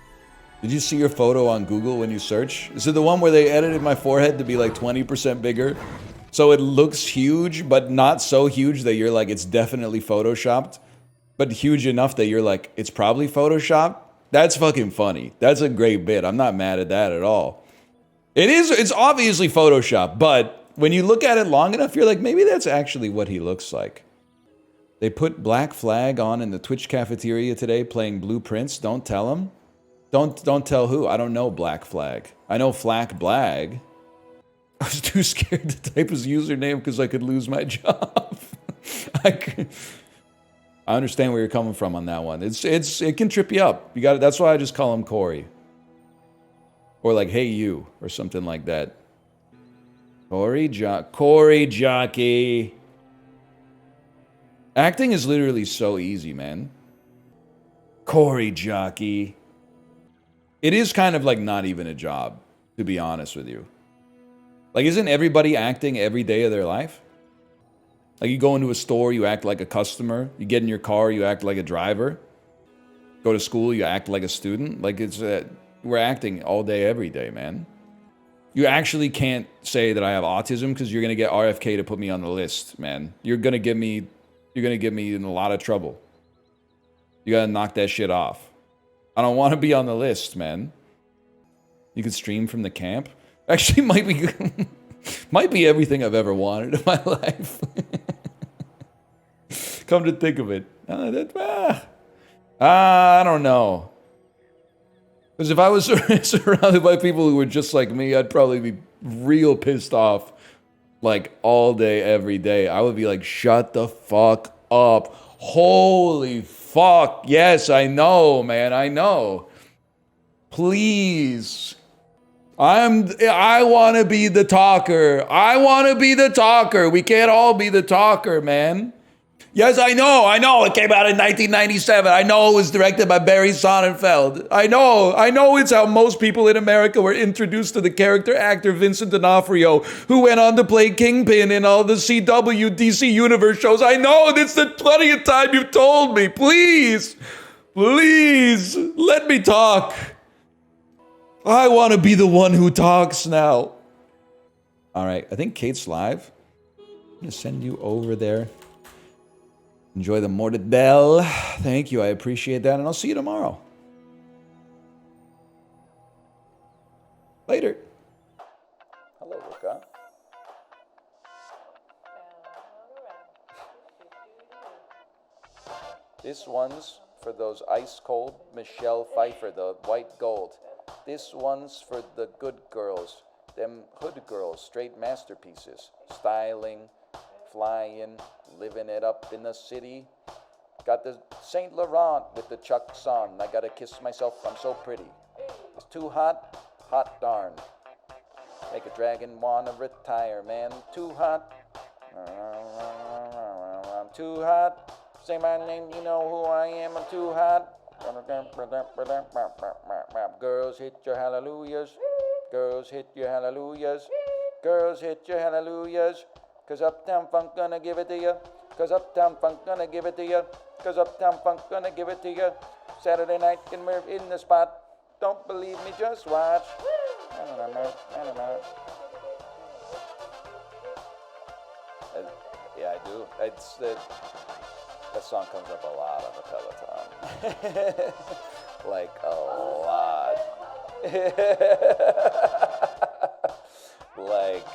Did you see your photo on Google when you search? Is it the one where they edited my forehead to be like 20% bigger? So it looks huge, but not so huge that you're like, it's definitely photoshopped. But huge enough that you're like, it's probably photoshopped? That's fucking funny. That's a great bit. I'm not mad at that at all. It's obviously photoshopped, but when you look at it long enough, you're like, maybe that's actually what he looks like. They put Black Flag on in the Twitch cafeteria today playing Blueprints. Don't tell him. Don't tell who. I don't know Black Flag. I know Flack Blag. I was too scared to type his username because I could lose my job. I understand where you're coming from on that one. It can trip you up. That's why I just call him Corey. Or like, hey you, or something like that. Corey Jockey. Acting is literally so easy, man. Corey Jockey. It is kind of like not even a job, to be honest with you. Like, isn't everybody acting every day of their life? Like, you go into a store, you act like a customer. You get in your car, you act like a driver. Go to school, you act like a student. Like, we're acting all day, every day, man. You actually can't say that I have autism because you're going to get RFK to put me on the list, man. You're going to get me in a lot of trouble. You got to knock that shit off. I don't want to be on the list, man. You could stream from the camp. Actually, might be everything I've ever wanted in my life. Come to think of it. I don't know. Because if I was surrounded by people who were just like me, I'd probably be real pissed off like all day, every day. I would be like, shut the fuck up. Holy fuck. Yes, I know, man. I know. Please. I want to be the talker. I want to be the talker. We can't all be the talker, man. Yes, I know. It came out in 1997. I know it was directed by Barry Sonnenfeld. I know it's how most people in America were introduced to the character actor Vincent D'Onofrio, who went on to play Kingpin in all the CW DC Universe shows. I know, it's the 20th time you've told me. Please, let me talk. I want to be the one who talks now. All right, I think Kate's live. I'm going to send you over there. Enjoy the mortadelle. Thank you, I appreciate that, and I'll see you tomorrow. Later. Hello, Luca. This one's for those ice cold Michelle Pfeiffer, the white gold. This one's for the good girls, them hood girls, straight masterpieces, styling, flying, living it up in the city. Got the Saint Laurent with the chucks on. I gotta kiss myself, I'm so pretty. It's too hot, hot darn. Make a dragon wanna retire, man. Too hot. I'm too hot. Say my name, you know who I am. I'm too hot. Girls hit your hallelujahs. Girls hit your hallelujahs. Girls hit your hallelujahs. Cause Uptown Funk gonna give it to you. Cause Uptown Funk gonna give it to you. Cause Uptown Funk gonna give it to you. Saturday night and we're in the spot. Don't believe me, just watch. Yeah, I do. It's that song comes up a lot on the Peloton. Like a lot. Like